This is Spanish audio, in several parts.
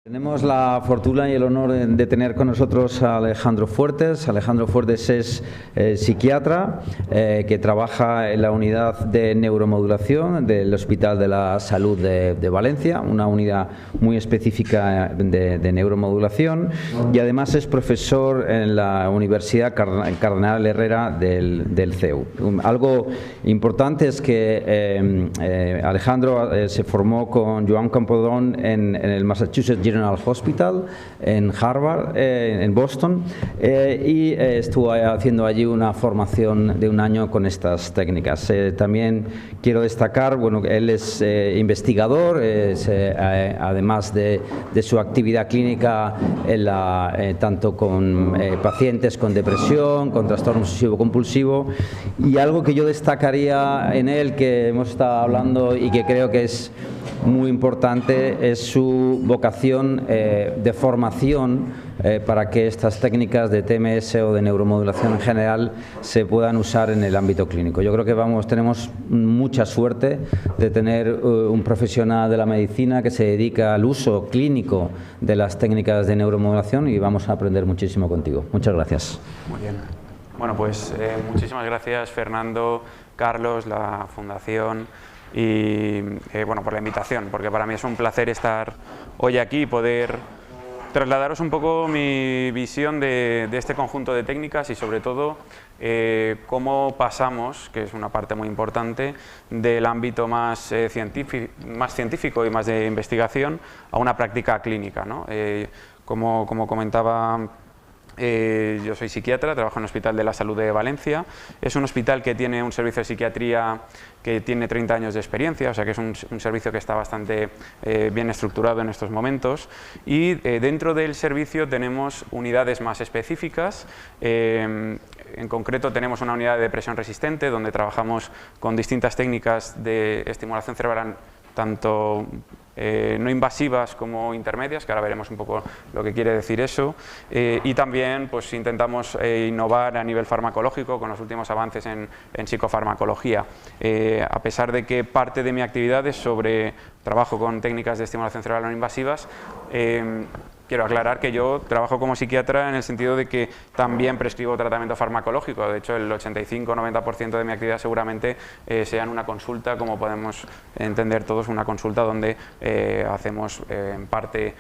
Tenemos la fortuna y el honor de tener con nosotros a Alejandro Fuertes. Alejandro Fuertes es psiquiatra que trabaja en la unidad de neuromodulación del Hospital de la Salud de Valencia, una unidad muy específica de neuromodulación, y además es profesor en la Universidad Cardenal Herrera del CEU. Algo importante es que Alejandro se formó con Joan Campodón en el Massachusetts General Hospital en Harvard, en Boston, y estuvo haciendo allí una formación de un año con estas técnicas. También quiero destacar, bueno, él es investigador, además de su actividad clínica tanto con pacientes con depresión, con trastorno obsesivo compulsivo, y algo que yo destacaría en él, que hemos estado hablando y que creo que es muy importante, es su vocación de formación para que estas técnicas de TMS o de neuromodulación en general se puedan usar en el ámbito clínico. Yo creo que tenemos mucha suerte de tener un profesional de la medicina que se dedica al uso clínico de las técnicas de neuromodulación, y vamos a aprender muchísimo contigo. Muchas gracias. Muy bien. Bueno, pues muchísimas gracias, Fernando, Carlos, la Fundación, y bueno, por la invitación, porque para mí es un placer estar hoy aquí y poder trasladaros un poco mi visión de este conjunto de técnicas y sobre todo cómo pasamos, que es una parte muy importante, del ámbito más científico y más de investigación a una práctica clínica, ¿no? Como comentaba, yo soy psiquiatra, trabajo en el Hospital de la Salud de Valencia. Es un hospital que tiene un servicio de psiquiatría que tiene 30 años de experiencia, o sea que es un servicio que está bastante bien estructurado en estos momentos, y dentro del servicio tenemos unidades más específicas. En concreto tenemos una unidad de depresión resistente donde trabajamos con distintas técnicas de estimulación cerebral, tanto no invasivas como intermedias, que ahora veremos un poco lo que quiere decir eso, y también pues intentamos innovar a nivel farmacológico con los últimos avances en psicofarmacología. A pesar de que parte de mi actividad es sobre trabajo con técnicas de estimulación cerebral no invasivas, quiero aclarar que yo trabajo como psiquiatra en el sentido de que también prescribo tratamiento farmacológico. De hecho, el 85-90% de mi actividad seguramente sea en una consulta, como podemos entender todos, una consulta donde hacemos en parte,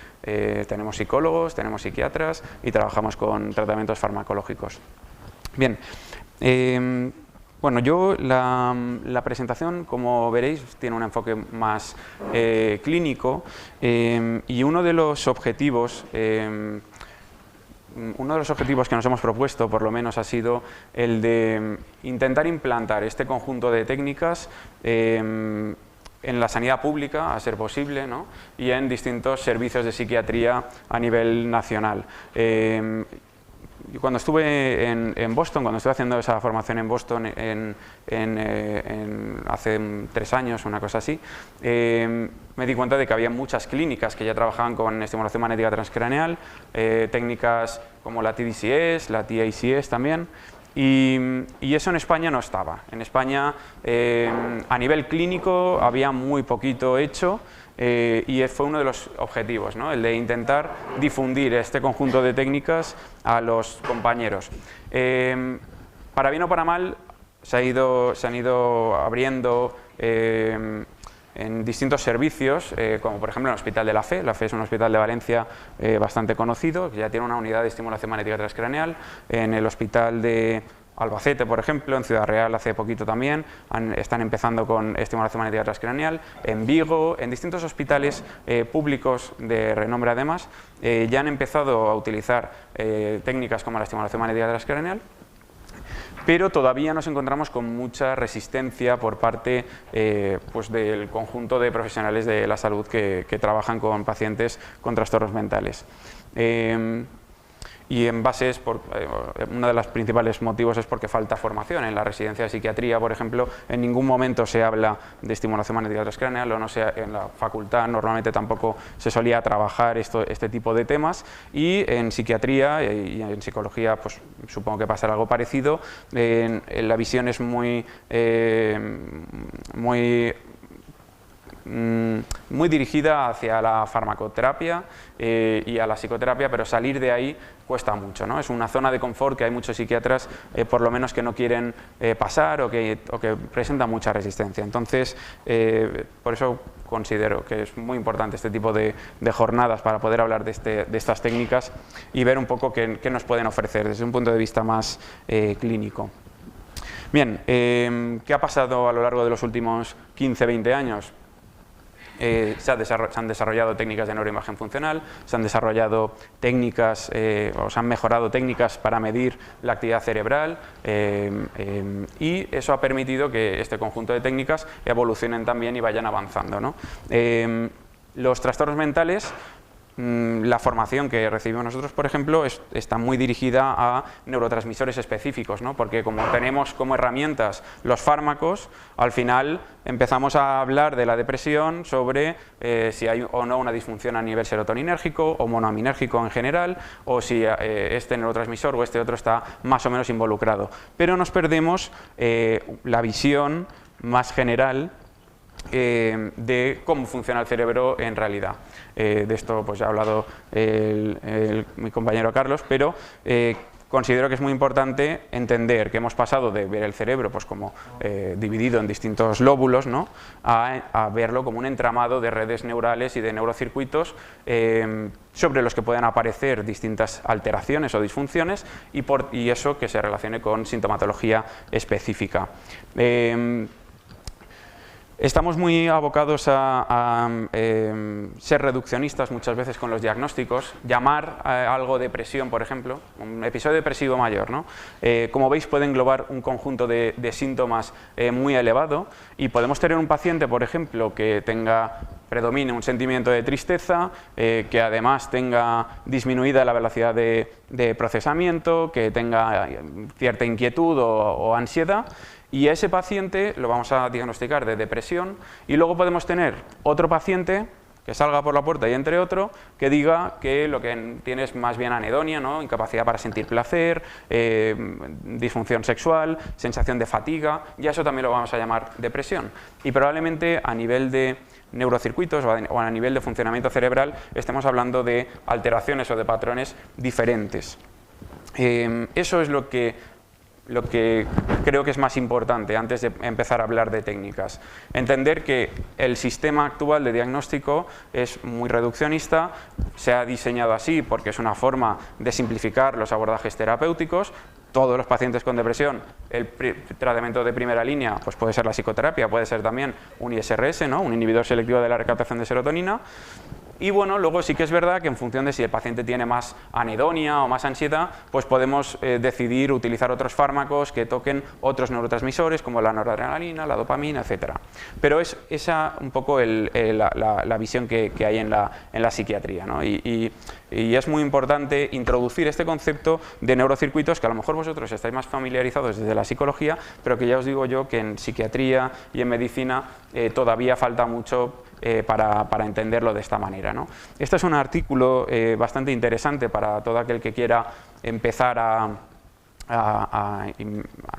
tenemos psicólogos, tenemos psiquiatras y trabajamos con tratamientos farmacológicos. Bien. Bueno, yo la presentación, como veréis, tiene un enfoque más clínico, y uno de los objetivos que nos hemos propuesto, por lo menos, ha sido el de intentar implantar este conjunto de técnicas en la sanidad pública, a ser posible, ¿no? Y en distintos servicios de psiquiatría a nivel nacional. Cuando estuve en Boston, cuando estuve haciendo esa formación en Boston hace 3 años, una cosa así, me di cuenta de que había muchas clínicas que ya trabajaban con estimulación magnética transcraneal, técnicas como la TDCS, la TACS también, y eso en España no estaba. En España, a nivel clínico, había muy poquito hecho. Y fue uno de los objetivos, ¿no? El de intentar difundir este conjunto de técnicas a los compañeros. Para bien o para mal, se han ido abriendo en distintos servicios, como por ejemplo en el Hospital de la Fe. La Fe es un hospital de Valencia bastante conocido, que ya tiene una unidad de estimulación magnética transcraneal. En el Hospital de Albacete, por ejemplo, en Ciudad Real hace poquito también, están empezando con estimulación magnética transcraneal. En Vigo, en distintos hospitales públicos de renombre además, ya han empezado a utilizar técnicas como la estimulación magnética transcraneal, pero todavía nos encontramos con mucha resistencia por parte pues del conjunto de profesionales de la salud que trabajan con pacientes con trastornos mentales. Y en base uno de los principales motivos es porque falta formación. En la residencia de psiquiatría, por ejemplo, en ningún momento se habla de estimulación magnética transcraneal, o no sea, en la facultad normalmente tampoco se solía trabajar este tipo de temas, y en psiquiatría y en psicología pues supongo que pasará algo parecido. La visión es muy muy dirigida hacia la farmacoterapia y a la psicoterapia, pero salir de ahí cuesta mucho, ¿no? Es una zona de confort que hay muchos psiquiatras, por lo menos, que no quieren pasar o que presentan mucha resistencia. Entonces, por eso considero que es muy importante este tipo de jornadas para poder hablar de estas técnicas y ver un poco qué nos pueden ofrecer desde un punto de vista más clínico. Bien, ¿qué ha pasado a lo largo de los últimos 15-20 años? Se han desarrollado técnicas de neuroimagen funcional, se han desarrollado técnicas o se han mejorado técnicas para medir la actividad cerebral y eso ha permitido que este conjunto de técnicas evolucionen también y vayan avanzando, ¿no? Los trastornos mentales, la formación que recibimos nosotros, por ejemplo, está muy dirigida a neurotransmisores específicos, ¿no? Porque como tenemos como herramientas los fármacos, al final empezamos a hablar de la depresión sobre si hay o no una disfunción a nivel serotoninérgico o monoaminérgico en general, o si este neurotransmisor o este otro está más o menos involucrado. Pero nos perdemos la visión más general de cómo funciona el cerebro en realidad. De esto pues ya ha hablado mi compañero Carlos, pero considero que es muy importante entender que hemos pasado de ver el cerebro pues como dividido en distintos lóbulos, ¿no? a verlo como un entramado de redes neurales y de neurocircuitos sobre los que pueden aparecer distintas alteraciones o disfunciones y eso que se relacione con sintomatología específica. Estamos muy abocados a ser reduccionistas muchas veces con los diagnósticos, llamar a algo depresión, por ejemplo, un episodio depresivo mayor, ¿no? Como veis, puede englobar un conjunto de síntomas muy elevado y podemos tener un paciente, por ejemplo, que predomine un sentimiento de tristeza, que además tenga disminuida la velocidad de procesamiento, que tenga cierta inquietud o ansiedad. Y a ese paciente lo vamos a diagnosticar de depresión y luego podemos tener otro paciente que salga por la puerta y entre otro que diga que lo que tiene es más bien anedonia, ¿no? Incapacidad para sentir placer, disfunción sexual, sensación de fatiga, y a eso también lo vamos a llamar depresión. Y probablemente a nivel de neurocircuitos o a nivel de funcionamiento cerebral estemos hablando de alteraciones o de patrones diferentes. Eso es lo que creo que es más importante antes de empezar a hablar de técnicas. Entender que el sistema actual de diagnóstico es muy reduccionista, se ha diseñado así porque es una forma de simplificar los abordajes terapéuticos. Todos los pacientes con depresión, el tratamiento de primera línea pues puede ser la psicoterapia, puede ser también un ISRS, ¿no? Un inhibidor selectivo de la recaptación de serotonina. Y bueno, luego sí que es verdad que en función de si el paciente tiene más anedonia o más ansiedad, pues podemos decidir utilizar otros fármacos que toquen otros neurotransmisores como la noradrenalina, la dopamina, etc. Pero es esa un poco la visión que hay en la psiquiatría, ¿no? Y es muy importante introducir este concepto de neurocircuitos que a lo mejor vosotros estáis más familiarizados desde la psicología, pero que ya os digo yo que en psiquiatría y en medicina todavía falta mucho para entenderlo de esta manera, ¿no? Este es un artículo bastante interesante para todo aquel que quiera empezar a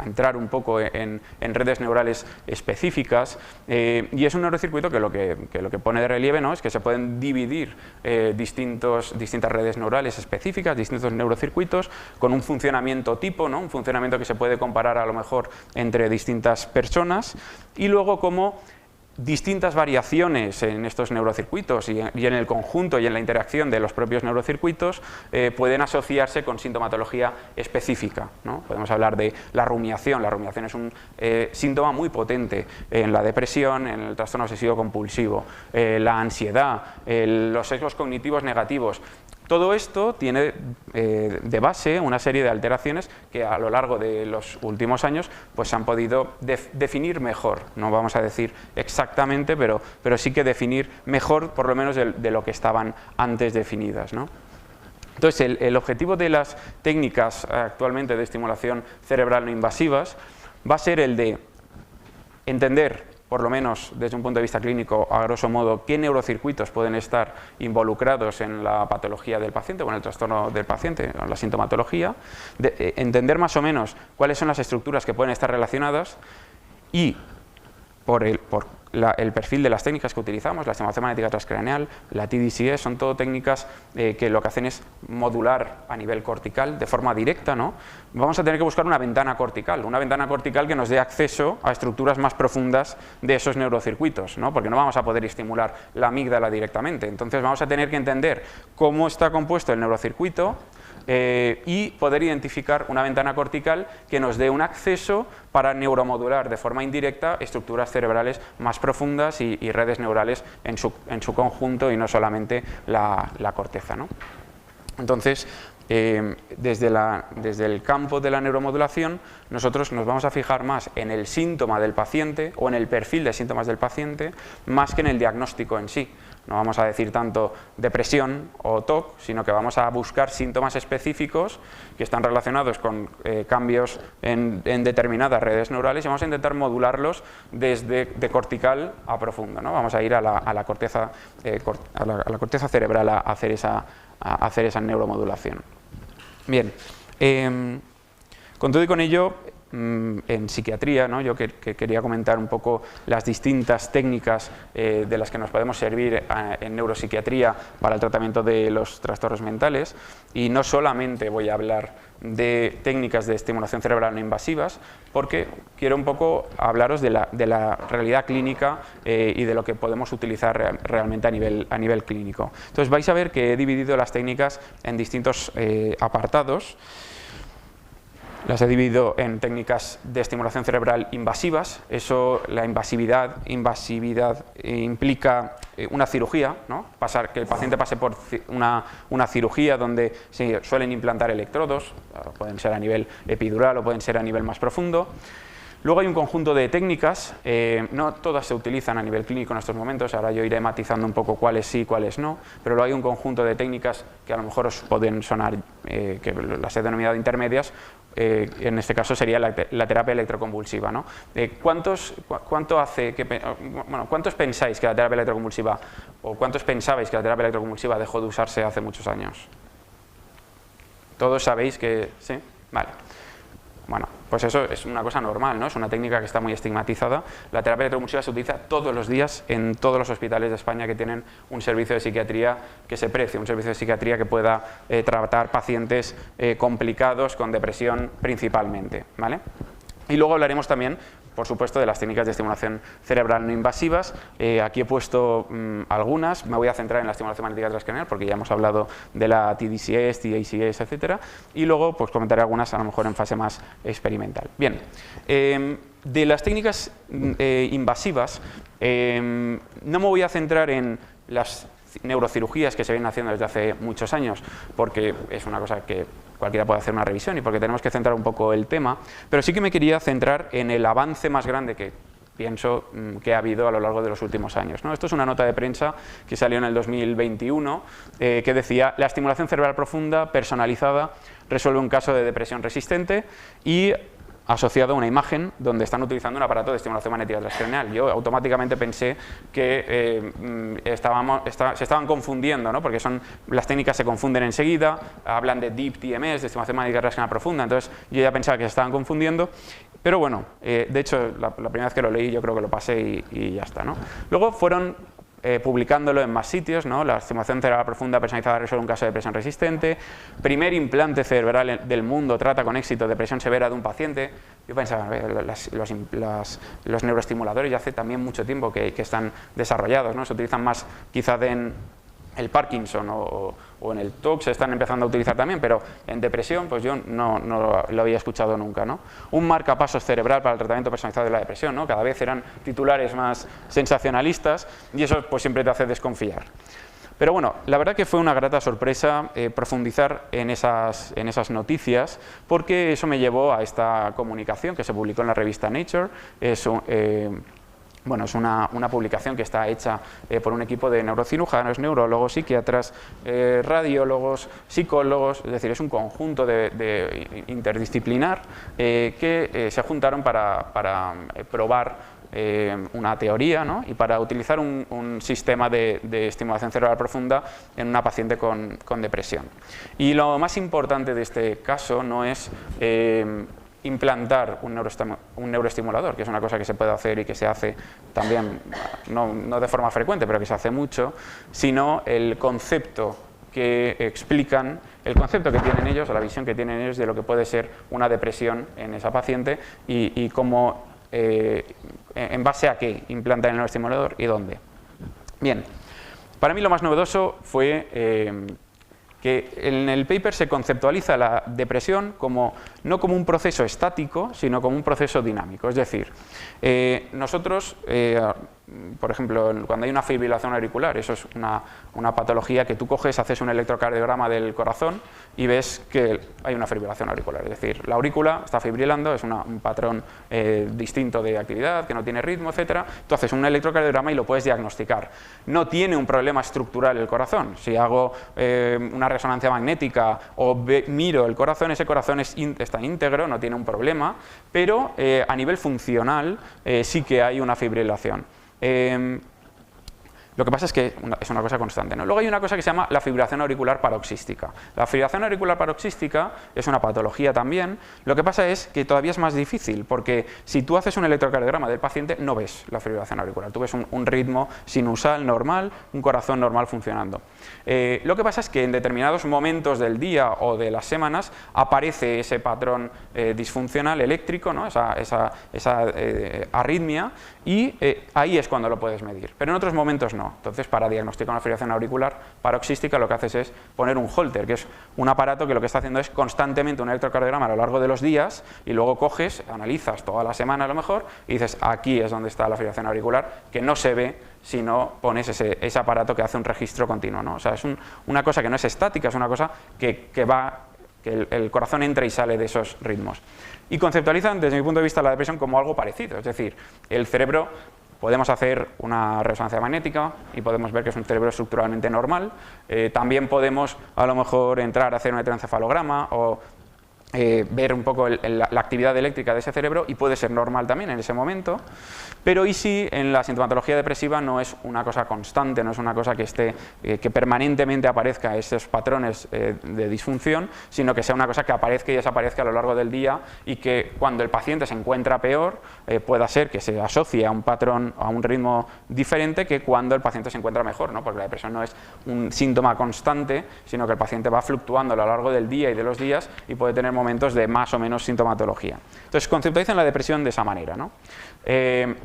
entrar un poco en redes neurales específicas, y es un neurocircuito que lo que pone de relieve, ¿no? Es que se pueden dividir distintas redes neurales específicas, distintos neurocircuitos con un funcionamiento tipo, ¿no? Un funcionamiento que se puede comparar a lo mejor entre distintas personas, y luego como distintas variaciones en estos neurocircuitos y en el conjunto y en la interacción de los propios neurocircuitos pueden asociarse con sintomatología específica, ¿no? Podemos hablar de la rumiación. La rumiación es un síntoma muy potente en la depresión, en el trastorno obsesivo compulsivo, la ansiedad, los sesgos cognitivos negativos. Todo esto tiene de base una serie de alteraciones que a lo largo de los últimos años pues se han podido definir mejor. No vamos a decir exactamente, pero sí que definir mejor por lo menos de lo que estaban antes definidas, ¿no? Entonces el objetivo de las técnicas actualmente de estimulación cerebral no invasivas va a ser el de entender, por lo menos desde un punto de vista clínico, a grosso modo, qué neurocircuitos pueden estar involucrados en la patología del paciente o en el trastorno del paciente, en la sintomatología, entender más o menos cuáles son las estructuras que pueden estar relacionadas y, por el perfil de las técnicas que utilizamos, la estimulación magnética transcraneal, la TDCE, son todo técnicas que lo que hacen es modular a nivel cortical de forma directa, ¿no? Vamos a tener que buscar una ventana cortical que nos dé acceso a estructuras más profundas de esos neurocircuitos, ¿no? Porque no vamos a poder estimular la amígdala directamente. Entonces vamos a tener que entender cómo está compuesto el neurocircuito y poder identificar una ventana cortical que nos dé un acceso para neuromodular de forma indirecta estructuras cerebrales más profundas y redes neurales en su conjunto y no solamente la corteza, ¿no? Entonces, desde el campo de la neuromodulación, nosotros nos vamos a fijar más en el síntoma del paciente o en el perfil de síntomas del paciente, más que en el diagnóstico en sí. No vamos a decir tanto depresión o TOC, sino que vamos a buscar síntomas específicos que están relacionados con cambios en determinadas redes neurales y vamos a intentar modularlos desde de cortical a profundo, ¿no? Vamos a ir a la corteza cerebral a hacer esa neuromodulación. Bien, con todo y con ello, en psiquiatría, ¿no? Yo que quería comentar un poco las distintas técnicas de las que nos podemos servir en neuropsiquiatría para el tratamiento de los trastornos mentales, y no solamente voy a hablar de técnicas de estimulación cerebral no invasivas, porque quiero un poco hablaros de la realidad clínica y de lo que podemos utilizar realmente a nivel clínico. Entonces vais a ver que he dividido las técnicas en distintos apartados. Las he dividido en técnicas de estimulación cerebral invasivas. La invasividad implica una cirugía, ¿no? Que el paciente pase por una cirugía donde se suelen implantar electrodos, pueden ser a nivel epidural o pueden ser a nivel más profundo. Luego hay un conjunto de técnicas, no todas se utilizan a nivel clínico en estos momentos, ahora yo iré matizando un poco cuáles sí y cuáles no, pero luego hay un conjunto de técnicas que a lo mejor os pueden sonar, que las he denominado intermedias. En este caso sería la terapia electroconvulsiva, ¿no? ¿Cuántos pensáis que la terapia electroconvulsiva, o cuántos pensabais que la terapia electroconvulsiva dejó de usarse hace muchos años? ¿Todos sabéis que sí? Vale. Bueno, pues eso es una cosa normal, ¿no? Es una técnica que está muy estigmatizada. La terapia electroconvulsiva se utiliza todos los días en todos los hospitales de España que tienen un servicio de psiquiatría que se precie, un servicio de psiquiatría que pueda tratar pacientes complicados con depresión principalmente, ¿vale? Y luego hablaremos también, por supuesto, de las técnicas de estimulación cerebral no invasivas. Aquí he puesto algunas, me voy a centrar en la estimulación magnética transcraneal porque ya hemos hablado de la TDCS, TACS, etc. Y luego pues comentaré algunas a lo mejor en fase más experimental. Bien, de las técnicas invasivas no me voy a centrar en las neurocirugías que se vienen haciendo desde hace muchos años porque es una cosa que cualquiera puede hacer una revisión y porque tenemos que centrar un poco el tema, pero sí que me quería centrar en el avance más grande que pienso que ha habido a lo largo de los últimos años, ¿no? Esto es una nota de prensa que salió en el 2021 que decía: la estimulación cerebral profunda personalizada resuelve un caso de depresión resistente, y asociado a una imagen donde están utilizando un aparato de estimulación magnética transcraneal. Yo automáticamente pensé que se estaban confundiendo, ¿no? Porque las técnicas se confunden enseguida, hablan de Deep TMS, de estimulación magnética transcraneal profunda, entonces yo ya pensaba que se estaban confundiendo, pero bueno, de hecho la primera vez que lo leí yo creo que lo pasé y ya está, ¿no? Luego fueron publicándolo en más sitios, ¿no? La estimulación cerebral profunda personalizada resuelve un caso de depresión resistente, primer implante cerebral del mundo trata con éxito depresión severa de un paciente. Yo pensaba, los neuroestimuladores ya hace también mucho tiempo que están desarrollados, ¿no? Se utilizan más quizá en el Parkinson o en el TOC, se están empezando a utilizar también, pero en depresión pues yo no lo había escuchado nunca, ¿no? Un marcapasos cerebral para el tratamiento personalizado de la depresión, ¿no? Cada vez eran titulares más sensacionalistas y eso pues siempre te hace desconfiar. Pero bueno, la verdad que fue una grata sorpresa profundizar en esas noticias, porque eso me llevó a esta comunicación que se publicó en la revista Nature. Bueno, es una publicación que está hecha por un equipo de neurocirujanos, neurólogos, psiquiatras, radiólogos, psicólogos, es decir, es un conjunto de interdisciplinar que se juntaron para probar una teoría, ¿no? Y para utilizar un sistema de estimulación cerebral profunda en una paciente con depresión. Y lo más importante de este caso no es implantar un neuroestimulador, que es una cosa que se puede hacer y que se hace también, no de forma frecuente, pero que se hace mucho, sino el concepto que explican, el concepto que tienen ellos, o la visión que tienen ellos de lo que puede ser una depresión en esa paciente y cómo, en base a qué implantan el neuroestimulador y dónde. Bien, para mí lo más novedoso fue que en el paper se conceptualiza la depresión no como un proceso estático, sino como un proceso dinámico. Es decir, nosotros, por ejemplo, cuando hay una fibrilación auricular, eso es una patología que tú coges, haces un electrocardiograma del corazón y ves que hay una fibrilación auricular. Es decir, la aurícula está fibrilando, es un patrón distinto de actividad, que no tiene ritmo, etc. Tú haces un electrocardiograma y lo puedes diagnosticar. No tiene un problema estructural el corazón. Si hago una resonancia magnética o miro el corazón, ese corazón está íntegro, no tiene un problema, pero a nivel funcional sí que hay una fibrilación. Lo que pasa es que es una cosa constante, ¿no? Luego hay una cosa que se llama la fibrilación auricular paroxística. La fibrilación auricular paroxística es una patología también. Lo que pasa es que todavía es más difícil, porque si tú haces un electrocardiograma del paciente, no ves la fibrilación auricular. Tú ves un ritmo sinusal normal, un corazón normal funcionando. Lo que pasa es que en determinados momentos del día o de las semanas aparece ese patrón disfuncional eléctrico, ¿no? esa arritmia, y ahí es cuando lo puedes medir. Pero en otros momentos no. Entonces, para diagnosticar una fibrilación auricular paroxística, lo que haces es poner un Holter, que es un aparato que lo que está haciendo es constantemente un electrocardiograma a lo largo de los días, y luego coges, analizas toda la semana a lo mejor, y dices, aquí es donde está la fibrilación auricular, que no se ve si no pones ese aparato que hace un registro continuo, ¿no? O sea, es una cosa que no es estática, es una cosa que el corazón entra y sale de esos ritmos. Y conceptualizan, desde mi punto de vista, la depresión como algo parecido, es decir, el cerebro, podemos hacer una resonancia magnética y podemos ver que es un cerebro estructuralmente normal. También podemos, a lo mejor, entrar a hacer un electroencefalograma o ver un poco la actividad eléctrica de ese cerebro, y puede ser normal también en ese momento. Pero y si en la sintomatología depresiva no es una cosa constante, no es una cosa que permanentemente aparezca esos patrones de disfunción, sino que sea una cosa que aparezca y desaparezca a lo largo del día, y que cuando el paciente se encuentra peor pueda ser que se asocie a un patrón, a un ritmo diferente, que cuando el paciente se encuentra mejor, ¿no? Porque la depresión no es un síntoma constante, sino que el paciente va fluctuando a lo largo del día y de los días y puede tener momentos de más o menos sintomatología. Entonces conceptualizan la depresión de esa manera, ¿no?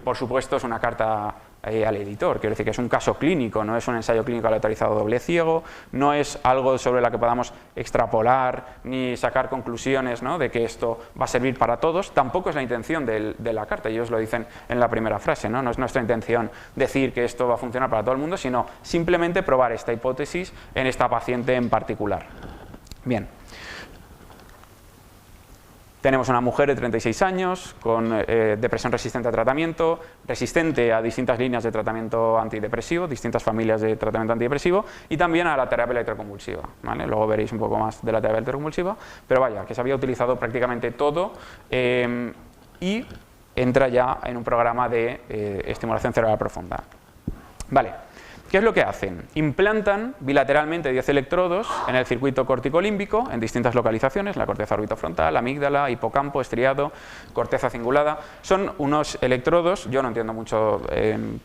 Por supuesto, es una carta al editor, quiero decir que es un caso clínico, no es un ensayo clínico aleatorizado doble ciego, no es algo sobre la que podamos extrapolar ni sacar conclusiones, ¿no?, de que esto va a servir para todos. Tampoco es la intención de la carta, ellos lo dicen en la primera frase, ¿no? No es nuestra intención decir que esto va a funcionar para todo el mundo, sino simplemente probar esta hipótesis en esta paciente en particular. Bien. Tenemos una mujer de 36 años con depresión resistente a tratamiento, resistente a distintas líneas de tratamiento antidepresivo, distintas familias de tratamiento antidepresivo, y también a la terapia electroconvulsiva, ¿vale? Luego veréis un poco más de la terapia electroconvulsiva, pero vaya, que se había utilizado prácticamente todo, y entra ya en un programa de estimulación cerebral profunda. Vale. ¿Qué es lo que hacen? Implantan bilateralmente 10 electrodos en el circuito corticolímbico en distintas localizaciones, la corteza orbitofrontal, amígdala, hipocampo, estriado, corteza cingulada. Son unos electrodos, yo no entiendo mucho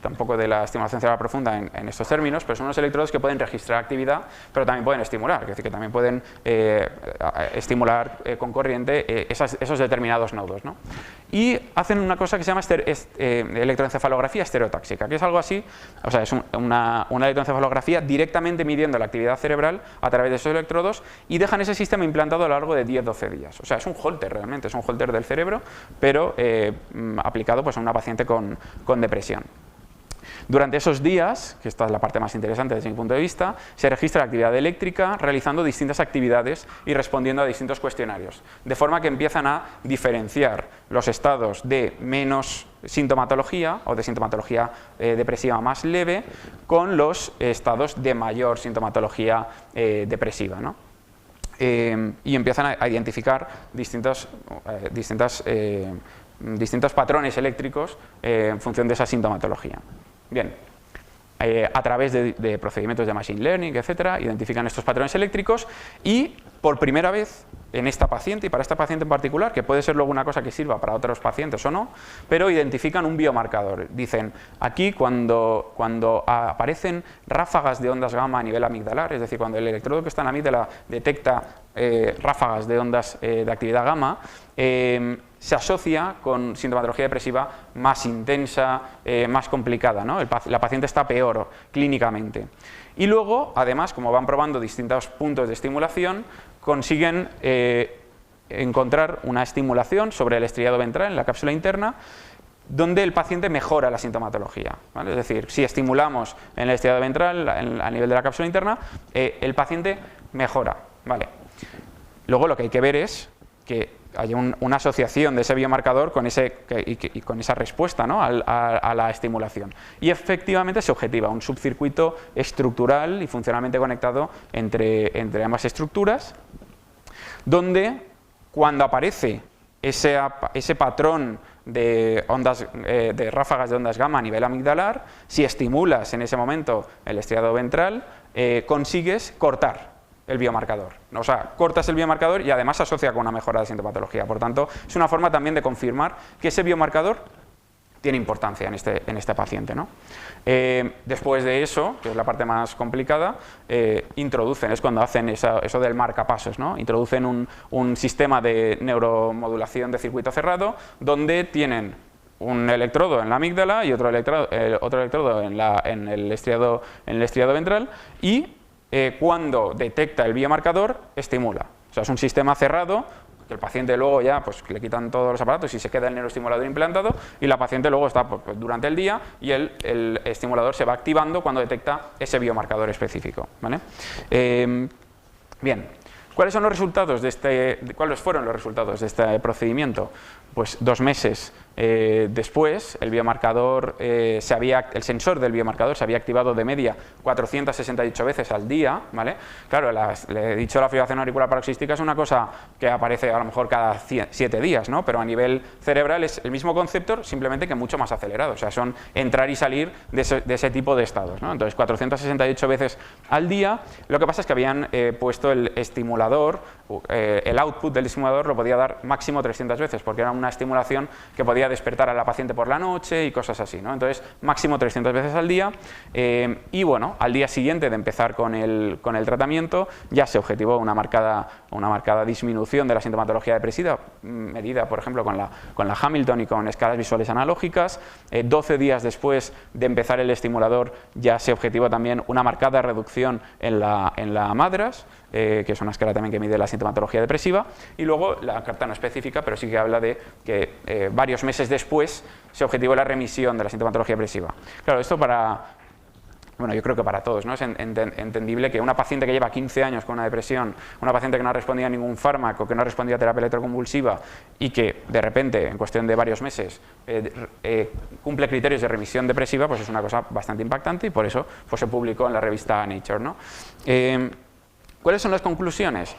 tampoco de la estimulación cerebral profunda en estos términos, pero son unos electrodos que pueden registrar actividad, pero también pueden estimular, es decir, que también pueden estimular con corriente esos determinados nodos, ¿no? Y hacen una cosa que se llama electroencefalografía estereotáxica, que es algo así, o sea, es una electroencefalografía directamente midiendo la actividad cerebral a través de esos electrodos, y dejan ese sistema implantado a lo largo de 10-12 días. O sea, es un Holter realmente, es un Holter del cerebro, pero aplicado pues, a una paciente con depresión. Durante esos días, que esta es la parte más interesante desde mi punto de vista, se registra la actividad eléctrica realizando distintas actividades y respondiendo a distintos cuestionarios, de forma que empiezan a diferenciar los estados de menos sintomatología o de sintomatología depresiva más leve con los estados de mayor sintomatología depresiva, ¿no? Y empiezan a identificar distintos patrones eléctricos en función de esa sintomatología. Bien, a través de procedimientos de machine learning, etcétera, identifican estos patrones eléctricos y por primera vez en esta paciente y para esta paciente en particular, que puede ser luego una cosa que sirva para otros pacientes o no, pero identifican un biomarcador. Dicen, aquí cuando aparecen ráfagas de ondas gamma a nivel amigdalar, es decir, cuando el electrodo que está en la amígdala detecta ráfagas de ondas de actividad gamma, se asocia con sintomatología depresiva más intensa, más complicada, ¿no? La paciente está peor clínicamente. Y luego, además, como van probando distintos puntos de estimulación, consiguen encontrar una estimulación sobre el estriado ventral en la cápsula interna, donde el paciente mejora la sintomatología, ¿vale? Es decir, si estimulamos en el estriado ventral a nivel de la cápsula interna, el paciente mejora, ¿vale? Luego lo que hay que ver es que haya una asociación de ese biomarcador con esa respuesta, ¿no? a la estimulación. Y efectivamente se objetiva un subcircuito estructural y funcionalmente conectado entre ambas estructuras, donde cuando aparece ese patrón de ráfagas de ondas gamma a nivel amigdalar, si estimulas en ese momento el estriado ventral, consigues cortar el biomarcador. O sea, cortas el biomarcador y además se asocia con una mejora de sintomatología. Por tanto, es una forma también de confirmar que ese biomarcador tiene importancia en este paciente, ¿no? Después de eso, que es la parte más complicada, introducen, es cuando hacen eso del marcapasos, ¿no? Introducen un sistema de neuromodulación de circuito cerrado, donde tienen un electrodo en la amígdala y otro electrodo en el estriado ventral, y cuando detecta el biomarcador, estimula. O sea, es un sistema cerrado, que el paciente luego ya pues, le quitan todos los aparatos y se queda el neuroestimulador implantado, y la paciente luego está pues, durante el día y el estimulador se va activando cuando detecta ese biomarcador específico, ¿vale? Bien, ¿cuáles fueron los resultados de este procedimiento? Pues 2 meses después, el sensor del biomarcador se había activado de media 468 veces al día, ¿vale? Claro, le he dicho, la fibrilación auricular paroxística es una cosa que aparece a lo mejor cada 7 días, ¿no? Pero a nivel cerebral es el mismo concepto, simplemente que mucho más acelerado. O sea, son entrar y salir de ese tipo de estados, ¿no? Entonces, 468 veces al día. Lo que pasa es que habían puesto el estimulador, el output del estimulador lo podía dar máximo 300 veces, porque era una estimulación que podía despertar a la paciente por la noche y cosas así, ¿no? Entonces, máximo 300 veces al día, y bueno, al día siguiente de empezar con el tratamiento, ya se objetivó una marcada disminución de la sintomatología depresiva, medida, por ejemplo, con la Hamilton y con escalas visuales analógicas. 12 días después de empezar el estimulador, ya se objetivó también una marcada reducción en la MADRS, que es una escala también que mide la sintomatología depresiva, y luego la carta no específica, pero sí que habla de que varios meses después se objetivó la remisión de la sintomatología depresiva. Claro, esto yo creo que para todos, ¿no? Es entendible que una paciente que lleva 15 años con una depresión, una paciente que no ha respondido a ningún fármaco, que no ha respondido a terapia electroconvulsiva y que de repente, en cuestión de varios meses, cumple criterios de remisión depresiva, pues es una cosa bastante impactante, y por eso pues, se publicó en la revista Nature, ¿no? ¿Cuáles son las conclusiones?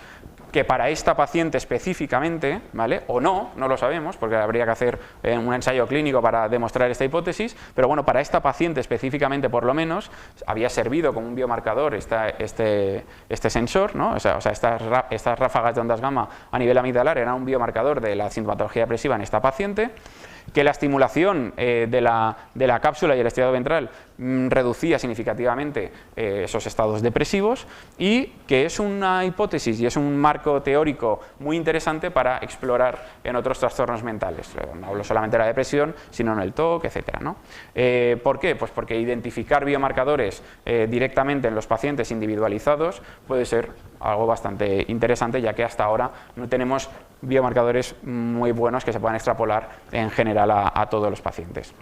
Que para esta paciente específicamente, ¿vale? O no lo sabemos, porque habría que hacer un ensayo clínico para demostrar esta hipótesis, pero bueno, para esta paciente específicamente, por lo menos, había servido como un biomarcador este sensor, ¿no? O sea, estas ráfagas de ondas gamma a nivel amigdalar eran un biomarcador de la sintomatología depresiva en esta paciente, que la estimulación de la cápsula y el estriado ventral reducía significativamente esos estados depresivos, y que es una hipótesis y es un marco teórico muy interesante para explorar en otros trastornos mentales. No hablo solamente de la depresión, sino en el TOC, etc., ¿no? ¿Por qué? Pues porque identificar biomarcadores directamente en los pacientes individualizados puede ser algo bastante interesante, ya que hasta ahora no tenemos biomarcadores muy buenos que se puedan extrapolar en general a todos los pacientes.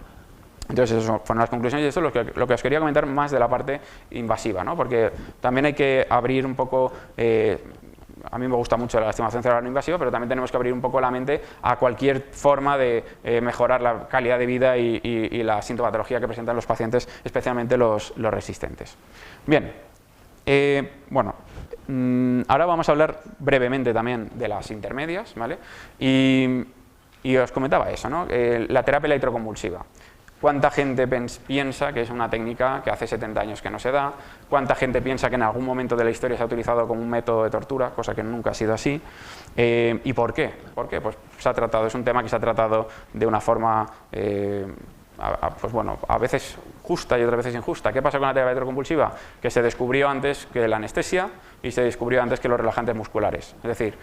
Entonces, esas fueron las conclusiones, y esto es lo que os quería comentar más de la parte invasiva, ¿no? Porque también hay que abrir un poco, a mí me gusta mucho la estimulación cerebral no invasiva, pero también tenemos que abrir un poco la mente a cualquier forma de mejorar la calidad de vida y la sintomatología que presentan los pacientes, especialmente los resistentes. Bien, ahora vamos a hablar brevemente también de las intermedias, ¿vale? Y os comentaba eso, ¿no? La terapia electroconvulsiva. ¿Cuánta gente piensa que es una técnica que hace 70 años que no se da? ¿Cuánta gente piensa que en algún momento de la historia se ha utilizado como un método de tortura, cosa que nunca ha sido así? ¿Y por qué? ¿Por qué? Pues es un tema que se ha tratado de una forma pues bueno, a veces justa y otras veces injusta. ¿Qué pasa con la terapia electroconvulsiva? Que se descubrió antes que la anestesia y se descubrió antes que los relajantes musculares. Es decir,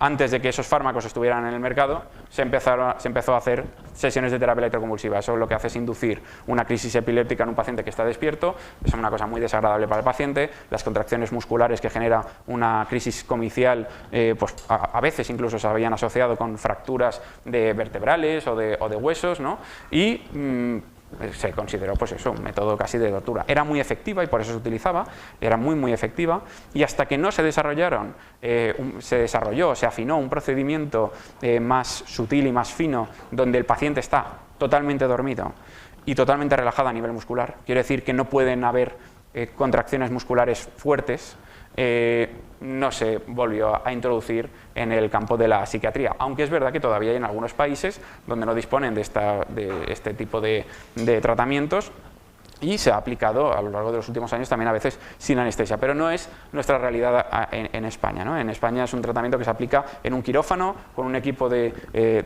antes de que esos fármacos estuvieran en el mercado, se empezó a hacer sesiones de terapia electroconvulsiva. Eso lo que hace es inducir una crisis epiléptica en un paciente que está despierto. Es una cosa muy desagradable para el paciente. Las contracciones musculares que genera una crisis comicial, pues a veces incluso se habían asociado con fracturas de vertebrales o de huesos, ¿no? Y se consideró pues eso, un método casi de tortura. Era muy efectiva y por eso se utilizaba, era muy efectiva, y hasta que no se desarrollaron, se afinó un procedimiento más sutil y más fino, donde el paciente está totalmente dormido y totalmente relajado a nivel muscular. Quiere decir que no pueden haber contracciones musculares fuertes. No se volvió a introducir en el campo de la psiquiatría, aunque es verdad que todavía hay en algunos países donde no disponen de este tipo de tratamientos, y se ha aplicado a lo largo de los últimos años también a veces sin anestesia, pero no es nuestra realidad en España, ¿no? En España es un tratamiento que se aplica en un quirófano con un equipo de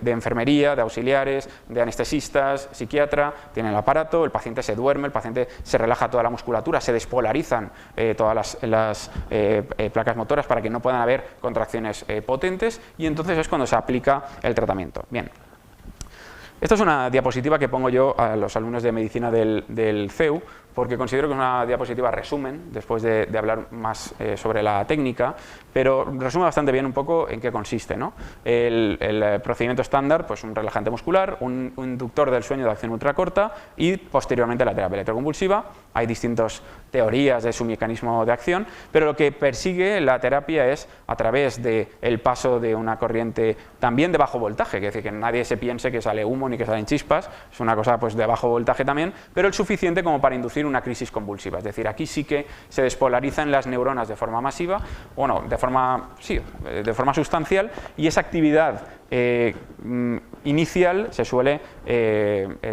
enfermería, de auxiliares, de anestesistas, psiquiatra, tiene el aparato, el paciente se duerme, el paciente se relaja toda la musculatura, se despolarizan todas las placas motoras para que no puedan haber contracciones potentes, y entonces es cuando se aplica el tratamiento. Bien. Esta es una diapositiva que pongo yo a los alumnos de medicina del CEU, porque considero que es una diapositiva resumen, después de hablar más sobre la técnica, pero resume bastante bien un poco en qué consiste, ¿no? El procedimiento estándar, pues un relajante muscular, un inductor del sueño de acción ultracorta y posteriormente la terapia electroconvulsiva. Hay distintas teorías de su mecanismo de acción, pero lo que persigue la terapia es a través del paso de una corriente también de bajo voltaje, que es decir, que nadie se piense que sale humo ni que salen chispas, es una cosa pues de bajo voltaje también, pero el suficiente como para inducir una crisis convulsiva. Es decir, aquí sí que se despolarizan las neuronas de forma masiva, bueno, de forma sustancial, y esa actividad inicial se suele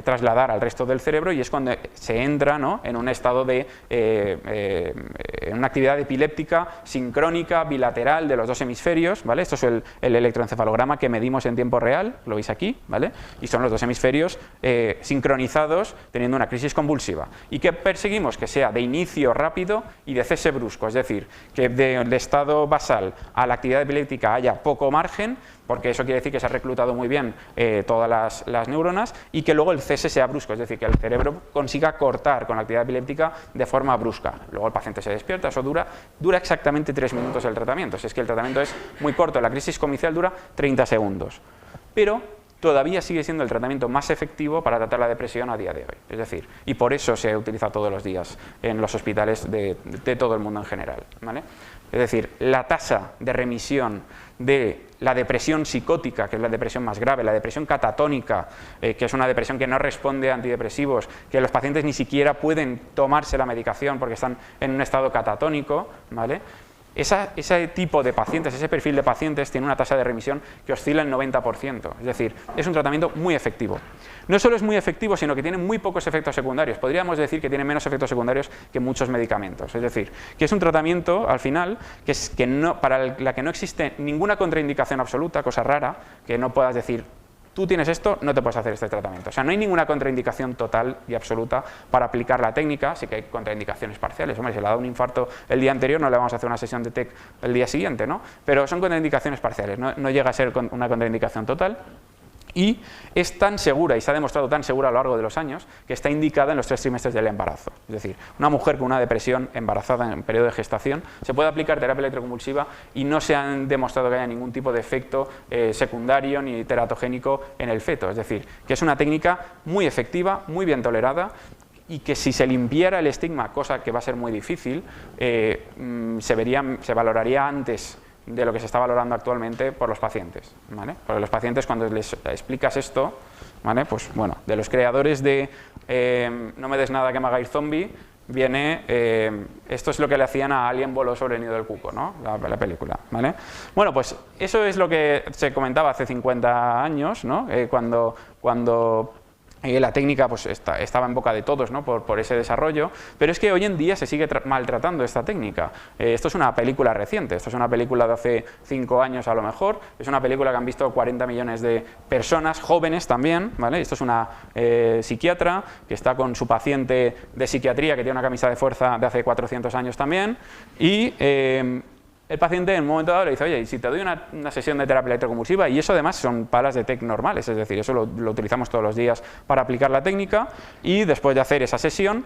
trasladar al resto del cerebro, y es cuando se entra, ¿no?, en un estado de en una actividad epiléptica sincrónica bilateral de los dos hemisferios, ¿vale? Esto es el electroencefalograma que medimos en tiempo real, lo veis aquí, ¿vale? Y son los dos hemisferios sincronizados teniendo una crisis convulsiva. ¿Y qué perseguimos? Que sea de inicio rápido y de cese brusco, es decir, que del estado basal a la actividad epiléptica haya poco margen, porque eso quiere decir que se ha reclutado muy bien todas las neuronas, y que luego el cese sea brusco, es decir, que el cerebro consiga cortar con la actividad epiléptica de forma brusca. Luego el paciente se despierta, eso dura exactamente 3 minutos el tratamiento. Si es que el tratamiento es muy corto, la crisis comicial dura 30 segundos. Pero todavía sigue siendo el tratamiento más efectivo para tratar la depresión a día de hoy. Es decir, y por eso se utiliza todos los días en los hospitales de todo el mundo en general, ¿vale? Es decir, la tasa de remisión de la depresión psicótica, que es la depresión más grave, la depresión catatónica, que es una depresión que no responde a antidepresivos, que los pacientes ni siquiera pueden tomarse la medicación porque están en un estado catatónico, ¿vale? Ese tipo de pacientes, ese perfil de pacientes tiene una tasa de remisión que oscila en 90%, es decir, es un tratamiento muy efectivo. No solo es muy efectivo, sino que tiene muy pocos efectos secundarios. Podríamos decir que tiene menos efectos secundarios que muchos medicamentos, es decir, que es un tratamiento, al final, para la que no existe ninguna contraindicación absoluta, cosa rara, que no puedas decir: tú tienes esto, no te puedes hacer este tratamiento. O sea, no hay ninguna contraindicación total y absoluta para aplicar la técnica. Sí que hay contraindicaciones parciales. Hombre, si le ha dado un infarto el día anterior, no le vamos a hacer una sesión de TEC el día siguiente, ¿no? Pero son contraindicaciones parciales, no llega a ser una contraindicación total. Y es tan segura, y se ha demostrado tan segura a lo largo de los años, que está indicada en los 3 trimestres del embarazo. Es decir, una mujer con una depresión embarazada en periodo de gestación se puede aplicar terapia electroconvulsiva y no se han demostrado que haya ningún tipo de efecto secundario ni teratogénico en el feto. Es decir, que es una técnica muy efectiva, muy bien tolerada, y que si se limpiara el estigma, cosa que va a ser muy difícil, se valoraría antes de lo que se está valorando actualmente por los pacientes, ¿vale? Porque los pacientes, cuando les explicas esto, ¿vale?, pues bueno, de los creadores de No me des nada que me haga ir zombie, viene, esto es lo que le hacían a Alien voló sobre el nido del cuco, ¿no?, la película, ¿vale? Bueno, pues eso es lo que se comentaba hace 50 años, ¿no? Cuando La técnica pues, estaba en boca de todos, ¿no? por ese desarrollo, pero es que hoy en día se sigue maltratando esta técnica. Esto es una película reciente, esto es una película de hace 5 años a lo mejor, es una película que han visto 40 millones de personas, jóvenes también, ¿vale? Esto es una psiquiatra que está con su paciente de psiquiatría que tiene una camisa de fuerza de hace 400 años también, y el paciente en un momento dado le dice, oye, ¿y si te doy una sesión de terapia electroconvulsiva? Y eso además son palas de TEC normales, es decir, eso lo utilizamos todos los días para aplicar la técnica, y después de hacer esa sesión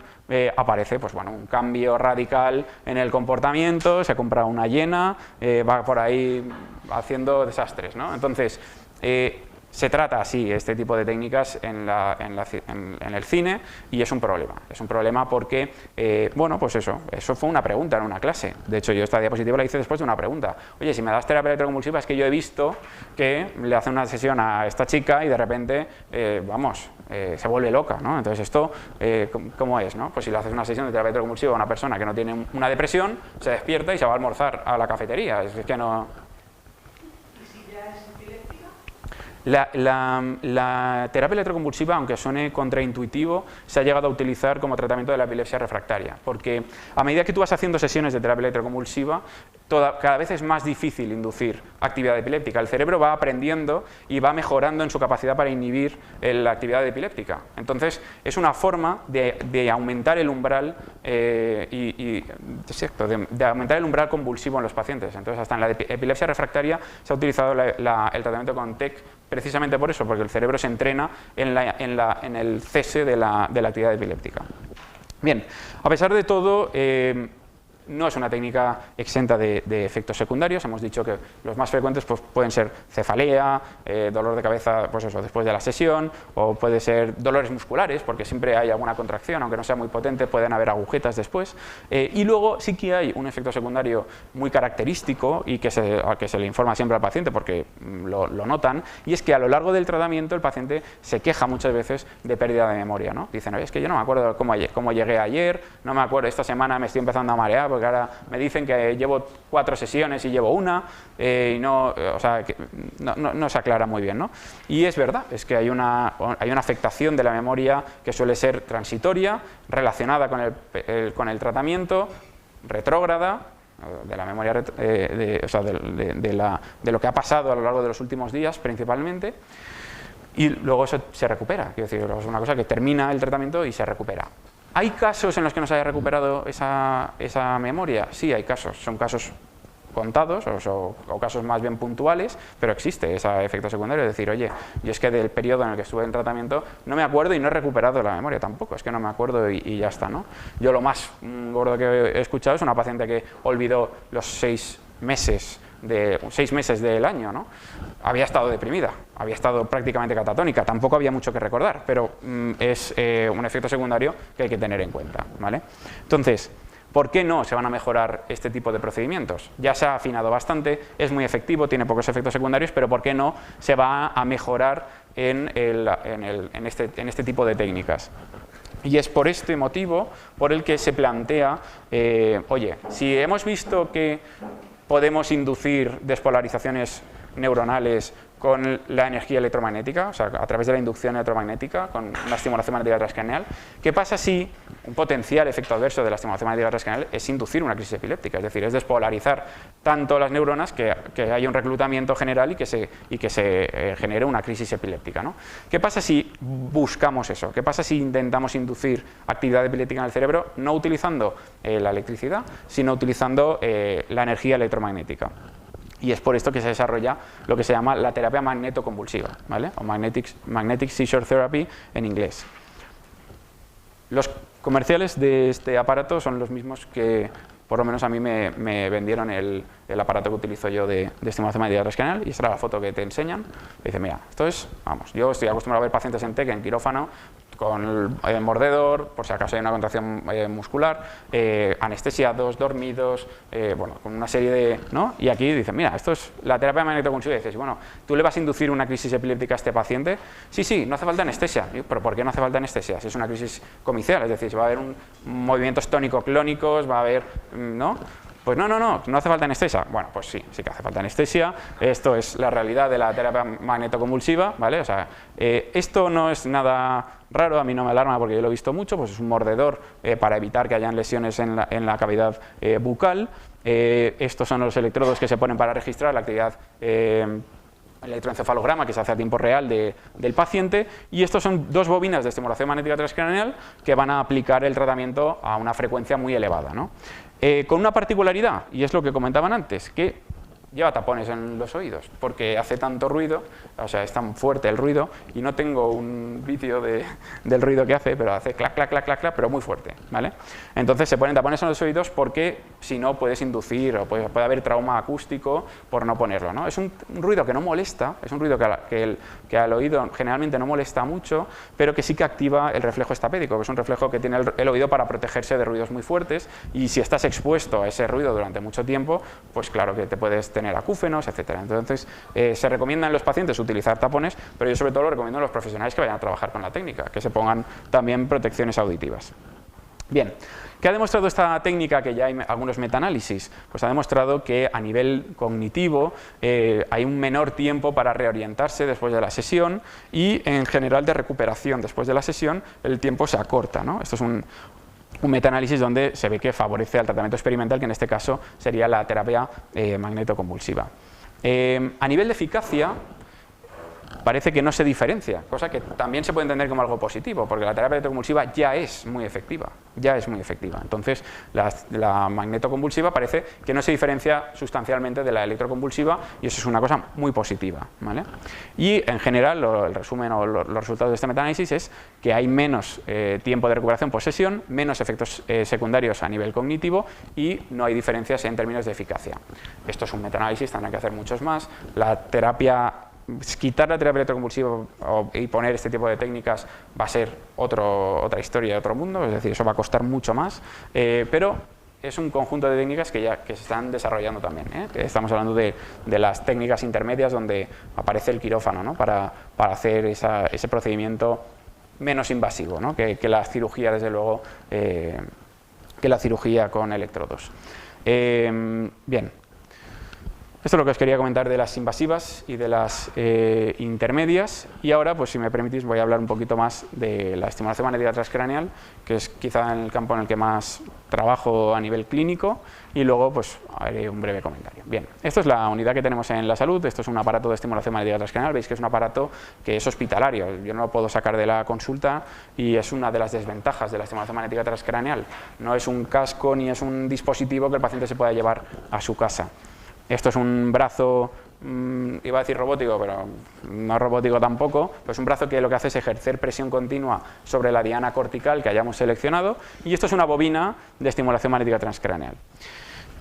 aparece pues, bueno, un cambio radical en el comportamiento, se compra una hiena, va por ahí haciendo desastres, ¿no? Entonces, se trata así este tipo de técnicas en el cine, y es un problema porque, bueno, pues eso fue una pregunta en una clase. De hecho, yo esta diapositiva la hice después de una pregunta. Oye, si me das terapia electroconvulsiva, es que yo he visto que le hace una sesión a esta chica y de repente, se vuelve loca, ¿no? Entonces, esto, ¿cómo es, no? Pues si le haces una sesión de terapia electroconvulsiva a una persona que no tiene una depresión, se despierta y se va a almorzar a la cafetería. Es que no... La terapia electroconvulsiva, aunque suene contraintuitivo, se ha llegado a utilizar como tratamiento de la epilepsia refractaria, porque a medida que tú vas haciendo sesiones de terapia electroconvulsiva, cada vez es más difícil inducir actividad epiléptica. El cerebro va aprendiendo y va mejorando en su capacidad para inhibir la actividad epiléptica. Entonces, es una forma de aumentar el umbral de aumentar el umbral convulsivo en los pacientes. Entonces, hasta en la epilepsia refractaria se ha utilizado el tratamiento con TEC, precisamente por eso, porque el cerebro se entrena en el cese de la actividad epiléptica. Bien, a pesar de todo, no es una técnica exenta de efectos secundarios. Hemos dicho que los más frecuentes pues, pueden ser cefalea, dolor de cabeza pues eso, después de la sesión, o puede ser dolores musculares, porque siempre hay alguna contracción, aunque no sea muy potente, pueden haber agujetas después. Y luego sí que hay un efecto secundario muy característico y al que se le informa siempre al paciente porque lo notan, y es que a lo largo del tratamiento el paciente se queja muchas veces de pérdida de memoria, ¿no? Dicen, oye, es que yo no me acuerdo cómo llegué ayer, no me acuerdo, esta semana me estoy empezando a marear, porque ahora me dicen que llevo 4 sesiones y llevo una, y no se aclara muy bien, ¿no? Y es verdad, es que hay una afectación de la memoria que suele ser transitoria, relacionada con el tratamiento, retrógrada, de la memoria, de lo que ha pasado a lo largo de los últimos días principalmente, y luego eso se recupera, quiero decir, es una cosa que termina el tratamiento y se recupera. ¿Hay casos en los que no se haya recuperado esa memoria? Sí, hay casos, son casos contados o casos más bien puntuales, pero existe ese efecto secundario, es decir, oye, yo es que del periodo en el que estuve en tratamiento no me acuerdo y no he recuperado la memoria tampoco, es que no me acuerdo y ya está, ¿no? Yo lo más gordo que he escuchado es una paciente que olvidó los 6 meses del año, ¿no? Había estado deprimida, había estado prácticamente catatónica, tampoco había mucho que recordar, pero es un efecto secundario que hay que tener en cuenta, ¿vale? Entonces, ¿por qué no se van a mejorar este tipo de procedimientos? Ya se ha afinado bastante, es muy efectivo, tiene pocos efectos secundarios, pero ¿por qué no se va a mejorar en este tipo de técnicas? Y es por este motivo por el que se plantea, oye, si hemos visto que podemos inducir despolarizaciones neuronales con la energía electromagnética, o sea, a través de la inducción electromagnética, con una estimulación magnética transcranial. ¿Qué pasa si un potencial efecto adverso de la estimulación magnética transcranial es inducir una crisis epiléptica? Es decir, es despolarizar tanto las neuronas que haya un reclutamiento general y que se genere una crisis epiléptica, ¿no? ¿Qué pasa si buscamos eso? ¿Qué pasa si intentamos inducir actividad epiléptica en el cerebro no utilizando la electricidad, sino utilizando la energía electromagnética? Y es por esto que se desarrolla lo que se llama la terapia magnetoconvulsiva, ¿vale? O magnetic seizure therapy en inglés. Los comerciales de este aparato son los mismos que, por lo menos a mí me vendieron el aparato que utilizo yo de estimulación magnética transcranial, y esta era la foto que te enseñan. Y dice, mira, esto es, vamos, yo estoy acostumbrado a ver pacientes en TEC, en quirófano, con el mordedor, por si acaso hay una contracción muscular, anestesiados, dormidos, bueno, con una serie de, ¿no? Y aquí dicen, mira, esto es la terapia magnetoconvulsiva. Y dices, bueno, ¿tú le vas a inducir una crisis epiléptica a este paciente? Sí, no hace falta anestesia. ¿Pero por qué no hace falta anestesia? Si es una crisis comicial, es decir, si va a haber movimientos tónico-clónicos, va a haber, ¿no? Pues no hace falta anestesia. Bueno, pues sí que hace falta anestesia. Esto es la realidad de la terapia magnetoconvulsiva, ¿vale? O sea, esto no es nada raro, a mí no me alarma porque yo lo he visto mucho, pues es un mordedor para evitar que hayan lesiones en la cavidad bucal. Estos son los electrodos que se ponen para registrar la actividad electroencefalograma que se hace a tiempo real del paciente, y estos son dos bobinas de estimulación magnética transcranial que van a aplicar el tratamiento a una frecuencia muy elevada, ¿no? Con una particularidad, y es lo que comentaban antes, que lleva tapones en los oídos porque hace tanto ruido, o sea, es tan fuerte el ruido, y no tengo un vídeo del ruido que hace, pero hace clac, clac, clac, clac, clac, pero muy fuerte, ¿vale? Entonces se ponen tapones en los oídos porque si no puedes inducir o puede haber trauma acústico por no ponerlo, ¿no? Es un ruido que no molesta, es un ruido que al oído generalmente no molesta mucho, pero que sí que activa el reflejo estapédico, que es un reflejo que tiene el oído para protegerse de ruidos muy fuertes, y si estás expuesto a ese ruido durante mucho tiempo, pues claro que te puedes tener acúfenos, etcétera. Entonces, se recomienda en los pacientes utilizar tapones, pero yo sobre todo lo recomiendo a los profesionales que vayan a trabajar con la técnica, que se pongan también protecciones auditivas. Bien, ¿qué ha demostrado esta técnica? Que ya hay algunos metaanálisis. Pues ha demostrado que a nivel cognitivo hay un menor tiempo para reorientarse después de la sesión, y en general de recuperación después de la sesión el tiempo se acorta, ¿no? Esto es un metaanálisis donde se ve que favorece al tratamiento experimental, que en este caso sería la terapia magnetoconvulsiva. A nivel de eficacia, parece que no se diferencia, cosa que también se puede entender como algo positivo, porque la terapia electroconvulsiva ya es muy efectiva, Entonces, la magnetoconvulsiva parece que no se diferencia sustancialmente de la electroconvulsiva, y eso es una cosa muy positiva, ¿vale? Y en general, el resumen o los resultados de este metaanálisis es que hay menos tiempo de recuperación por sesión, menos efectos secundarios a nivel cognitivo, y no hay diferencias en términos de eficacia. Esto es un metaanálisis, tendrán que hacer muchos más. Quitar la terapia electroconvulsiva y poner este tipo de técnicas va a ser otra historia, otro mundo, es decir, eso va a costar mucho más, pero es un conjunto de técnicas que se están desarrollando también, ¿eh? Estamos hablando de las técnicas intermedias donde aparece el quirófano, ¿no? para hacer ese procedimiento menos invasivo, ¿no? que la cirugía, desde luego, que la cirugía con electrodos. Bien. Esto es lo que os quería comentar de las invasivas y de las intermedias, y ahora, pues si me permitís, voy a hablar un poquito más de la estimulación magnética transcraneal, que es quizá el campo en el que más trabajo a nivel clínico, y luego pues haré un breve comentario. Bien, esto es la unidad que tenemos en la salud. Esto es un aparato de estimulación magnética transcraneal. Veis que es un aparato que es hospitalario, yo no lo puedo sacar de la consulta, y es una de las desventajas de la estimulación magnética transcraneal. No es un casco ni es un dispositivo que el paciente se pueda llevar a su casa. Esto es un brazo, iba a decir robótico, pero no robótico tampoco, pues un brazo que lo que hace es ejercer presión continua sobre la diana cortical que hayamos seleccionado, y esto es una bobina de estimulación magnética transcraneal,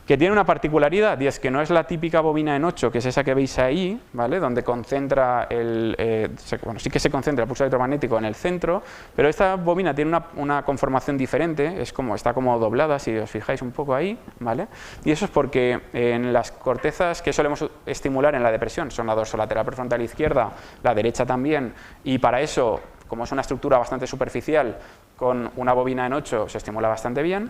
que tiene una particularidad, y es que no es la típica bobina en 8, que es esa que veis ahí, ¿vale? Donde concentra sí que se concentra el pulso electromagnético en el centro, pero esta bobina tiene una conformación diferente, está como doblada, si os fijáis un poco ahí, ¿vale? Y eso es porque en las cortezas que solemos estimular en la depresión, son la dorsolateral prefrontal izquierda, la derecha también, y para eso, como es una estructura bastante superficial, con una bobina en 8 se estimula bastante bien.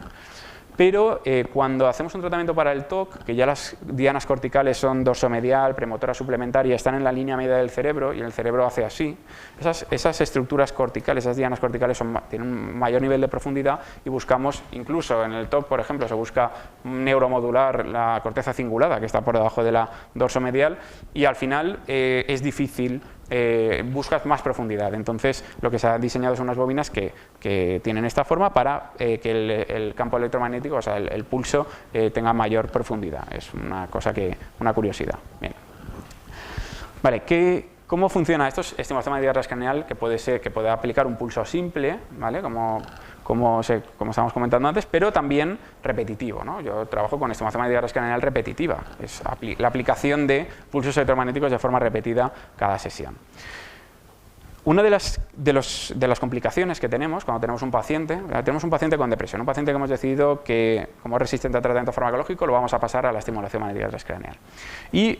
Pero cuando hacemos un tratamiento para el TOC, que ya las dianas corticales son dorsomedial, premotora suplementaria, están en la línea media del cerebro, y el cerebro hace así, esas estructuras corticales, esas dianas corticales tienen un mayor nivel de profundidad, y buscamos, incluso en el TOC, por ejemplo, se busca neuromodular la corteza cingulada, que está por debajo de la dorsomedial, y al final es difícil, buscas más profundidad. Entonces, lo que se ha diseñado son unas bobinas que tienen esta forma para que el campo electromagnético, o sea, el pulso, tenga mayor profundidad. Es una curiosidad. Bien. Vale, ¿cómo funciona esto? Es estimulación magnética transcraneal que puede aplicar un pulso simple, ¿vale? Como estábamos comentando antes, pero también repetitivo, ¿no? Yo trabajo con estimulación magnética transcraneal repetitiva, es la aplicación de pulsos electromagnéticos de forma repetida cada sesión. Una de las complicaciones que tenemos cuando tenemos un paciente con depresión, un paciente que hemos decidido que, como es resistente al tratamiento farmacológico, lo vamos a pasar a la estimulación magnética transcraneal. Y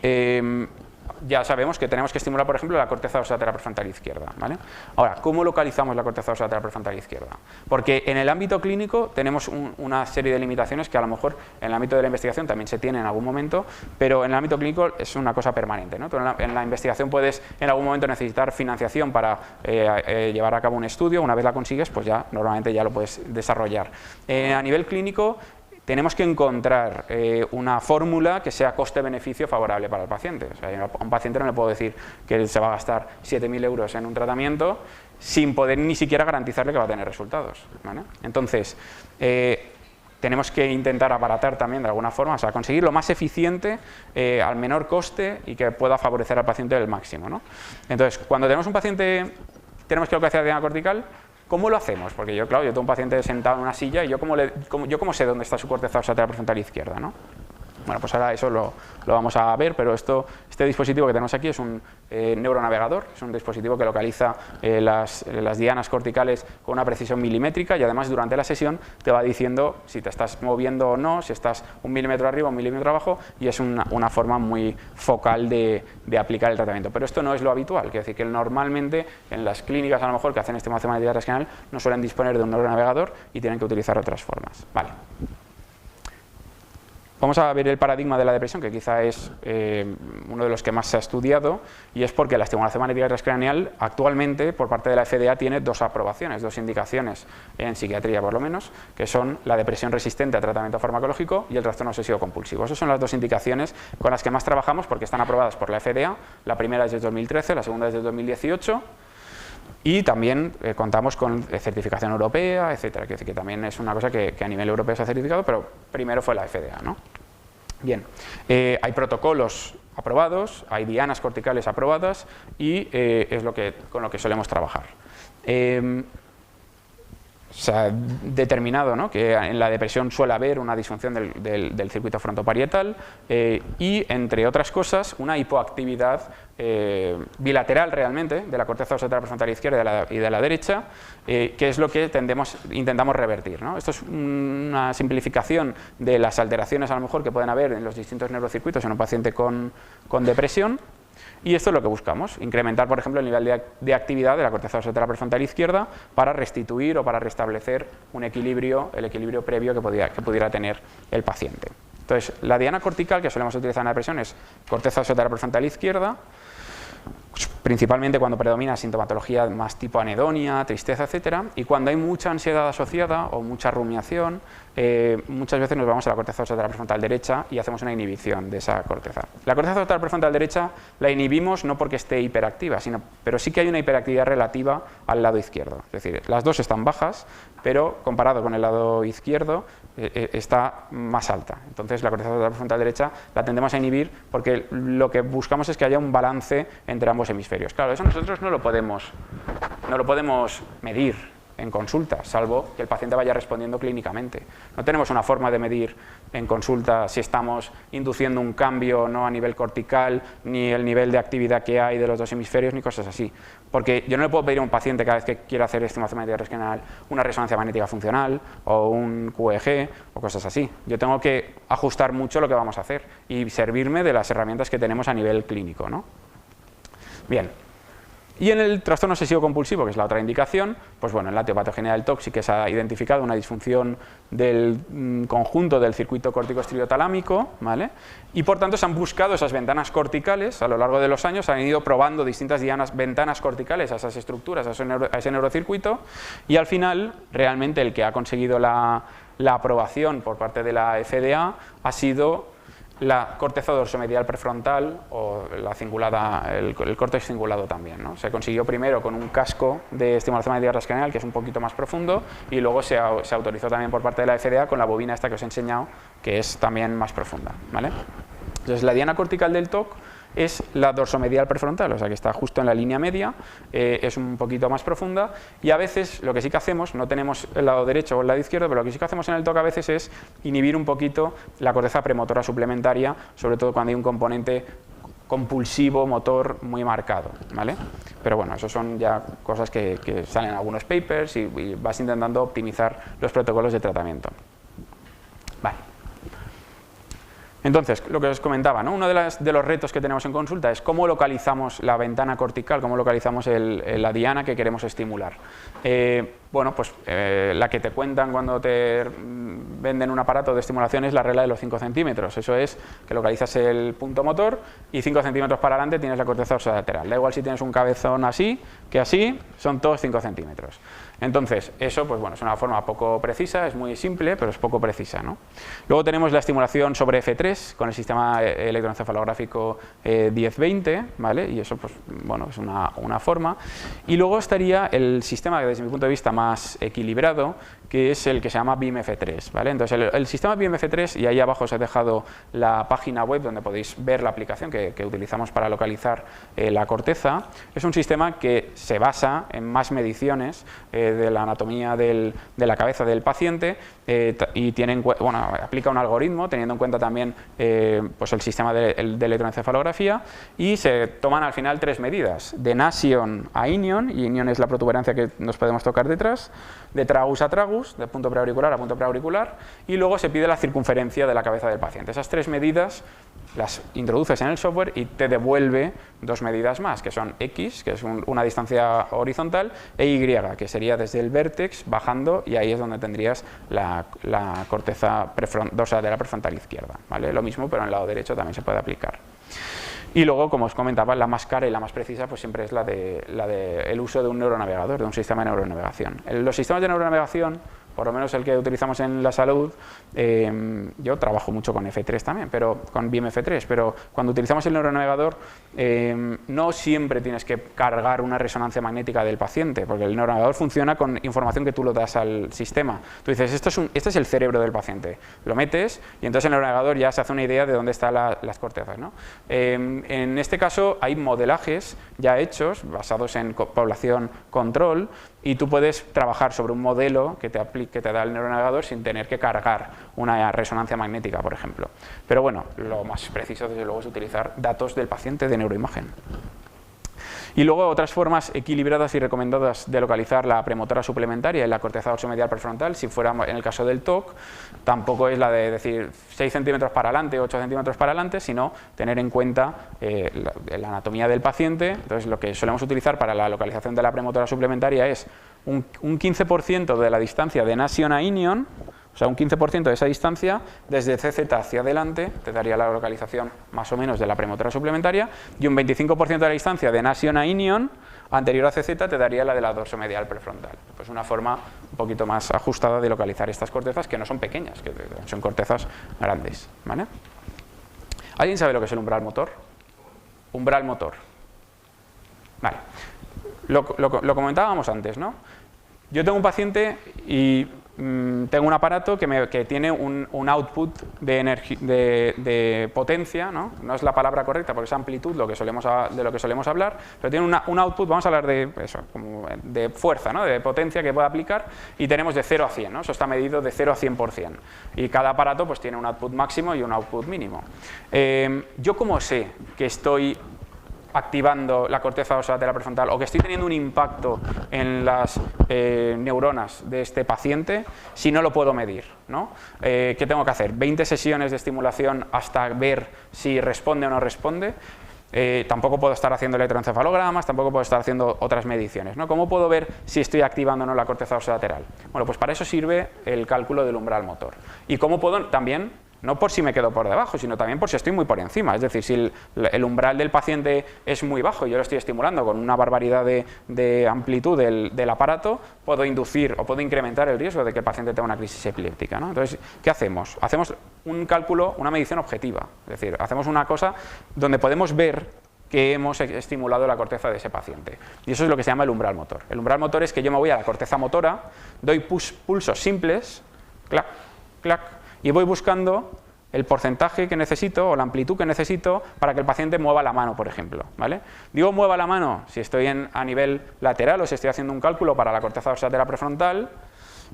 ya sabemos que tenemos que estimular, por ejemplo, la corteza dorsolateral prefrontal izquierda, ¿vale? Ahora, ¿cómo localizamos la corteza dorsolateral prefrontal izquierda? Porque en el ámbito clínico tenemos una serie de limitaciones que a lo mejor en el ámbito de la investigación también se tiene en algún momento, pero en el ámbito clínico es una cosa permanente, ¿no? Tú en la investigación puedes en algún momento necesitar financiación para llevar a cabo un estudio, una vez la consigues, pues ya normalmente ya lo puedes desarrollar. A nivel clínico, tenemos que encontrar una fórmula que sea coste-beneficio favorable para el paciente. O sea, a un paciente no le puedo decir que se va a gastar 7.000 euros en un tratamiento sin poder ni siquiera garantizarle que va a tener resultados, ¿vale? Entonces, tenemos que intentar abaratar también de alguna forma, o sea, conseguir lo más eficiente al menor coste y que pueda favorecer al paciente el máximo, ¿no? Entonces, cuando tenemos un paciente, tenemos que localizar la diana cortical. ¿Cómo lo hacemos? Porque yo, claro, yo tengo un paciente sentado en una silla y yo cómo sé dónde está su corteza dorsolateral prefrontal izquierda, ¿no? Bueno, pues ahora eso lo vamos a ver, pero este dispositivo que tenemos aquí es un neuronavegador, es un dispositivo que localiza las dianas corticales con una precisión milimétrica y además durante la sesión te va diciendo si te estás moviendo o no, si estás 1 milímetro arriba o 1 milímetro abajo, y es una forma muy focal de aplicar el tratamiento. Pero esto no es lo habitual, quiere decir que normalmente en las clínicas a lo mejor que hacen estimulación magnética transcranial no suelen disponer de un neuronavegador y tienen que utilizar otras formas. Vale. Vamos a ver el paradigma de la depresión, que quizá es uno de los que más se ha estudiado, y es porque la estimulación magnética transcranial actualmente por parte de la FDA tiene 2 aprobaciones, 2 indicaciones en psiquiatría por lo menos, que son la depresión resistente a tratamiento farmacológico y el trastorno obsesivo compulsivo. Esas son las 2 indicaciones con las que más trabajamos porque están aprobadas por la FDA, la primera es de 2013, la segunda es de 2018, y también contamos con certificación europea, etcétera, que también es una cosa que a nivel europeo se ha certificado, pero primero fue la FDA, ¿no? Bien, hay protocolos aprobados, hay dianas corticales aprobadas y es con lo que solemos trabajar. Se ha determinado, ¿no?, que en la depresión suele haber una disfunción del circuito frontoparietal y, entre otras cosas, una hipoactividad bilateral realmente de la corteza dorsolateral prefrontal izquierda y de la derecha, que es lo que intentamos revertir, ¿no? Esto es una simplificación de las alteraciones a lo mejor que pueden haber en los distintos neurocircuitos en un paciente con depresión. Y esto es lo que buscamos, incrementar, por ejemplo, el nivel de actividad de la corteza dorsolateral prefrontal izquierda para restituir o para restablecer el equilibrio previo que pudiera tener el paciente. Entonces, la diana cortical que solemos utilizar en la depresión es corteza dorsolateral prefrontal izquierda, principalmente cuando predomina sintomatología más tipo anedonia, tristeza, etcétera, y cuando hay mucha ansiedad asociada o mucha rumiación, muchas veces nos vamos a la corteza dorsolateral prefrontal derecha y hacemos una inhibición de esa corteza. La corteza dorsolateral prefrontal derecha la inhibimos no porque esté hiperactiva, pero sí que hay una hiperactividad relativa al lado izquierdo. Es decir, las dos están bajas, pero comparado con el lado izquierdo está más alta. Entonces la corteza dorsolateral prefrontal derecha la tendemos a inhibir porque lo que buscamos es que haya un balance entre ambos hemisferios. Claro, eso nosotros no lo podemos medir en consulta, salvo que el paciente vaya respondiendo clínicamente. No tenemos una forma de medir en consulta si estamos induciendo un cambio no a nivel cortical, ni el nivel de actividad que hay de los 2 hemisferios, ni cosas así. Porque yo no le puedo pedir a un paciente cada vez que quiera hacer estimulación magnética transcranial una resonancia magnética funcional o un QEG o cosas así. Yo tengo que ajustar mucho lo que vamos a hacer y servirme de las herramientas que tenemos a nivel clínico, ¿no? Bien. Y en el trastorno obsesivo compulsivo, que es la otra indicación, pues bueno, en la etiopatogenia del TOC sí que se ha identificado una disfunción del conjunto del circuito córtico-estridotalámico, ¿vale? Y por tanto se han buscado esas ventanas corticales, a lo largo de los años se han ido probando distintas ventanas corticales a esas estructuras, a ese neurocircuito, y al final realmente el que ha conseguido la aprobación por parte de la FDA ha sido la corteza dorsomedial prefrontal o la cingulada, el córtex cingulado también, ¿no? Se consiguió primero con un casco de estimulación magnética transcranial que es un poquito más profundo y luego se autorizó también por parte de la FDA con la bobina esta que os he enseñado, que es también más profunda, ¿vale? Entonces la diana cortical del TOC es la dorsomedial prefrontal, o sea que está justo en la línea media, es un poquito más profunda y a veces lo que sí que hacemos, no tenemos el lado derecho o el lado izquierdo, pero lo que sí que hacemos en el TOC a veces es inhibir un poquito la corteza premotora suplementaria, sobre todo cuando hay un componente compulsivo, motor muy marcado, ¿vale? Pero bueno, eso son ya cosas que salen en algunos papers y vas intentando optimizar los protocolos de tratamiento. Vale. Entonces, lo que os comentaba, ¿no? Uno de los retos que tenemos en consulta es cómo localizamos la ventana cortical, cómo localizamos la diana que queremos estimular. Bueno, pues la que te cuentan cuando te venden un aparato de estimulación es la regla de los 5 centímetros. Eso es que localizas el punto motor y 5 centímetros para adelante tienes la corteza dorsolateral. Da igual si tienes un cabezón así que así, son todos 5 centímetros. Entonces, eso pues bueno, es una forma poco precisa, es muy simple, pero es poco precisa, ¿no? Luego tenemos la estimulación sobre F3 con el sistema electroencefalográfico 1020, ¿vale? Y eso pues bueno, es una forma. Y luego estaría el sistema que desde mi punto de vista más equilibrado, que es el que se llama BIM-F3, ¿vale? Entonces el sistema BIM-F3, y ahí abajo os he dejado la página web donde podéis ver la aplicación que utilizamos para localizar la corteza, es un sistema que se basa en más mediciones de la anatomía de la cabeza del paciente y aplica un algoritmo teniendo en cuenta también pues el sistema de electroencefalografía, y se toman al final 3 medidas, de nasion a inion, y inion es la protuberancia que nos podemos tocar detrás, de tragus a tragus, de punto preauricular a punto preauricular, y luego se pide la circunferencia de la cabeza del paciente. Esas 3 medidas las introduces en el software y te devuelve 2 medidas más, que son X, que es una distancia horizontal, e Y, que sería desde el vértex bajando, y ahí es donde tendrías la corteza dorsolateral prefrontal izquierda, ¿vale? Lo mismo, pero en el lado derecho también se puede aplicar. Y luego, como os comentaba, la más cara y la más precisa pues siempre es el uso de un neuronavegador, de un sistema de neuronavegación. Los sistemas de neuronavegación, por lo menos el que utilizamos en la salud, yo trabajo mucho con F3 también, pero con BIM-F3, pero cuando utilizamos el neuronavegador no siempre tienes que cargar una resonancia magnética del paciente, porque el neuronavegador funciona con información que tú lo das al sistema. Tú dices, este es el cerebro del paciente, lo metes y entonces el neuronavegador ya se hace una idea de dónde están las cortezas, ¿no? En este caso hay modelajes ya hechos, basados en población control, y tú puedes trabajar sobre un modelo que te da el neuronavegador sin tener que cargar una resonancia magnética, por ejemplo. Pero bueno, lo más preciso desde luego es utilizar datos del paciente de neuroimagen. Y luego otras formas equilibradas y recomendadas de localizar la premotora suplementaria y la corteza dorsomedial prefrontal, si fuera en el caso del TOC, tampoco es la de decir 6 centímetros para adelante, 8 centímetros para adelante, sino tener en cuenta la anatomía del paciente. Entonces, lo que solemos utilizar para la localización de la premotora suplementaria es un 15% de la distancia de nasion a inion, o sea, un 15% de esa distancia, desde CZ hacia adelante, te daría la localización más o menos de la premotora suplementaria, y un 25% de la distancia de nasion a inion, anterior a CZ, te daría la de la dorsomedial prefrontal. Pues una forma un poquito más ajustada de localizar estas cortezas, que no son pequeñas, que son cortezas grandes, ¿vale? ¿Alguien sabe lo que es el umbral motor? Umbral motor. Vale. Lo comentábamos antes, ¿no? Yo tengo un paciente y tengo un aparato que tiene un output de potencia, ¿no? No es la palabra correcta porque es amplitud de lo que solemos hablar, pero tiene un output, vamos a hablar de eso, como de fuerza, ¿no? De potencia que puede aplicar, y tenemos de 0 a 100, ¿no? Eso está medido de 0 a 100%, y cada aparato pues tiene un output máximo y un output mínimo. ¿Yo cómo sé que estoy activando la corteza dorsolateral prefrontal o que estoy teniendo un impacto en las neuronas de este paciente si no lo puedo medir, ¿no? ¿Qué tengo que hacer? ¿20 sesiones de estimulación hasta ver si responde o no responde? Tampoco puedo estar haciendo electroencefalogramas, tampoco puedo estar haciendo otras mediciones, ¿no? ¿Cómo puedo ver si estoy activando o no la corteza dorsolateral? Bueno, pues para eso sirve el cálculo del umbral motor. ¿Y cómo puedo también? No por si me quedo por debajo, sino también por si estoy muy por encima. Es decir, si el umbral del paciente es muy bajo y yo lo estoy estimulando con una barbaridad de amplitud del aparato, puedo inducir o puedo incrementar el riesgo de que el paciente tenga una crisis epiléptica, ¿no? Entonces, ¿qué hacemos? Hacemos un cálculo, una medición objetiva. Es decir, hacemos una cosa donde podemos ver que hemos estimulado la corteza de ese paciente. Y eso es lo que se llama el umbral motor. El umbral motor es que yo me voy a la corteza motora, doy pulsos simples, clac, clac, y voy buscando el porcentaje que necesito o la amplitud que necesito para que el paciente mueva la mano, por ejemplo, ¿vale? Digo mueva la mano si estoy a nivel lateral o si estoy haciendo un cálculo para la corteza dorsolateral prefrontal,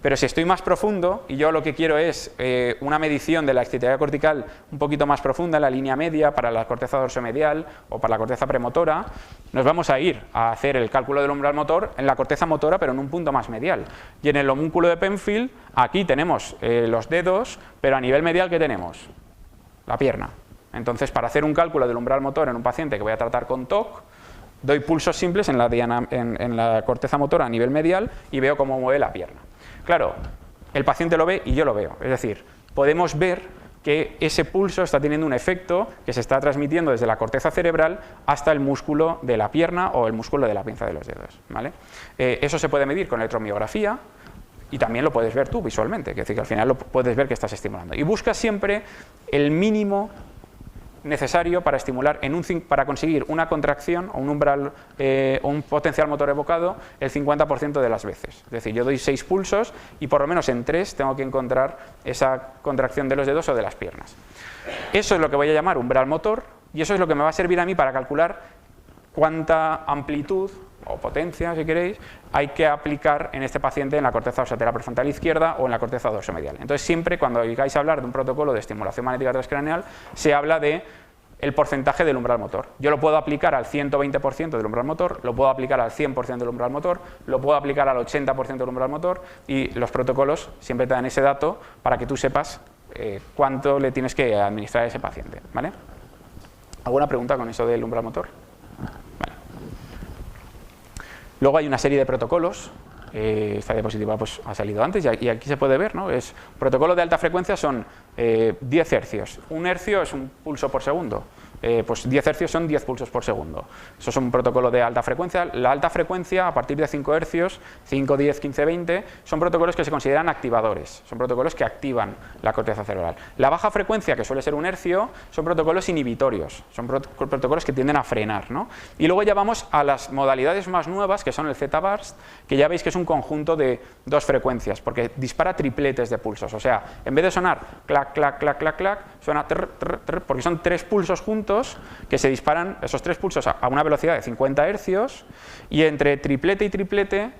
pero si estoy más profundo y yo lo que quiero es una medición de la excitabilidad cortical un poquito más profunda, en la línea media para la corteza dorsomedial o para la corteza premotora, nos vamos a ir a hacer el cálculo del umbral motor en la corteza motora, pero en un punto más medial. Y en el homúnculo de Penfield, aquí tenemos los dedos, pero a nivel medial, ¿qué tenemos? la pierna. Entonces, para hacer un cálculo del umbral motor en un paciente que voy a tratar con TOC, doy pulsos simples en la corteza motora a nivel medial y veo cómo mueve la pierna. Claro, el paciente lo ve y yo lo veo. Es decir, podemos ver que ese pulso está teniendo un efecto que se está transmitiendo desde la corteza cerebral hasta el músculo de la pierna o el músculo de la pinza de los dedos, ¿vale? Eso se puede medir con electromiografía y también lo puedes ver tú visualmente, es decir, que al final lo puedes ver que estás estimulando. Y buscas siempre el mínimo necesario para estimular, para conseguir una contracción o un umbral o un potencial motor evocado el 50% de las veces. Es decir, yo doy 6 pulsos y por lo menos en 3 tengo que encontrar esa contracción de los dedos o de las piernas. Eso es lo que voy a llamar umbral motor y eso es lo que me va a servir a mí para calcular cuánta amplitud o potencia, si queréis, hay que aplicar en este paciente en la corteza osatea prefrontal izquierda o en la corteza dorsomedial. Entonces, siempre cuando oigáis hablar de un protocolo de estimulación magnética transcraneal, se habla de el porcentaje del umbral motor. Yo lo puedo aplicar al 120% del umbral motor, lo puedo aplicar al 100% del umbral motor, lo puedo aplicar al 80% del umbral motor y los protocolos siempre te dan ese dato para que tú sepas cuánto le tienes que administrar a ese paciente, ¿vale? ¿Alguna pregunta con eso del umbral motor? Luego hay una serie de protocolos, esta diapositiva pues, ha salido antes y aquí se puede ver, ¿no? Protocolo de alta frecuencia son 10 hercios, un hercio es un pulso por segundo, pues 10 hercios son 10 pulsos por segundo. Eso es un protocolo de alta frecuencia. La alta frecuencia, a partir de 5 hercios, 5, 10, 15, 20, son protocolos que se consideran activadores, son protocolos que activan la corteza cerebral. La baja frecuencia, que suele ser un hercio, son protocolos inhibitorios, son protocolos que tienden a frenar, ¿no? Y luego ya vamos a las modalidades más nuevas, que son el Z-Burst, que ya veis que es un conjunto de 2 frecuencias, porque dispara tripletes de pulsos, o sea, en vez de sonar clac, clac, clac, clac, clac, suena trr, trr, trr, porque son 3 pulsos juntos que se disparan, esos 3 pulsos a una velocidad de 50 hercios y entre triplete y triplete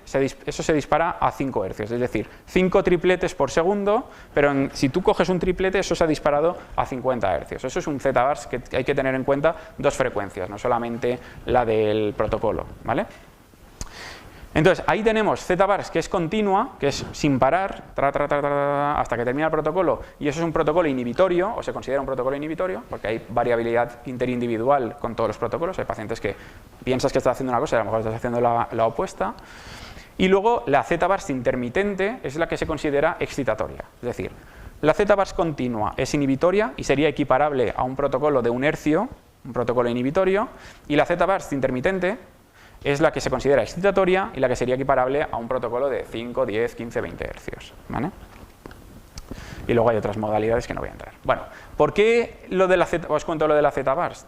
eso se dispara a 5 hercios, es decir, 5 tripletes por segundo, pero si tú coges un triplete eso se ha disparado a 50 hercios. Eso es un Z-Burst que hay que tener en cuenta 2 frecuencias, no solamente la del protocolo, ¿vale? Entonces, ahí tenemos Z-Burst que es continua, que es sin parar, hasta que termina el protocolo, y eso es un protocolo inhibitorio, o se considera un protocolo inhibitorio, porque hay variabilidad interindividual con todos los protocolos, hay pacientes que piensas que estás haciendo una cosa y a lo mejor estás haciendo la opuesta. Y luego la Z-Burst intermitente es la que se considera excitatoria, es decir, la Z-Burst continua es inhibitoria y sería equiparable a un protocolo de un hercio, un protocolo inhibitorio, y la Z-Burst intermitente es la que se considera excitatoria y la que sería equiparable a un protocolo de 5, 10, 15, 20 hercios, ¿vale? Y luego hay otras modalidades que no voy a entrar. Bueno, ¿por qué os cuento lo de la Z-Burst?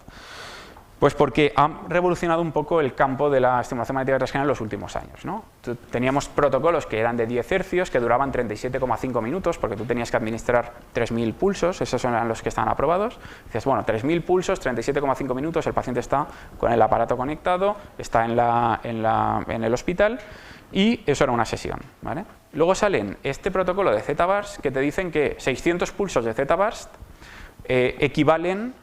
Pues porque ha revolucionado un poco el campo de la estimulación magnética transcranial en los últimos años, ¿no? Teníamos protocolos que eran de 10 hercios, que duraban 37,5 minutos, porque tú tenías que administrar 3.000 pulsos, esos eran los que estaban aprobados. Dices, bueno, 3.000 pulsos, 37,5 minutos, el paciente está con el aparato conectado, está en el hospital, y eso era una sesión, ¿vale? Luego salen este protocolo de Z-Burst que te dicen que 600 pulsos de Z-Burst equivalen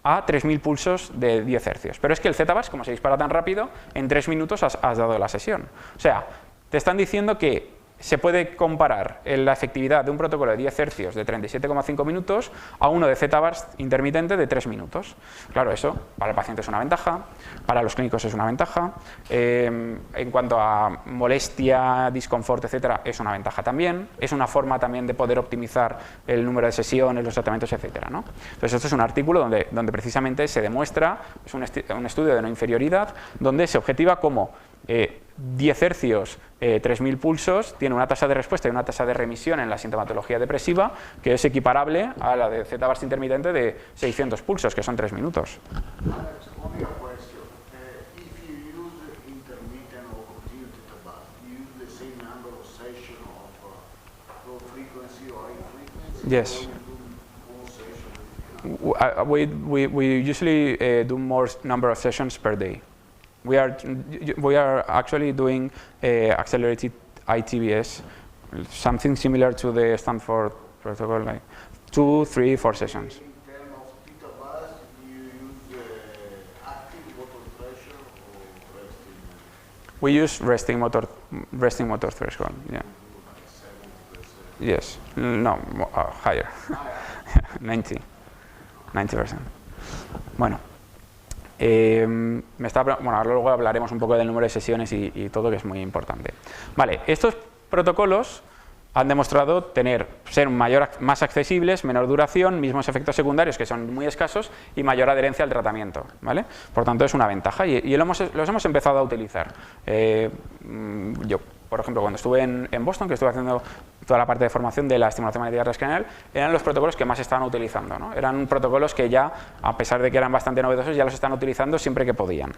a 3.000 pulsos de 10 hercios. Pero es que el Z-Burst, como se dispara tan rápido, en 3 minutos has dado la sesión. O sea, te están diciendo que se puede comparar la efectividad de un protocolo de 10 hercios de 37,5 minutos a uno de Z-Burst intermitente de 3 minutos. Claro, eso para el paciente es una ventaja, para los clínicos es una ventaja, en cuanto a molestia, disconfort, etcétera, es una ventaja también, es una forma también de poder optimizar el número de sesiones, los tratamientos, etcétera, ¿no? Entonces, esto es un artículo donde precisamente se demuestra, es un estudio de no inferioridad, donde se objetiva como 10 hercios, 3.000 pulsos, tiene una tasa de respuesta y una tasa de remisión en la sintomatología depresiva que es equiparable a la de Z-Burst intermitente de 600 pulsos, que son 3 minutos. Alex, only a question. If you use intermittent or continuous Z-Burst, you use the same number of sessions of low frequency or high frequency? Yes. Or you do one session? We usually do more number of sessions per day. We are actually doing accelerated ITBS, something similar to the Stanford protocol, like 2, 3, 4 sessions. In terms of Z-Burst, you use active motor pressure or resting? We use resting motor threshold. Yeah. Like 70%. Yes. No. Higher. 90. 90%. Bueno, bueno, luego hablaremos un poco del número de sesiones y todo, que es muy importante. Vale, estos protocolos han demostrado ser más accesibles, menor duración, mismos efectos secundarios que son muy escasos y mayor adherencia al tratamiento, ¿vale? Por tanto, es una ventaja y los hemos empezado a utilizar. Yo, por ejemplo, cuando estuve en Boston, que estuve haciendo toda la parte de formación de la estimulación magnética transcranial, eran los protocolos que más estaban utilizando, ¿no? Eran protocolos que ya, a pesar de que eran bastante novedosos, ya los están utilizando siempre que podían.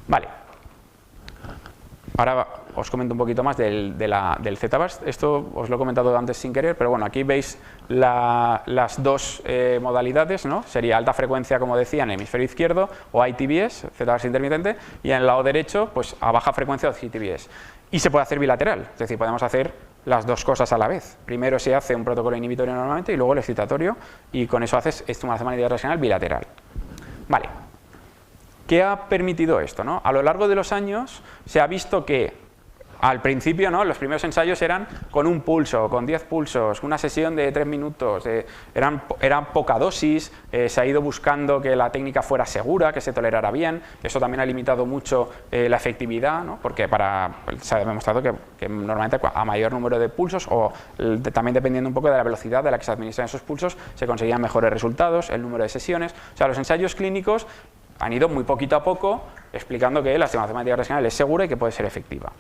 Vale. Ahora os comento un poquito más del Z-Burst. Esto os lo he comentado antes sin querer, pero bueno, aquí veis las dos modalidades, ¿no? Sería alta frecuencia, como decía, en el hemisferio izquierdo, o ITBS, Z-Burst intermitente, y en el lado derecho, pues a baja frecuencia o GTBS. Y se puede hacer bilateral, es decir, podemos hacer las dos cosas a la vez. Primero se hace un protocolo inhibitorio normalmente y luego el excitatorio, y con eso haces estimulación magnética transcranial bilateral. Vale. ¿Qué ha permitido esto, ¿no? A lo largo de los años se ha visto que al principio, ¿no?, los primeros ensayos eran con un pulso, con 10 pulsos, una sesión de 3 minutos, eran poca dosis, se ha ido buscando que la técnica fuera segura, que se tolerara bien. Eso también ha limitado mucho la efectividad, ¿no?, porque se ha demostrado que normalmente a mayor número de pulsos, o también dependiendo un poco de la velocidad de la que se administran esos pulsos, se conseguían mejores resultados, el número de sesiones. O sea, los ensayos clínicos han ido muy poquito a poco explicando que la estimulación magnética transcranial es segura y que puede ser efectiva.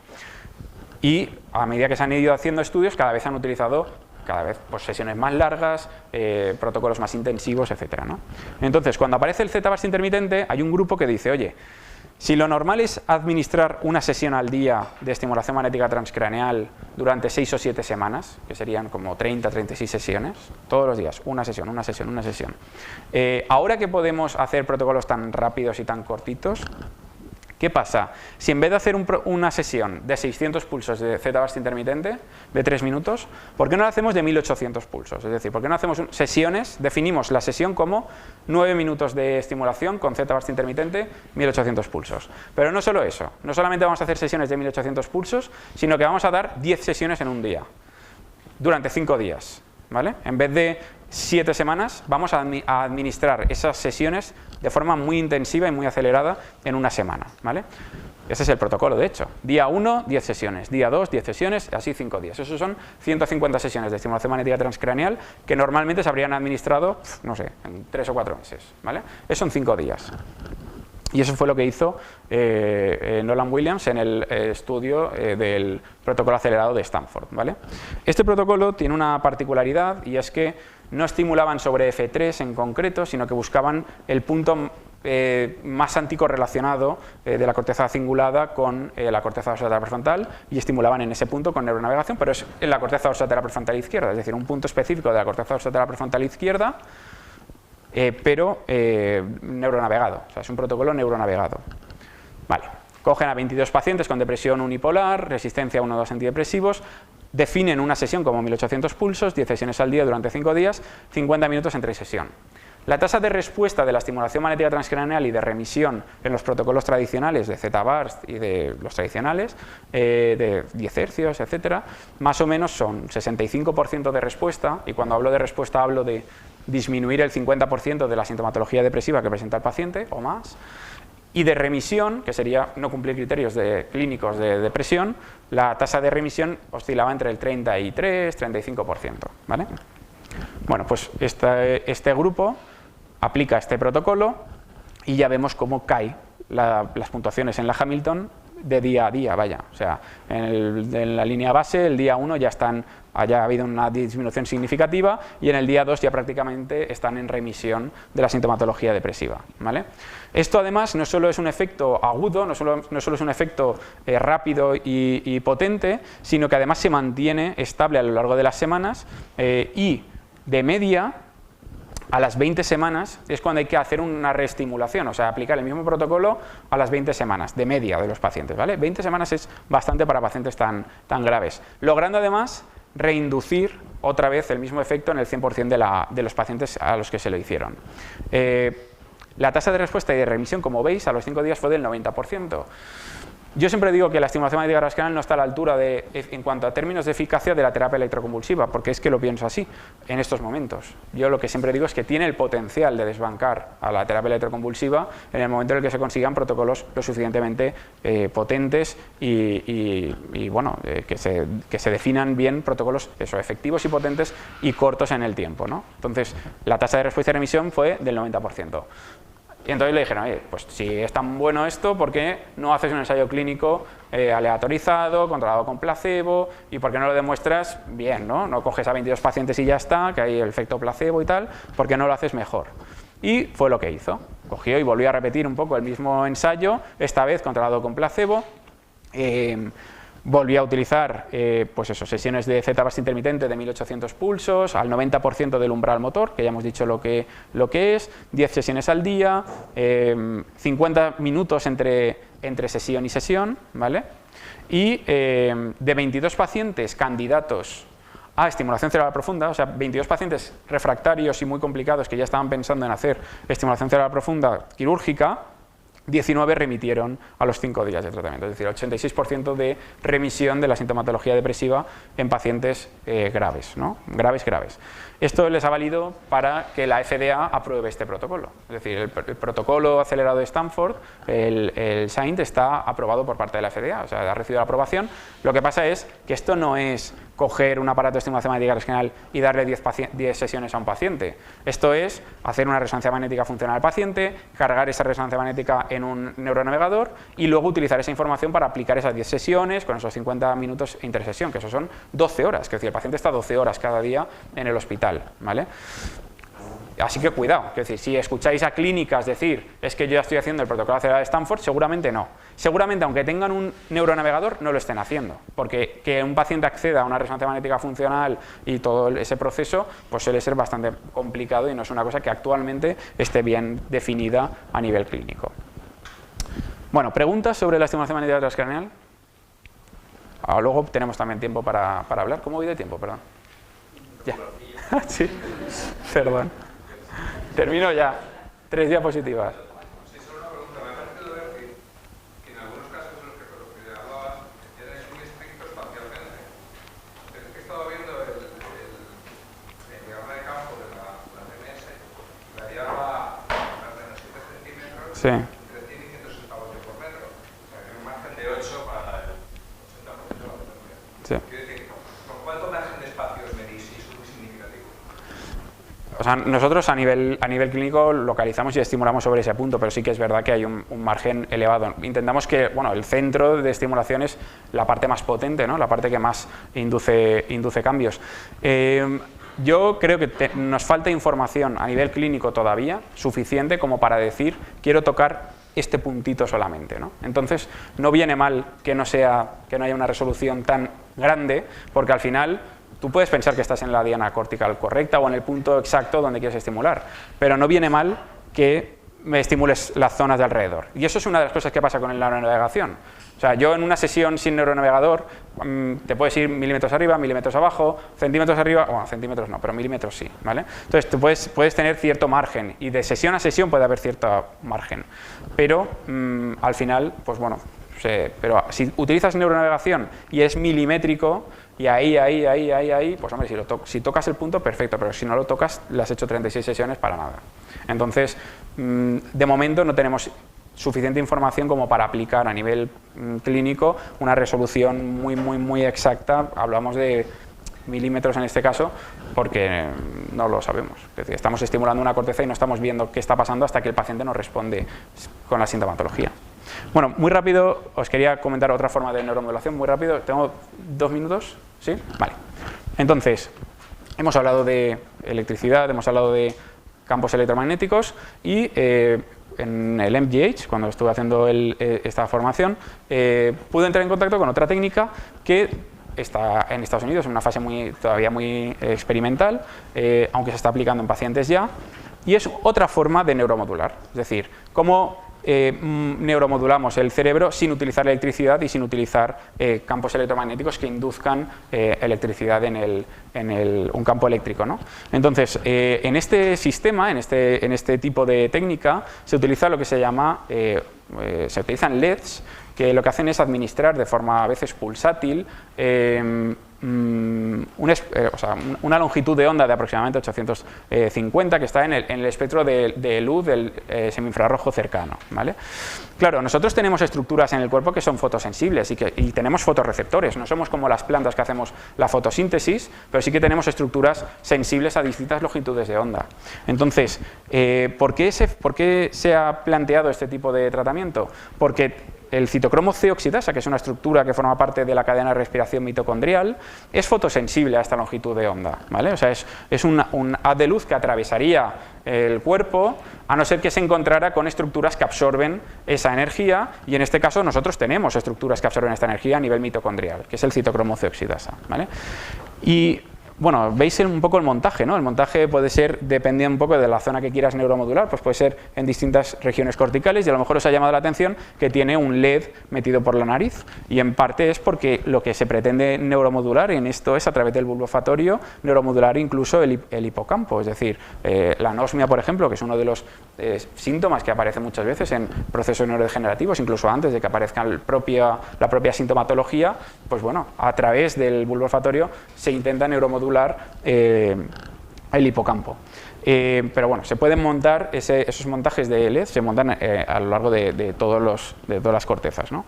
Y a medida que se han ido haciendo estudios, cada vez han utilizado pues, sesiones más largas, protocolos más intensivos, etc., ¿no? Entonces, cuando aparece el Z-Burst intermitente, hay un grupo que dice, oye, si lo normal es administrar una sesión al día de estimulación magnética transcraneal durante 6 o 7 semanas, que serían como 30, 36 sesiones, todos los días, una sesión, una sesión, una sesión. Ahora que podemos hacer protocolos tan rápidos y tan cortitos, ¿qué pasa? Si en vez de hacer una sesión de 600 pulsos de Z-Burst intermitente, de 3 minutos, ¿por qué no la hacemos de 1800 pulsos? Es decir, ¿por qué no hacemos sesiones? Definimos la sesión como 9 minutos de estimulación con Z-Burst intermitente, 1800 pulsos. Pero no solo eso, no solamente vamos a hacer sesiones de 1800 pulsos, sino que vamos a dar 10 sesiones en un día, durante 5 días, ¿vale? En vez de 7 semanas, vamos a administrar esas sesiones de forma muy intensiva y muy acelerada en una semana, ¿vale? Ese es el protocolo, de hecho. Día 1, 10 sesiones. Día 2, 10 sesiones, así 5 días. Esos son 150 sesiones de estimulación magnética transcraneal que normalmente se habrían administrado, no sé, en 3 o 4 meses, ¿vale? Eso son 5 días. Y eso fue lo que hizo Nolan Williams en el estudio del protocolo acelerado de Stanford, ¿vale? Este protocolo tiene una particularidad, y es que no estimulaban sobre F3 en concreto, sino que buscaban el punto más anticorrelacionado de la corteza cingulada con la corteza dorsal prefrontal, y estimulaban en ese punto con neuronavegación, pero es en la corteza dorsal prefrontal izquierda, es decir, un punto específico de la corteza dorsal prefrontal izquierda, pero neuronavegado, o sea, es un protocolo neuronavegado. Vale. Cogen a 22 pacientes con depresión unipolar, resistencia a 1 o 2 antidepresivos, definen una sesión como 1800 pulsos, 10 sesiones al día durante 5 días, 50 minutos entre sesión. La tasa de respuesta de la estimulación magnética transcraneal y de remisión en los protocolos tradicionales de Z-Burst y de los tradicionales, de 10 hercios, etcétera, más o menos son 65% de respuesta, y cuando hablo de respuesta hablo de disminuir el 50% de la sintomatología depresiva que presenta el paciente o más, y de remisión, que sería no cumplir criterios clínicos de depresión, la tasa de remisión oscilaba entre el 33 y 35%, ¿vale? Bueno, pues este grupo aplica este protocolo y ya vemos cómo caen las puntuaciones en la Hamilton de día a día, vaya. O sea, en la línea base, el día 1 ya ha habido una disminución significativa, y en el día 2 ya prácticamente están en remisión de la sintomatología depresiva, ¿vale? Esto además no solo es un efecto agudo, no solo es un efecto rápido y potente, sino que además se mantiene estable a lo largo de las semanas, y de media a las 20 semanas es cuando hay que hacer una reestimulación, o sea, aplicar el mismo protocolo a las 20 semanas, de media de los pacientes, ¿vale? 20 semanas es bastante para pacientes tan graves, logrando además reinducir otra vez el mismo efecto en el 100% de los pacientes a los que se lo hicieron. La tasa de respuesta y de remisión, como veis, a los 5 días fue del 90%. Yo siempre digo que la estimulación magnética transcranial no está a la altura en cuanto a términos de eficacia de la terapia electroconvulsiva, porque es que lo pienso así en estos momentos. Yo lo que siempre digo es que tiene el potencial de desbancar a la terapia electroconvulsiva en el momento en el que se consigan protocolos lo suficientemente potentes y bueno, que se definan bien protocolos efectivos y potentes y cortos en el tiempo, ¿no? Entonces, la tasa de respuesta y remisión fue del 90%. Y entonces le dijeron, oye, pues si es tan bueno esto, ¿por qué no haces un ensayo clínico aleatorizado, controlado con placebo, y por qué no lo demuestras bien, ¿no? No coges a 22 pacientes y ya está, que hay el efecto placebo y tal, ¿por qué no lo haces mejor? Y fue lo que hizo. Cogió y volvió a repetir un poco el mismo ensayo, esta vez controlado con placebo. Volví a utilizar pues eso, sesiones de Z-burst intermitente de 1800 pulsos al 90% del umbral motor, que ya hemos dicho lo que es, 10 sesiones al día, 50 minutos entre sesión y sesión, ¿vale? Y de 22 pacientes candidatos a estimulación cerebral profunda, o sea, 22 pacientes refractarios y muy complicados que ya estaban pensando en hacer estimulación cerebral profunda quirúrgica, 19 remitieron a los 5 días de tratamiento, es decir, 86% de remisión de la sintomatología depresiva en pacientes graves, ¿no? Graves. Esto les ha valido para que la FDA apruebe este protocolo. Es decir, el protocolo acelerado de Stanford, el SAINT, está aprobado por parte de la FDA, o sea, ha recibido la aprobación. Lo que pasa es que esto no es coger un aparato de estimulación magnética transcranial y darle 10 sesiones a un paciente. Esto es hacer una resonancia magnética funcional al paciente, cargar esa resonancia magnética en un neuronavegador y luego utilizar esa información para aplicar esas 10 sesiones con esos 50 minutos intersesión, que eso son 12 horas, que es decir, el paciente está 12 horas cada día en el hospital, ¿vale? Así que cuidado, es decir, si escucháis a clínicas decir, es que yo ya estoy haciendo el protocolo acelerado de Stanford, seguramente no. Seguramente, aunque tengan un neuronavegador, no lo estén haciendo, porque que un paciente acceda a una resonancia magnética funcional y todo ese proceso, pues suele ser bastante complicado y no es una cosa que actualmente esté bien definida a nivel clínico. Bueno, ¿preguntas sobre la estimulación magnética transcranial? Luego tenemos también tiempo para hablar. ¿Cómo voy de tiempo? Perdón. Ya. Sí, perdón. Termino ya. 3 diapositivas. Sí, solo una pregunta. Me ha parecido ver que en algunos casos en los que hablabas eran muy estrictos espacialmente. Pero es que he estado viendo el diagrama de campo de la CMS, variaba menos 7 centímetros, Sí. entre 100 y 160 voltios por metro. O sea, que hay un margen de 8 para el 80% de la potencia. Sí. Quiero decir, ¿con cuánto margen de espacio os medís? Y eso es muy significativo. O sea, nosotros a nivel clínico localizamos y estimulamos sobre ese punto, pero sí que es verdad que hay un margen elevado. Intentamos que, bueno, el centro de estimulación es la parte más potente, ¿no? La parte que más induce cambios. Yo creo que nos falta información a nivel clínico todavía suficiente como para decir, quiero tocar este puntito solamente, ¿no? Entonces, no viene mal que no haya una resolución tan grande, porque al final tú puedes pensar que estás en la diana cortical correcta o en el punto exacto donde quieres estimular, pero no viene mal que me estimules las zonas de alrededor. Y eso es una de las cosas que pasa con la neuronavegación. O sea, yo en una sesión sin neuronavegador te puedes ir milímetros arriba, milímetros abajo, centímetros arriba, bueno, centímetros no, pero milímetros sí, ¿vale? Entonces tú puedes tener cierto margen y de sesión a sesión puede haber cierto margen, pero al final, pues bueno, pero si utilizas neuronavegación y es milimétrico y ahí, pues hombre, si tocas el punto, perfecto, pero si no lo tocas, le has hecho 36 sesiones para nada. Entonces, de momento no tenemos suficiente información como para aplicar a nivel clínico una resolución muy exacta. Hablamos de milímetros en este caso porque no lo sabemos. Es decir, estamos estimulando una corteza y no estamos viendo qué está pasando hasta que el paciente nos responde con la sintomatología. Bueno, muy rápido, os quería comentar otra forma de neuromodulación, muy rápido. ¿Tengo 2 minutos? ¿Sí? Vale. Entonces, hemos hablado de electricidad, hemos hablado de campos electromagnéticos y en el MGH, cuando estuve haciendo esta formación, pude entrar en contacto con otra técnica que está en Estados Unidos en una fase todavía muy experimental, aunque se está aplicando en pacientes ya, y es otra forma de neuromodular, es decir, cómo neuromodulamos el cerebro sin utilizar electricidad y sin utilizar campos electromagnéticos que induzcan electricidad en un campo eléctrico, ¿no? Entonces, en este sistema, en este tipo de técnica, se utiliza lo que se llama, se utilizan LEDs que lo que hacen es administrar de forma a veces pulsátil una longitud de onda de aproximadamente 850 que está en el espectro de luz del semiinfrarrojo cercano, ¿vale? Claro, nosotros tenemos estructuras en el cuerpo que son fotosensibles y tenemos fotorreceptores, no somos como las plantas que hacemos la fotosíntesis, pero sí que tenemos estructuras sensibles a distintas longitudes de onda. Entonces, ¿por qué se ha planteado este tipo de tratamiento? Porque el citocromo C oxidasa, que es una estructura que forma parte de la cadena de respiración mitocondrial, es fotosensible a esta longitud de onda, ¿vale? O sea, es un haz de luz que atravesaría el cuerpo, a no ser que se encontrara con estructuras que absorben esa energía, y en este caso nosotros tenemos estructuras que absorben esta energía a nivel mitocondrial, que es el citocromo C oxidasa, ¿vale? Y bueno, veis un poco el montaje, ¿no? El montaje puede ser, dependiendo un poco de la zona que quieras neuromodular, pues puede ser en distintas regiones corticales, y a lo mejor os ha llamado la atención que tiene un LED metido por la nariz, y en parte es porque lo que se pretende neuromodular en esto es, a través del bulbo olfatorio, neuromodular incluso el hipocampo, es decir, la anosmia, por ejemplo, que es uno de los síntomas que aparece muchas veces en procesos neurodegenerativos, incluso antes de que aparezca la propia sintomatología, pues bueno, a través del bulbo olfatorio se intenta neuromodular el hipocampo. Pero bueno, se pueden montar esos montajes de LED, se montan a lo largo de todas las cortezas, ¿no?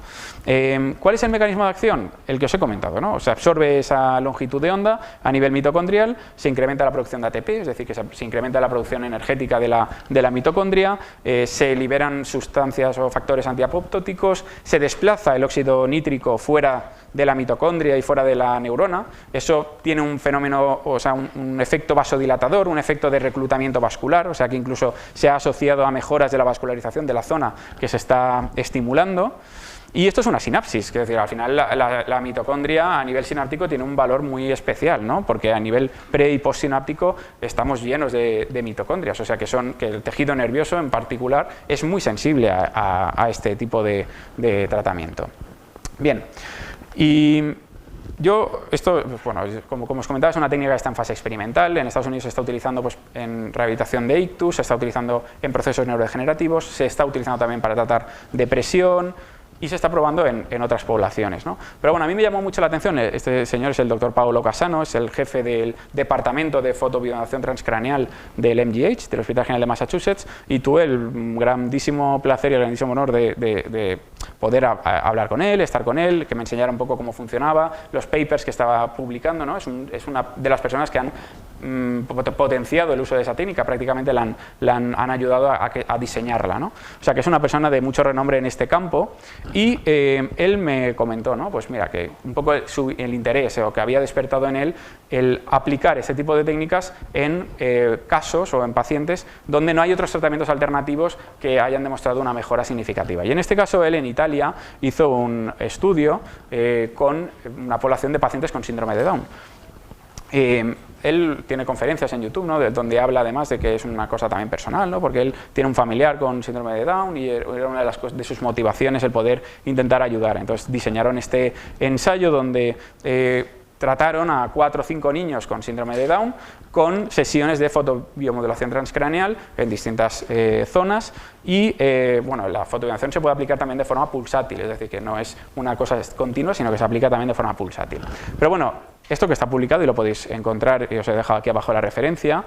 ¿Cuál es el mecanismo de acción? El que os he comentado, ¿no? Se absorbe esa longitud de onda a nivel mitocondrial, se incrementa la producción de ATP, es decir, que se incrementa la producción energética de la mitocondria, se liberan sustancias o factores antiapoptóticos, se desplaza el óxido nítrico fuera de la mitocondria y fuera de la neurona. Eso tiene un fenómeno, o sea, un efecto vasodilatador, un efecto de reclutamiento vascular, o sea que incluso se ha asociado a mejoras de la vascularización de la zona que se está estimulando. Y esto es una sinapsis, es decir, al final la mitocondria a nivel sináptico tiene un valor muy especial, ¿no? Porque a nivel pre- y postsináptico estamos llenos de mitocondrias, o sea que el tejido nervioso en particular es muy sensible a este tipo de tratamiento. Bien. Y esto, bueno, como os comentaba, es una técnica que está en fase experimental. En Estados Unidos se está utilizando pues, en rehabilitación de ictus, se está utilizando en procesos neurodegenerativos, se está utilizando también para tratar depresión y se está probando en otras poblaciones, ¿no? Pero bueno, a mí me llamó mucho la atención, este señor es el doctor Paolo Casano, es el jefe del Departamento de Fotobiodonación Transcraneal del MGH, del Hospital General de Massachusetts, y tuve el grandísimo placer y el grandísimo honor de poder hablar con él, estar con él, que me enseñara un poco cómo funcionaba, los papers que estaba publicando, ¿no? Es una de las personas que han potenciado el uso de esa técnica, prácticamente la han ayudado a diseñarla, ¿no? O sea que es una persona de mucho renombre en este campo, y él me comentó, ¿no? Pues mira, que un poco el interés o que había despertado en él el aplicar este tipo de técnicas en casos o en pacientes donde no hay otros tratamientos alternativos que hayan demostrado una mejora significativa. Y en este caso él en Italia hizo un estudio con una población de pacientes con síndrome de Down. Él tiene conferencias en YouTube, ¿no? Donde habla además de que es una cosa también personal, ¿no? Porque él tiene un familiar con síndrome de Down y era una de sus motivaciones el poder intentar ayudar. Entonces diseñaron este ensayo donde trataron a 4 o 5 niños con síndrome de Down con sesiones de fotobiomodulación transcraneal en distintas zonas y bueno, la fotobiomodulación se puede aplicar también de forma pulsátil, es decir, que no es una cosa continua, sino que se aplica también de forma pulsátil. Pero bueno, esto que está publicado y lo podéis encontrar, y os he dejado aquí abajo la referencia,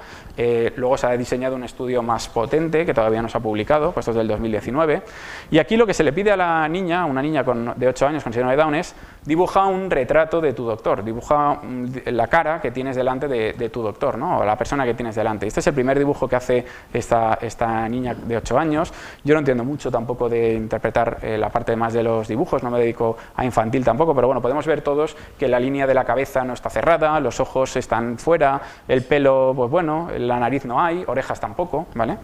luego se ha diseñado un estudio más potente que todavía no se ha publicado, pues esto es del 2019, y aquí lo que se le pide a la niña, una niña de 8 años con síndrome de Down, es dibuja un retrato de tu doctor, dibuja la cara que tienes delante de tu doctor, ¿no? O la persona que tienes delante. Este es el primer dibujo que hace esta niña de 8 años. Yo no entiendo mucho tampoco de interpretar la parte más de los dibujos, no me dedico a infantil tampoco, pero bueno, podemos ver todos que la línea de la cabeza no está cerrada, los ojos están fuera, el pelo, pues bueno, la nariz no hay, orejas tampoco, ¿vale?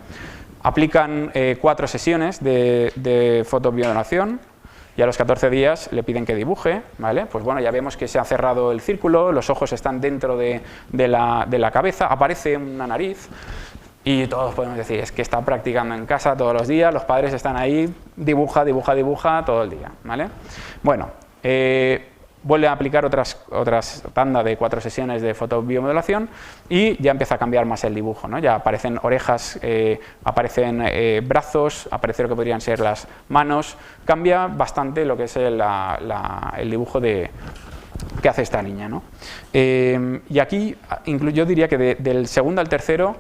Aplican 4 sesiones de fotobiodonación y a los 14 días le piden que dibuje, ¿vale? Pues bueno, ya vemos que se ha cerrado el círculo, los ojos están dentro de la cabeza, aparece una nariz y todos podemos decir, es que está practicando en casa todos los días, los padres están ahí, dibuja todo el día, ¿vale? Bueno, vuelve a aplicar otras tanda de 4 sesiones de fotobiomodulación y ya empieza a cambiar más el dibujo, ¿no? Ya aparecen orejas, aparecen brazos, aparece lo que podrían ser las manos, cambia bastante lo que es el dibujo que hace esta niña, ¿no? Y aquí yo diría que del segundo al tercero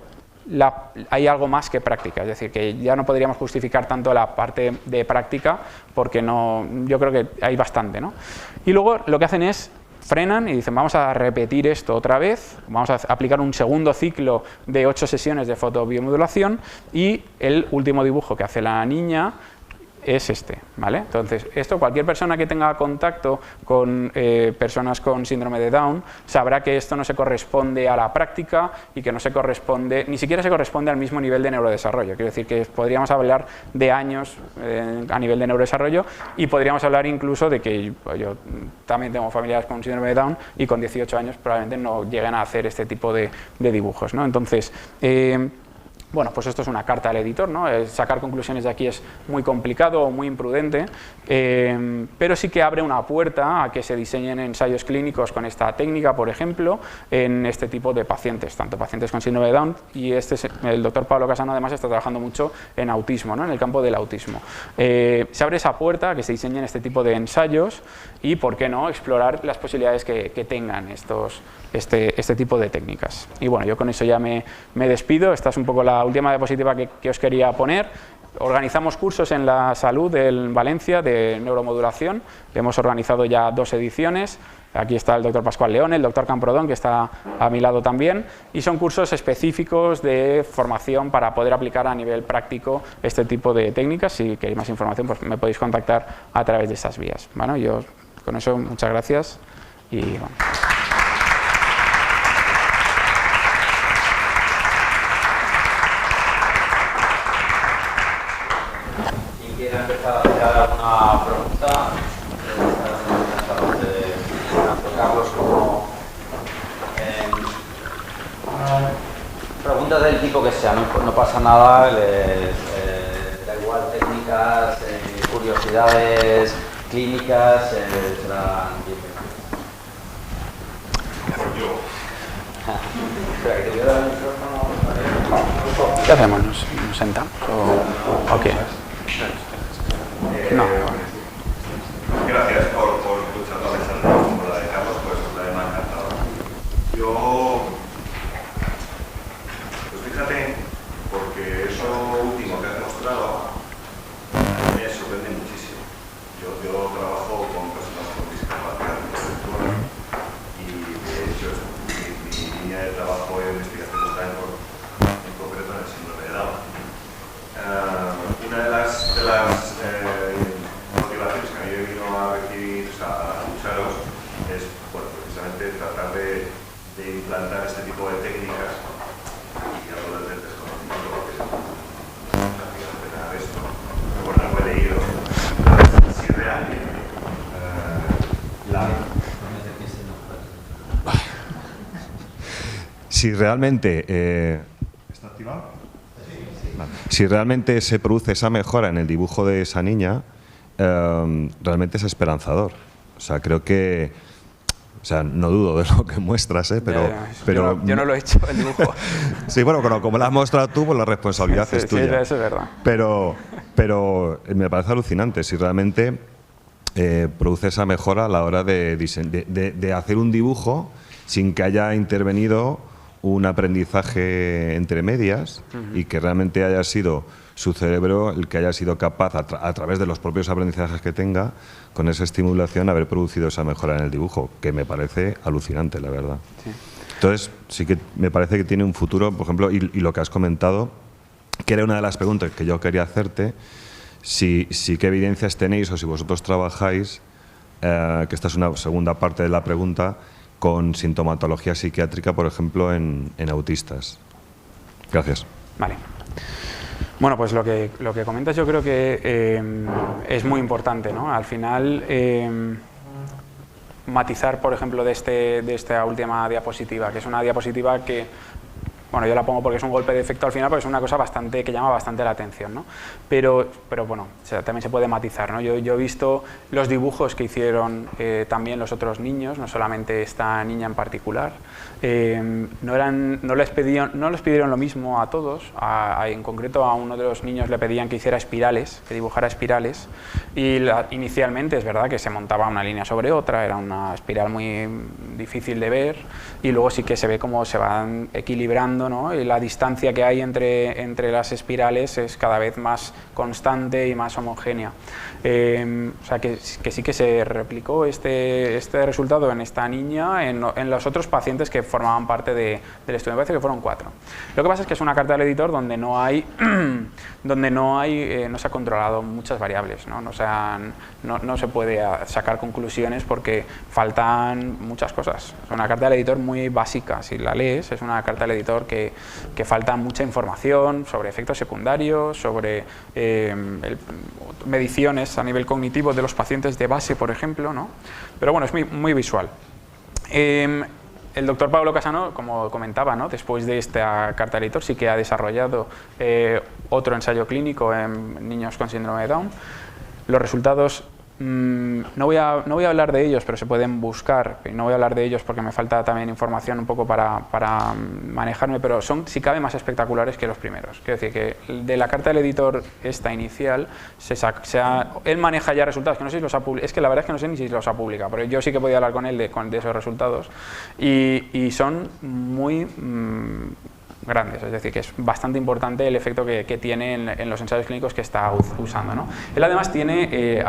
hay algo más que práctica, es decir, que ya no podríamos justificar tanto la parte de práctica porque yo creo que hay bastante, ¿no? Y luego lo que hacen es frenan y dicen vamos a repetir esto otra vez, vamos a aplicar un segundo ciclo de 8 sesiones de fotobiomodulación y el último dibujo que hace la niña es este, ¿vale? Entonces, cualquier persona que tenga contacto con personas con síndrome de Down sabrá que esto no se corresponde a la práctica y que no se corresponde, ni siquiera se corresponde al mismo nivel de neurodesarrollo. Quiero decir que podríamos hablar de años a nivel de neurodesarrollo y podríamos hablar incluso de que yo también tengo familiares con síndrome de Down y con 18 años probablemente no lleguen a hacer este tipo de dibujos, ¿no? Entonces, bueno, pues esto es una carta al editor, ¿no? Sacar conclusiones de aquí es muy complicado o muy imprudente, pero sí que abre una puerta a que se diseñen ensayos clínicos con esta técnica, por ejemplo, en este tipo de pacientes, tanto pacientes con síndrome de Down y el doctor Pablo Casano además está trabajando mucho en autismo, ¿no? En el campo del autismo. Se abre esa puerta a que se diseñen este tipo de ensayos y, ¿por qué no?, explorar las posibilidades que tengan este tipo de técnicas. Y bueno, yo con eso ya me despido. Esta es un poco la última diapositiva que os quería poner. Organizamos cursos en la salud en Valencia de neuromodulación. Hemos organizado ya 2 ediciones. Aquí está el doctor Pascual León, el doctor Camprodón, que está a mi lado también. Y son cursos específicos de formación para poder aplicar a nivel práctico este tipo de técnicas. Si queréis más información, pues me podéis contactar a través de esas vías. Bueno, yo con eso muchas gracias y bueno. Empezar a hacer alguna pregunta tanto Carlos como preguntas del tipo que sea, no pasa nada, da igual técnicas, curiosidades clínicas, serán bienvenidas. Espera, que te voy a dar el micrófono. ¿Qué hacemos? ¿Nos sentamos? ¿O qué? No. Gracias por tu charla, Alejandro, como la de Carlos, pues la de más encantado. Pues fíjate, porque eso último que has mostrado me sorprende muchísimo. Yo trabajo con personas con discapacidad intelectual y de hecho mi línea de trabajo de investigación está en concreto en el síndrome de Down. Una de las motivaciones que a mí me vino a recibir, a escucharos, es precisamente tratar de implantar este tipo de técnicas y hablo desde el desconocimiento porque no prácticamente nada de esto. Por algo he leído si realmente ¿está activado? Si realmente se produce esa mejora en el dibujo de esa niña, realmente es esperanzador. O sea, creo que, o sea, no dudo de lo que muestras, pero yo no lo he hecho, el dibujo. Sí, bueno, como lo has mostrado tú, pues la responsabilidad es tuya. Sí, eso es verdad. Pero me parece alucinante si realmente produce esa mejora a la hora de hacer un dibujo sin que haya intervenido un aprendizaje entre medias y que realmente haya sido su cerebro el que haya sido capaz, a través de los propios aprendizajes que tenga, con esa estimulación, haber producido esa mejora en el dibujo, que me parece alucinante, la verdad. Sí. Entonces, sí que me parece que tiene un futuro, por ejemplo, y lo que has comentado, que era una de las preguntas que yo quería hacerte, si qué evidencias tenéis o si vosotros trabajáis, que esta es una segunda parte de la pregunta, con sintomatología psiquiátrica, por ejemplo, en autistas. Gracias. Vale. Bueno, pues lo que comentas yo creo que es muy importante, ¿no? Al final, matizar, por ejemplo, de esta última diapositiva, que es una diapositiva que bueno, yo la pongo porque es un golpe de efecto al final, porque es una cosa bastante que llama bastante la atención, ¿no? Pero bueno, o sea, también se puede matizar, ¿no? Yo he visto los dibujos que hicieron también los otros niños, no solamente esta niña en particular. No les pidieron lo mismo a todos, en concreto a uno de los niños le pedían que hiciera espirales, que dibujara espirales, y inicialmente es verdad que se montaba una línea sobre otra, era una espiral muy difícil de ver, y luego sí que se ve cómo se van equilibrando, ¿no? Y la distancia que hay entre las espirales es cada vez más constante y más homogénea. O sea que sí que se replicó este resultado en esta niña, en los otros pacientes que formaban parte del estudio, me parece que fueron 4. Lo que pasa es que es una carta del editor donde no se ha controlado muchas variables, ¿no? No se puede sacar conclusiones porque faltan muchas cosas. Es una carta del editor muy básica, si la lees, es una carta del editor que falta mucha información sobre efectos secundarios, sobre mediciones a nivel cognitivo de los pacientes de base, por ejemplo, ¿no? Pero bueno, es muy visual. El doctor Pablo Casano, como comentaba, ¿no? Después de esta carta del editor sí que ha desarrollado otro ensayo clínico en niños con síndrome de Down. Los resultados, no voy a hablar de ellos, pero se pueden buscar, y no voy a hablar de ellos porque me falta también información un poco para manejarme, pero son, si cabe, más espectaculares que los primeros. Quiero decir que de la carta del editor, esta inicial, él maneja ya resultados, que no sé si los ha publicado, es que la verdad es que no sé ni si los ha publicado, pero yo sí que podía hablar con él de esos resultados, y son muy grandes, es decir, que es bastante importante el efecto que tiene en los ensayos clínicos que está usando, ¿no? Él además tiene,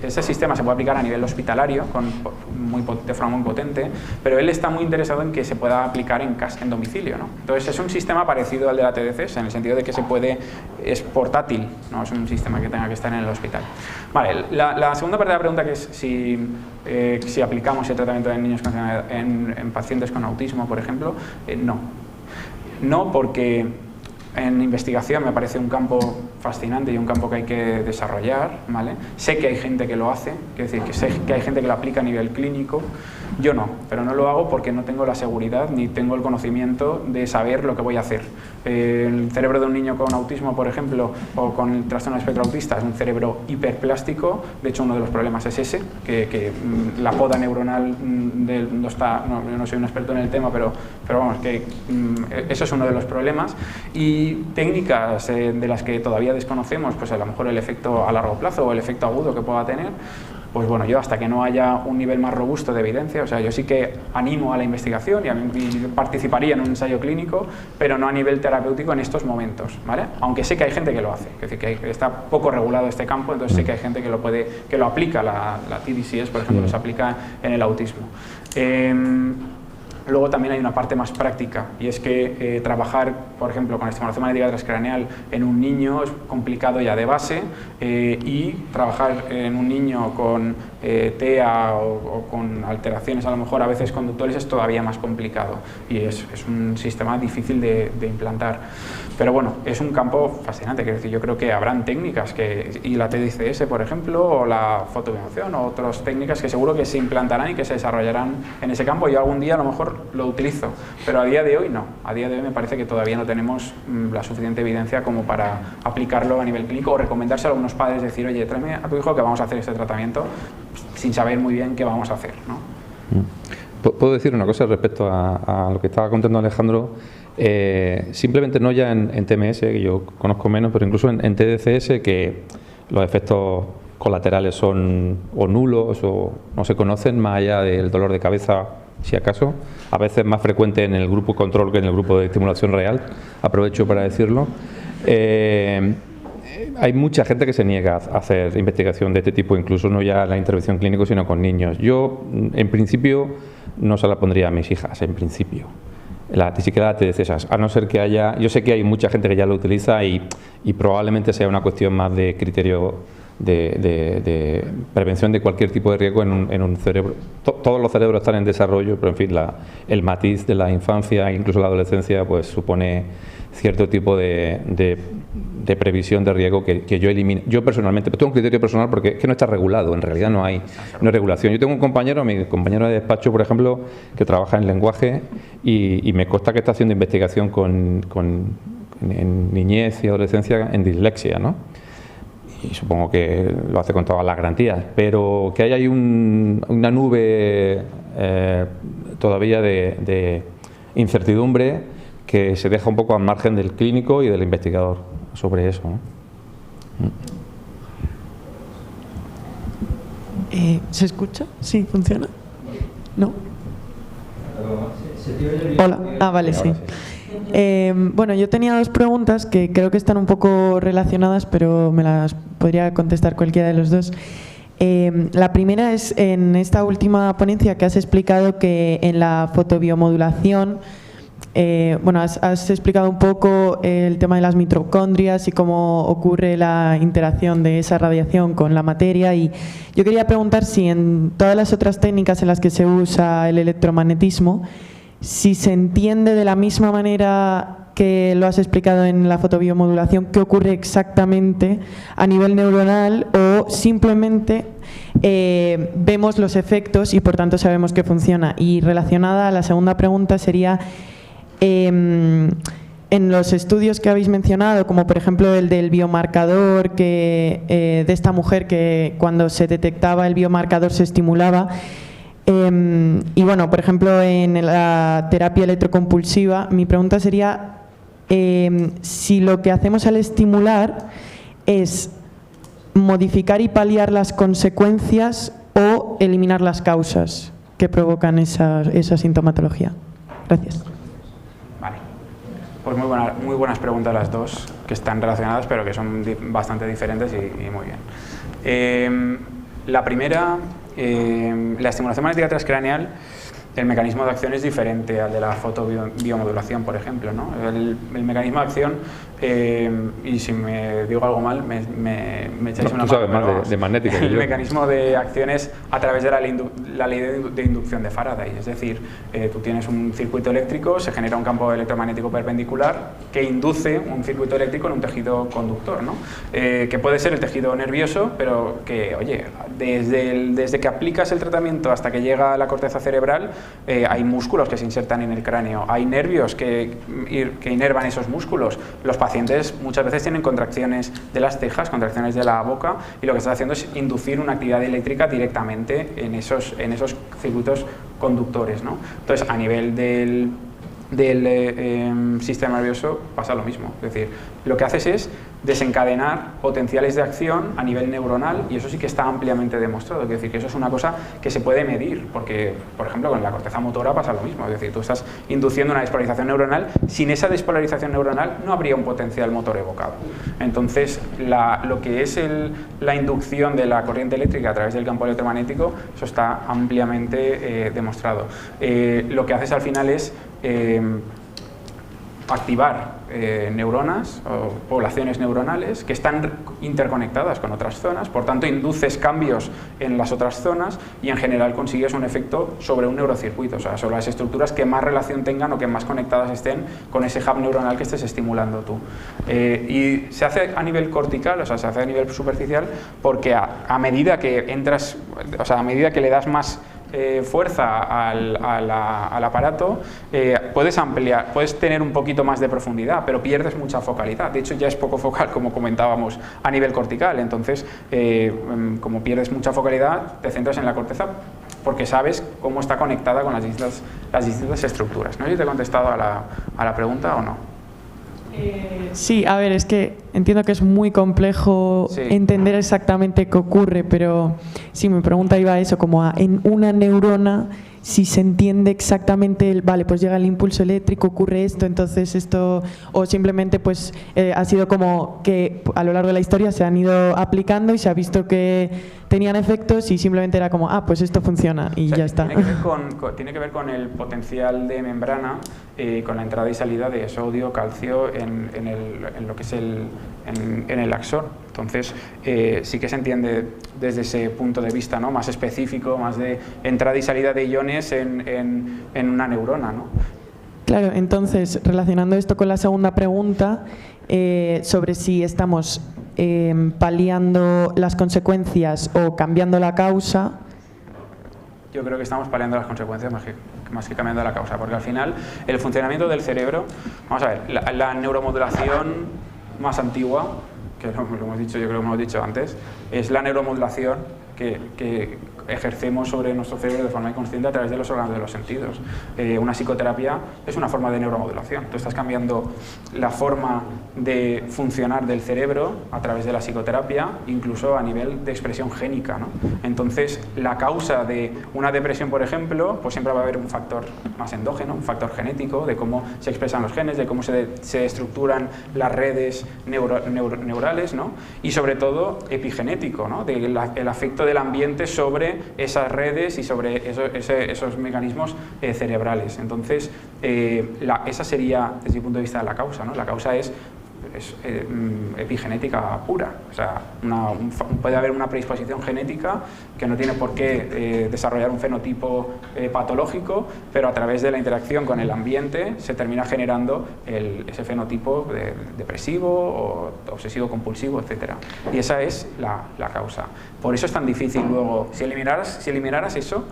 ese sistema se puede aplicar a nivel hospitalario de forma muy potente, pero él está muy interesado en que se pueda aplicar en domicilio, ¿no? Entonces es un sistema parecido al de la TDCs, en el sentido de que es portátil, no es un sistema que tenga que estar en el hospital. Vale, la segunda parte de la pregunta, que es si aplicamos el tratamiento en niños en pacientes con autismo, por ejemplo, no, porque en investigación me parece un campo fascinante y un campo que hay que desarrollar, ¿vale? Sé que hay gente que lo hace, es decir, que sé que hay gente que lo aplica a nivel clínico. Yo no, pero no lo hago porque no tengo la seguridad ni tengo el conocimiento de saber lo que voy a hacer. El cerebro de un niño con autismo, por ejemplo, o con el trastorno de espectro autista, es un cerebro hiperplástico. De hecho, uno de los problemas es ese, que la poda neuronal yo no soy un experto en el tema, pero vamos, que eso es uno de los problemas. Y técnicas de las que todavía desconocemos, pues a lo mejor el efecto a largo plazo o el efecto agudo que pueda tener, pues bueno, yo hasta que no haya un nivel más robusto de evidencia, o sea, yo sí que animo a la investigación y participaría en un ensayo clínico, pero no a nivel terapéutico en estos momentos, ¿vale? Aunque sé que hay gente que lo hace, es decir, que está poco regulado este campo, entonces sé que hay gente que lo aplica, la TDCS, por ejemplo, se aplica en el autismo. Luego también hay una parte más práctica, y es que trabajar, por ejemplo, con estimulación magnética transcraneal en un niño es complicado ya de base, y trabajar en un niño con TEA o con alteraciones a lo mejor a veces conductores es todavía más complicado, y es un sistema difícil de implantar. Pero bueno, es un campo fascinante, quiero decir, yo creo que habrán técnicas y la TDCS, por ejemplo, o la fotobiomodulación, o otras técnicas que seguro que se implantarán y que se desarrollarán en ese campo. Yo algún día a lo mejor lo utilizo, pero a día de hoy no. A día de hoy me parece que todavía no tenemos la suficiente evidencia como para aplicarlo a nivel clínico o recomendárselo a algunos padres, decir, oye, tráeme a tu hijo que vamos a hacer este tratamiento, sin saber muy bien qué vamos a hacer, ¿no? ¿Puedo decir una cosa respecto a lo que estaba contando Alejandro? Simplemente no ya en TMS, que yo conozco menos, pero incluso en TDCS, que los efectos colaterales son o nulos o no se conocen, más allá del dolor de cabeza, si acaso, a veces más frecuente en el grupo control que en el grupo de estimulación real, aprovecho para decirlo. Hay mucha gente que se niega a hacer investigación de este tipo, incluso no ya la intervención clínica, sino con niños. Yo, en principio, no se la pondría a mis hijas, en principio. Ni siquiera la TDCs, a no ser que haya... Yo sé que hay mucha gente que ya lo utiliza y probablemente sea una cuestión más de criterio de prevención de cualquier tipo de riesgo en un cerebro. Todos los cerebros están en desarrollo, pero en fin, el matiz de la infancia, incluso la adolescencia, pues supone cierto tipo de previsión de riesgo que yo elimino. Yo personalmente, pero tengo un criterio personal porque es que no está regulado, en realidad no hay regulación. Yo tengo un compañero, mi compañero de despacho, por ejemplo, que trabaja en lenguaje y me consta que está haciendo investigación en niñez y adolescencia en dislexia, ¿no? Y supongo que lo hace con todas las garantías, pero que hay ahí una nube todavía de incertidumbre que se deja un poco al margen del clínico y del investigador sobre eso, ¿no? ¿Se escucha? ¿Sí? ¿Funciona? ¿No? Hola. Ah, vale, sí. Bueno, yo tenía dos preguntas que creo que están un poco relacionadas, pero me las podría contestar cualquiera de los dos. La primera es, en esta última ponencia que has explicado que en la fotobiomodulación, bueno, has explicado un poco el tema de las mitocondrias y cómo ocurre la interacción de esa radiación con la materia, y yo quería preguntar si en todas las otras técnicas en las que se usa el electromagnetismo, si se entiende de la misma manera que lo has explicado en la fotobiomodulación, qué ocurre exactamente a nivel neuronal, o simplemente vemos los efectos y por tanto sabemos que funciona. Y relacionada a la segunda pregunta sería, en los estudios que habéis mencionado, como por ejemplo el del biomarcador de esta mujer que cuando se detectaba el biomarcador se estimulaba, y bueno, por ejemplo en la terapia electrocompulsiva, mi pregunta sería si lo que hacemos al estimular es modificar y paliar las consecuencias o eliminar las causas que provocan esa sintomatología. Gracias. Vale. Pues muy buenas preguntas las dos, que están relacionadas pero que son bastante diferentes y muy bien. La primera, la estimulación magnética transcraneal, el mecanismo de acción es diferente al de la fotobiomodulación, por ejemplo, ¿no? El mecanismo de acción, y si me digo algo mal, me echáis una mano. Tú sabes más de magnética. El mecanismo de acción es a través de la ley de inducción de Faraday, es decir, tú tienes un circuito eléctrico, se genera un campo electromagnético perpendicular que induce un circuito eléctrico en un tejido conductor, ¿no? Que puede ser el tejido nervioso, pero que, oye, desde que aplicas el tratamiento hasta que llega a la corteza cerebral, hay músculos que se insertan en el cráneo, hay nervios que inervan esos músculos. Los pacientes muchas veces tienen contracciones de las cejas, contracciones de la boca, y lo que estás haciendo es inducir una actividad eléctrica directamente en esos circuitos conductores, ¿no? Entonces, a nivel del sistema nervioso pasa lo mismo, es decir, lo que haces es desencadenar potenciales de acción a nivel neuronal, y eso sí que está ampliamente demostrado, es decir, que eso es una cosa que se puede medir, porque, por ejemplo, con la corteza motora pasa lo mismo, es decir, tú estás induciendo una despolarización neuronal, sin esa despolarización neuronal no habría un potencial motor evocado. Entonces, lo que es la inducción de la corriente eléctrica a través del campo electromagnético, eso está ampliamente demostrado. Lo que haces al final es activar neuronas o poblaciones neuronales que están interconectadas con otras zonas, por tanto induces cambios en las otras zonas y en general consigues un efecto sobre un neurocircuito, o sea, sobre las estructuras que más relación tengan o que más conectadas estén con ese hub neuronal que estés estimulando tú. Y se hace a nivel cortical, o sea, se hace a nivel superficial, porque a medida que entras, o sea, a medida que le das más fuerza al aparato, puedes ampliar, puedes tener un poquito más de profundidad, pero pierdes mucha focalidad. De hecho, ya es poco focal, como comentábamos, a nivel cortical. Entonces, como pierdes mucha focalidad, te centras en la corteza porque sabes cómo está conectada con las distintas estructuras. No sé si te he contestado a la pregunta o no. Sí, a ver, es que entiendo que es muy complejo entender exactamente qué ocurre, pero sí, mi pregunta iba a eso, como en una neurona, si se entiende exactamente, vale, pues llega el impulso eléctrico, ocurre esto, entonces esto, o simplemente pues ha sido como que a lo largo de la historia se han ido aplicando y se ha visto que tenían efectos y simplemente era como, pues esto funciona y ya está. Tiene que ver con el potencial de membrana con la entrada y salida de sodio, calcio en lo que es en el axón. Entonces, sí que se entiende desde ese punto de vista, ¿no?, más específico, más de entrada y salida de iones en una neurona, ¿no? Claro, entonces, relacionando esto con la segunda pregunta, sobre si estamos paliando las consecuencias o cambiando la causa. Yo creo que estamos paliando las consecuencias más que cambiando la causa, porque al final el funcionamiento del cerebro, vamos a ver, la neuromodulación más antigua, que lo hemos dicho, yo creo que lo hemos dicho antes, es la neuromodulación que ejercemos sobre nuestro cerebro de forma inconsciente a través de los órganos de los sentidos. Una psicoterapia es una forma de neuromodulación. Tú estás cambiando la forma de funcionar del cerebro a través de la psicoterapia, incluso a nivel de expresión génica, ¿no? Entonces, la causa de una depresión, por ejemplo, pues siempre va a haber un factor más endógeno, un factor genético, de cómo se expresan los genes, de cómo se estructuran las redes neurales, ¿no? Y sobre todo epigenético, ¿no?, del afecto del ambiente sobre esas redes y sobre esos mecanismos cerebrales. Entonces, esa sería, desde mi punto de vista, la causa, ¿no? La causa es epigenética pura. O sea, puede haber una predisposición genética que no tiene por qué desarrollar un fenotipo patológico, pero a través de la interacción con el ambiente se termina generando ese fenotipo depresivo o obsesivo-compulsivo, etc. Y esa es la causa. Por eso es tan difícil luego, si eliminaras eso,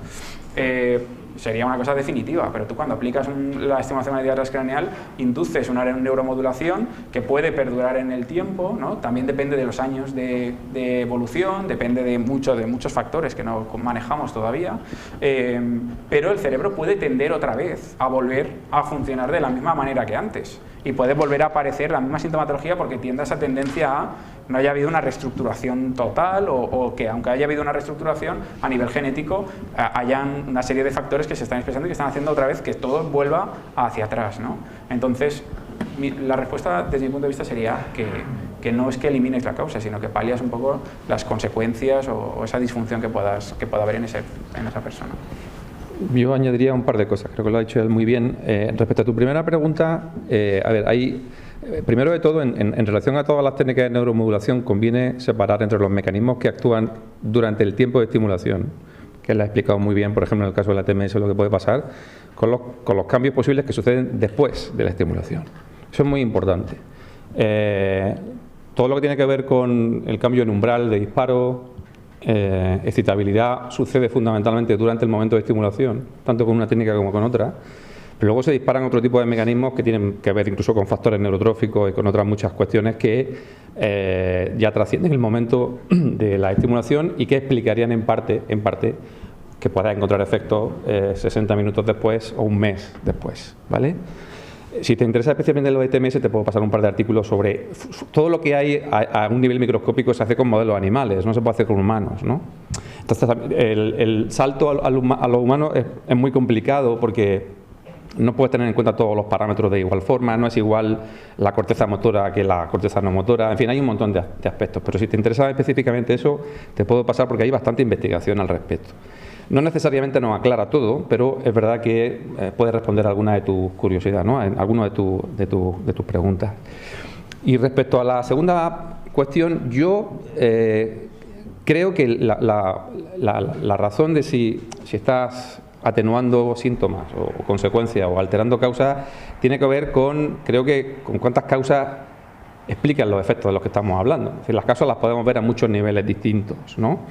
sería una cosa definitiva, pero tú cuando aplicas la estimulación magnética transcraneal induces una neuromodulación que puede perdurar en el tiempo, ¿no? También depende de los años de evolución, depende de muchos factores que no manejamos todavía, pero el cerebro puede tender otra vez a volver a funcionar de la misma manera que antes y puede volver a aparecer la misma sintomatología porque tiende a esa tendencia a no haya habido una reestructuración total o que aunque haya habido una reestructuración a nivel genético hayan una serie de factores que se están expresando y que están haciendo otra vez que todo vuelva hacia atrás, ¿no? Entonces, la respuesta desde mi punto de vista sería que no es que elimines la causa, sino que palias un poco las consecuencias o esa disfunción que pueda haber en esa persona. Yo añadiría un par de cosas, creo que lo ha dicho él muy bien. Respecto a tu primera pregunta, a ver, primero de todo, en relación a todas las técnicas de neuromodulación, conviene separar entre los mecanismos que actúan durante el tiempo de estimulación, que él ha explicado muy bien, por ejemplo, en el caso de la TMS, lo que puede pasar, con los cambios posibles que suceden después de la estimulación. Eso es muy importante. Todo lo que tiene que ver con el cambio en umbral de disparo, excitabilidad, sucede fundamentalmente durante el momento de estimulación, tanto con una técnica como con otra. Pero luego se disparan otro tipo de mecanismos que tienen que ver incluso con factores neurotróficos y con otras muchas cuestiones que ya trascienden el momento de la estimulación y que explicarían en parte que puedas encontrar efectos 60 minutos después o un mes después, ¿vale? Si te interesa especialmente lo de TMS, te puedo pasar un par de artículos sobre todo lo que hay a un nivel microscópico. Se hace con modelos animales, no se puede hacer con humanos, ¿no? Entonces, el salto a lo humano es muy complicado porque no puedes tener en cuenta todos los parámetros de igual forma, no es igual la corteza motora que la corteza no motora, en fin, hay un montón de aspectos, pero si te interesa específicamente eso, te puedo pasar porque hay bastante investigación al respecto. No necesariamente nos aclara todo, pero es verdad que puede responder a alguna de tus curiosidades, ¿no?, en alguna de tus preguntas. Y respecto a la segunda cuestión, yo creo que la razón de si estás atenuando síntomas o consecuencias o alterando causas tiene que ver con cuántas causas explican los efectos de los que estamos hablando. Es decir, las causas las podemos ver a muchos niveles distintos, ¿no?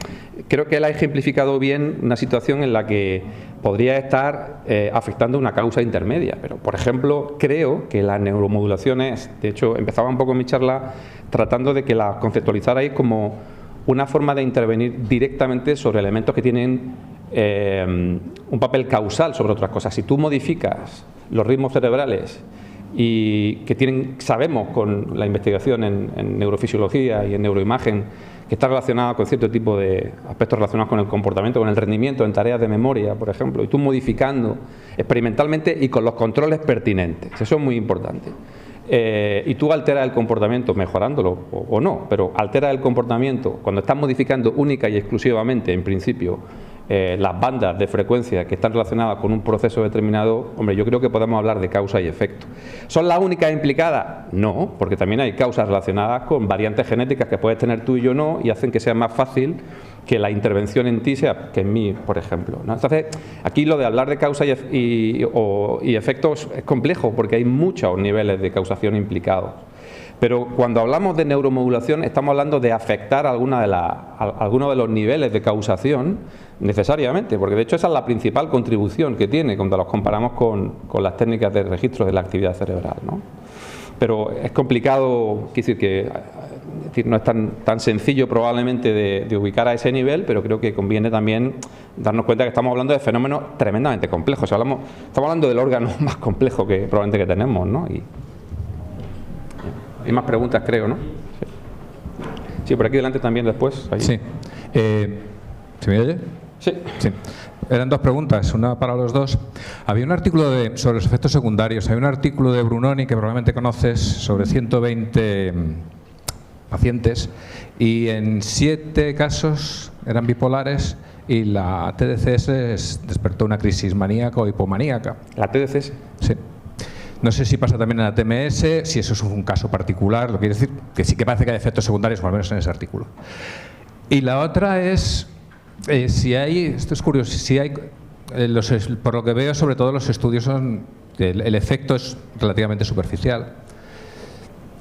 Creo que él ha ejemplificado bien una situación en la que podría estar afectando una causa intermedia, pero por ejemplo creo que la neuromodulación de hecho empezaba un poco mi charla tratando de que la conceptualizarais como una forma de intervenir directamente sobre elementos que tienen un papel causal sobre otras cosas. Si tú modificas los ritmos cerebrales y que sabemos con la investigación en neurofisiología y en neuroimagen que está relacionada con cierto tipo de aspectos relacionados con el comportamiento, con el rendimiento en tareas de memoria, por ejemplo, y tú modificando experimentalmente y con los controles pertinentes, eso es muy importante. Y tú alteras el comportamiento mejorándolo o no, pero alteras el comportamiento cuando estás modificando única y exclusivamente, en principio, las bandas de frecuencia que están relacionadas con un proceso determinado, hombre, yo creo que podemos hablar de causa y efecto. ¿Son las únicas implicadas? No, porque también hay causas relacionadas con variantes genéticas que puedes tener tú y yo no, y hacen que sea más fácil que la intervención en ti sea que en mí, por ejemplo, ¿no? Entonces, aquí lo de hablar de causa y efectos es complejo, porque hay muchos niveles de causación implicados. Pero cuando hablamos de neuromodulación estamos hablando de afectar alguno de los niveles de causación necesariamente, porque de hecho esa es la principal contribución que tiene cuando los comparamos con las técnicas de registro de la actividad cerebral, ¿no? Pero es complicado, quiero decir, no es tan sencillo probablemente de ubicar a ese nivel, pero creo que conviene también darnos cuenta que estamos hablando de fenómenos tremendamente complejos. Estamos hablando del órgano más complejo que probablemente que tenemos, ¿no? Y hay más preguntas, creo, ¿no? Sí, por aquí delante también después. Allí. Sí. ¿Se me oye? Sí. Sí. Eran dos preguntas, una para los dos. Había un artículo sobre los efectos secundarios. Hay un artículo de Brunoni que probablemente conoces sobre 120 pacientes y en 7 casos eran bipolares y la TDCS despertó una crisis maníaca o hipomaníaca. ¿La TDCS? Sí. No sé si pasa también en la TMS, si eso es un caso particular, lo que quiere decir que sí que parece que hay efectos secundarios, o al menos en ese artículo. Y la otra es, si hay, esto es curioso, si hay, por lo que veo sobre todo los estudios son, el efecto es relativamente superficial.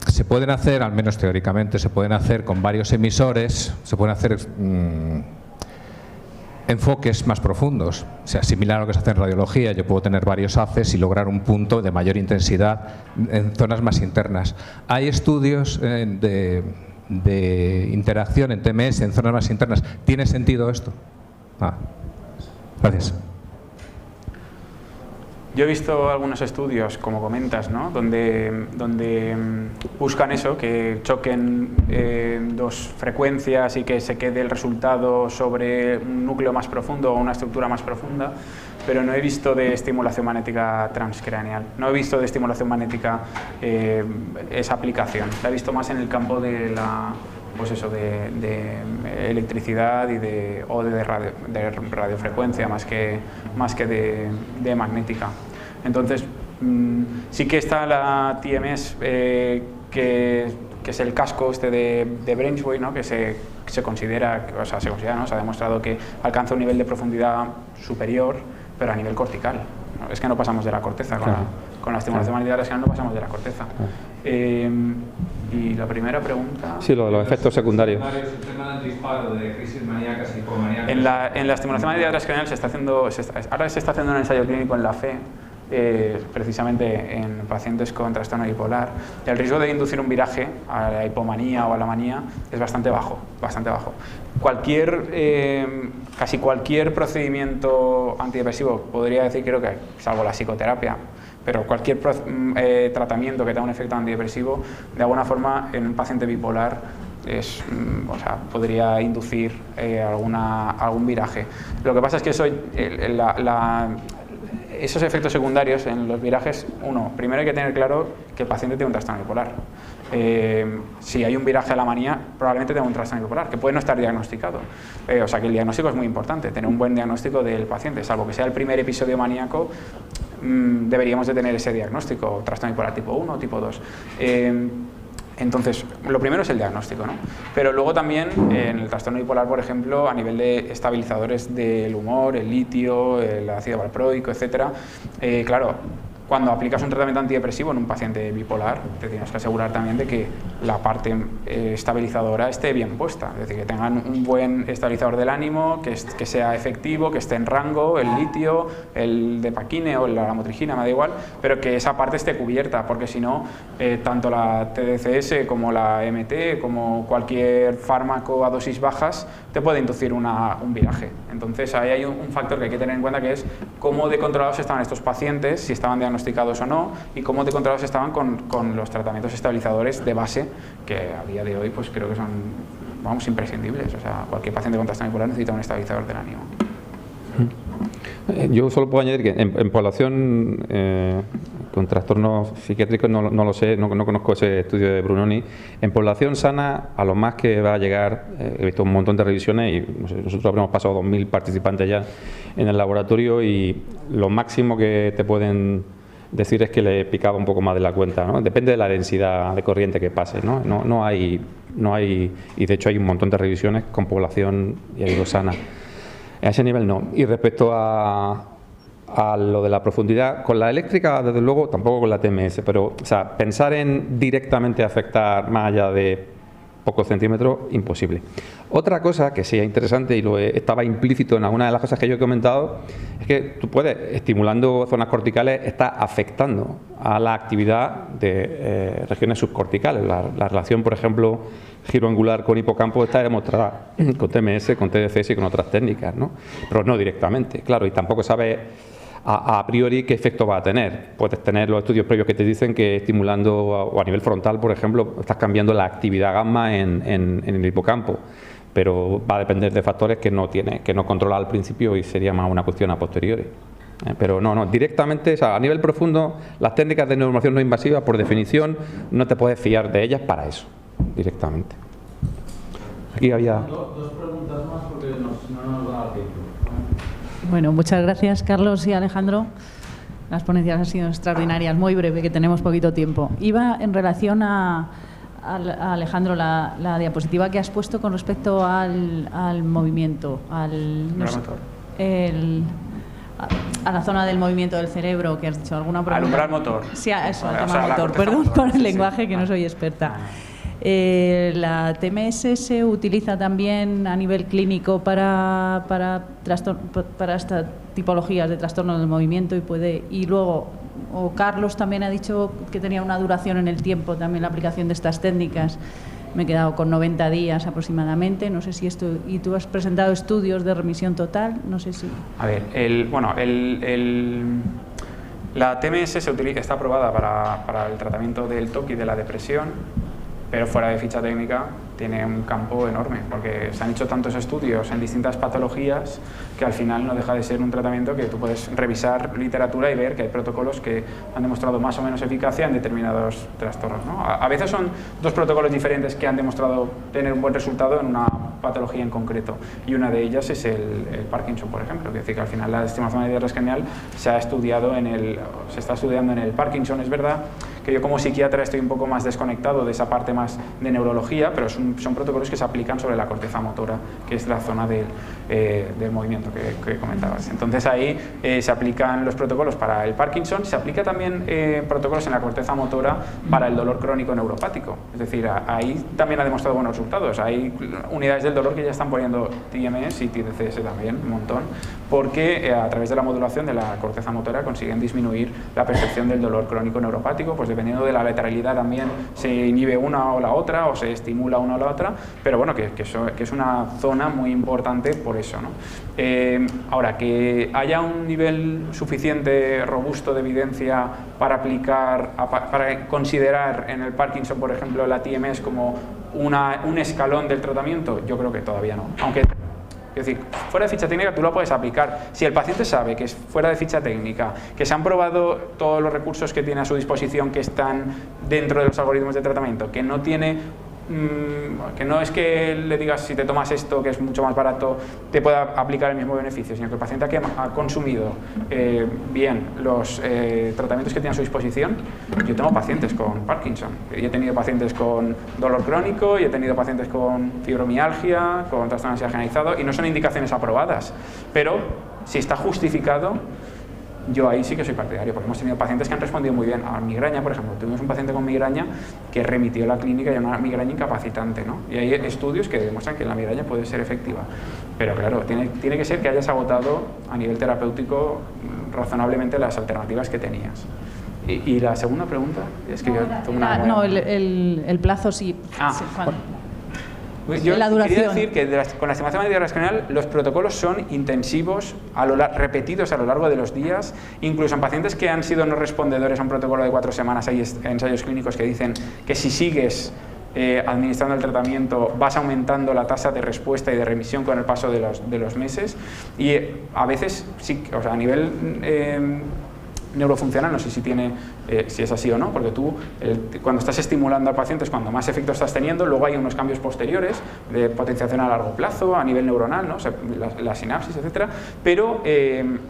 Se pueden hacer, al menos teóricamente, se pueden hacer con varios emisores, se pueden hacer enfoques más profundos, o sea, similar a lo que se hace en radiología. Yo puedo tener varios haces y lograr un punto de mayor intensidad en zonas más internas. Hay estudios de interacción en TMS en zonas más internas. ¿Tiene sentido esto? Gracias. Yo he visto algunos estudios, como comentas, ¿no? donde buscan eso, que choquen dos frecuencias y que se quede el resultado sobre un núcleo más profundo o una estructura más profunda, pero no he visto de estimulación magnética transcraneal, no he visto de estimulación magnética esa aplicación, la he visto más en el campo de la... pues eso, de electricidad y de radiofrecuencia más que de magnética. Entonces, sí que está la TMS, que es el casco de Brainwave, ¿no? Que se considera, ¿no? Se ha demostrado que alcanza un nivel de profundidad superior, pero a nivel cortical, ¿no? Es que no pasamos de la corteza, con la estimulación magnética transcraneal no pasamos de la corteza. Y la primera pregunta... Sí, lo de los efectos secundarios. En la estimulación magnética transcraneal ahora se está haciendo un ensayo clínico en la FE, precisamente en pacientes con trastorno bipolar. Y el riesgo de inducir un viraje a la hipomanía o a la manía es bastante bajo, bastante bajo. Casi cualquier procedimiento antidepresivo, podría decir, creo que salvo la psicoterapia, pero cualquier tratamiento que tenga un efecto antidepresivo, de alguna forma en un paciente bipolar podría inducir algún viraje. Lo que pasa es que esos efectos secundarios en los virajes, primero hay que tener claro que el paciente tiene un trastorno bipolar. Si hay un viraje a la manía, probablemente tenga un trastorno bipolar, que puede no estar diagnosticado. O sea que el diagnóstico es muy importante, tener un buen diagnóstico del paciente, salvo que sea el primer episodio maníaco, deberíamos de tener ese diagnóstico, trastorno bipolar tipo 1 o tipo 2. Entonces, lo primero es el diagnóstico, ¿no? Pero luego también en el trastorno bipolar, por ejemplo, a nivel de estabilizadores del humor, el litio, el ácido valproico, etcétera, claro, cuando aplicas un tratamiento antidepresivo en un paciente bipolar, te tienes que asegurar también de que la parte estabilizadora esté bien puesta, es decir, que tengan un buen estabilizador del ánimo, que sea efectivo, que esté en rango, el litio, el depaquine o la lamotrigina, me da igual, pero que esa parte esté cubierta, porque si no, tanto la TDCS como la MT, como cualquier fármaco a dosis bajas, te puede inducir un viraje. Entonces ahí hay un factor que hay que tener en cuenta, que es cómo de controlados estaban estos pacientes, si estaban diagnosticados o no, y cómo de controlados estaban con los tratamientos estabilizadores de base, que a día de hoy pues creo que son, imprescindibles. O sea, cualquier paciente con trastorno bipolar necesita un estabilizador del ánimo. Yo solo puedo añadir que en población con trastornos psiquiátricos no lo sé, no conozco ese estudio de Brunoni. En población sana, a lo más que va a llegar, he visto un montón de revisiones y nosotros habremos pasado 2.000 participantes ya en el laboratorio y lo máximo que te pueden decir es que le picaba un poco más de la cuenta, ¿no? Depende de la densidad de corriente que pase, ¿no? No hay, y de hecho hay un montón de revisiones con población, ya digo, sana. A ese nivel no. Y respecto a lo de la profundidad, con la eléctrica, desde luego, tampoco con la TMS, pero o sea, pensar en directamente afectar más allá de pocos centímetros, imposible. Otra cosa que sí es interesante y estaba implícito en alguna de las cosas que yo he comentado, es que tú puedes, estimulando zonas corticales, está afectando a la actividad de regiones subcorticales. La relación, por ejemplo, giro angular con hipocampo está demostrada con TMS, con TDCS y con otras técnicas, ¿no? Pero no directamente, claro, y tampoco sabes a priori qué efecto va a tener. Puedes tener los estudios previos que te dicen que estimulando o a nivel frontal, por ejemplo, estás cambiando la actividad gamma en el hipocampo, pero va a depender de factores que no controla al principio y sería más una cuestión a posteriori. Pero no, directamente, o sea, a nivel profundo, las técnicas de neuromodulación no invasiva, por definición, no te puedes fiar de ellas para eso, directamente. Aquí había dos preguntas más porque no nos va a dar tiempo. Bueno, muchas gracias, Carlos y Alejandro. Las ponencias han sido extraordinarias, muy breve, que tenemos poquito tiempo. Iba en relación a Alejandro, la diapositiva que has puesto con respecto al movimiento, a la zona del movimiento del cerebro, que has dicho alguna pregunta. Al umbral motor. Sí, eso, al tema motor. Perdón por el lenguaje, que no soy experta. La TMS se utiliza también a nivel clínico para estas tipologías de trastorno del movimiento y luego Carlos también ha dicho que tenía una duración en el tiempo también la aplicación de estas técnicas. Me he quedado con 90 días aproximadamente. No sé si esto, y tú has presentado estudios de remisión total, no sé si. A ver, la TMS está aprobada para el tratamiento del TOC y de la depresión, pero fuera de ficha técnica tiene un campo enorme, porque se han hecho tantos estudios en distintas patologías que al final no deja de ser un tratamiento que tú puedes revisar literatura y ver que hay protocolos que han demostrado más o menos eficacia en determinados trastornos, ¿no? A veces son dos protocolos diferentes que han demostrado tener un buen resultado en una patología en concreto, y una de ellas es el Parkinson, por ejemplo, es decir, que al final la estimación de transcranial se está estudiando en el Parkinson. Es verdad que yo como psiquiatra estoy un poco más desconectado de esa parte más de neurología, pero son protocolos que se aplican sobre la corteza motora, que es la zona del movimiento que comentabas. Entonces ahí se aplican los protocolos para el Parkinson, se aplica también protocolos en la corteza motora para el dolor crónico neuropático, es decir, ahí también ha demostrado buenos resultados. Hay unidades del dolor que ya están poniendo TMS y TDCS también, un montón, porque a través de la modulación de la corteza motora consiguen disminuir la percepción del dolor crónico neuropático, pues dependiendo de la lateralidad también se inhibe una o la otra, o se estimula una o la otra, pero bueno, que es una zona muy importante por eso, ¿no? Ahora, que haya un nivel suficiente, robusto de evidencia para para considerar en el Parkinson, por ejemplo, la TMS como un escalón del tratamiento, yo creo que todavía no. Aunque, es decir, fuera de ficha técnica tú lo puedes aplicar. Si el paciente sabe que es fuera de ficha técnica, que se han probado todos los recursos que tiene a su disposición, que están dentro de los algoritmos de tratamiento, que no tiene... que no es que le digas si te tomas esto que es mucho más barato te pueda aplicar el mismo beneficio, sino que el paciente ha consumido bien los tratamientos que tiene a su disposición. Yo tengo pacientes con Parkinson, y he tenido pacientes con dolor crónico, y he tenido pacientes con fibromialgia, con trastorno de ansiedad generalizado, y no son indicaciones aprobadas, pero si está justificado, yo ahí sí que soy partidario, porque hemos tenido pacientes que han respondido muy bien a migraña, por ejemplo. Tuvimos un paciente con migraña que remitió a la clínica y una migraña incapacitante, ¿no? Y hay estudios que demuestran que la migraña puede ser efectiva, pero claro, tiene que ser que hayas agotado a nivel terapéutico razonablemente las alternativas que tenías. ¿Y la segunda pregunta? Es que el plazo sí. Yo la duración. quería decir que con la estimación de transcranial los protocolos son intensivos, repetidos a lo largo de los días, incluso en pacientes que han sido no respondedores a un protocolo de 4 semanas. Hay ensayos clínicos que dicen que si sigues administrando el tratamiento vas aumentando la tasa de respuesta y de remisión con el paso de los meses, y a veces sí, o sea, a nivel neurofuncional, no sé si tiene, si es así o no, porque tú cuando estás estimulando al paciente es cuando más efecto estás teniendo, luego hay unos cambios posteriores de potenciación a largo plazo, a nivel neuronal, ¿no? O sea, la sinapsis, etcétera, pero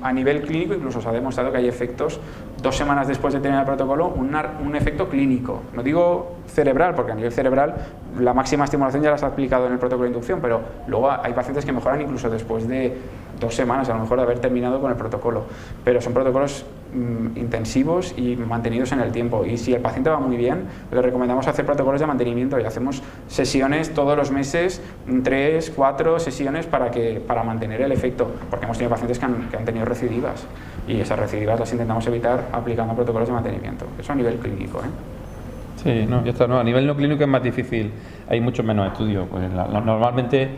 a nivel clínico incluso se ha demostrado que hay efectos 2 semanas después de terminar el protocolo, un efecto clínico. No digo cerebral, porque a nivel cerebral la máxima estimulación ya la has aplicado en el protocolo de inducción, pero luego hay pacientes que mejoran incluso después de 2 semanas, a lo mejor de haber terminado con el protocolo. Pero son protocolos intensivos y mantenidos en el tiempo. Y si el paciente va muy bien, le recomendamos hacer protocolos de mantenimiento y hacemos sesiones todos los meses, 3, 4 sesiones para mantener el efecto, porque hemos tenido pacientes que han tenido recidivas y esas recidivas las intentamos evitar aplicando protocolos de mantenimiento. Eso a nivel clínico, ¿eh? Sí, no, ya está. No, a nivel no clínico es más difícil, hay mucho menos estudios. Pues normalmente,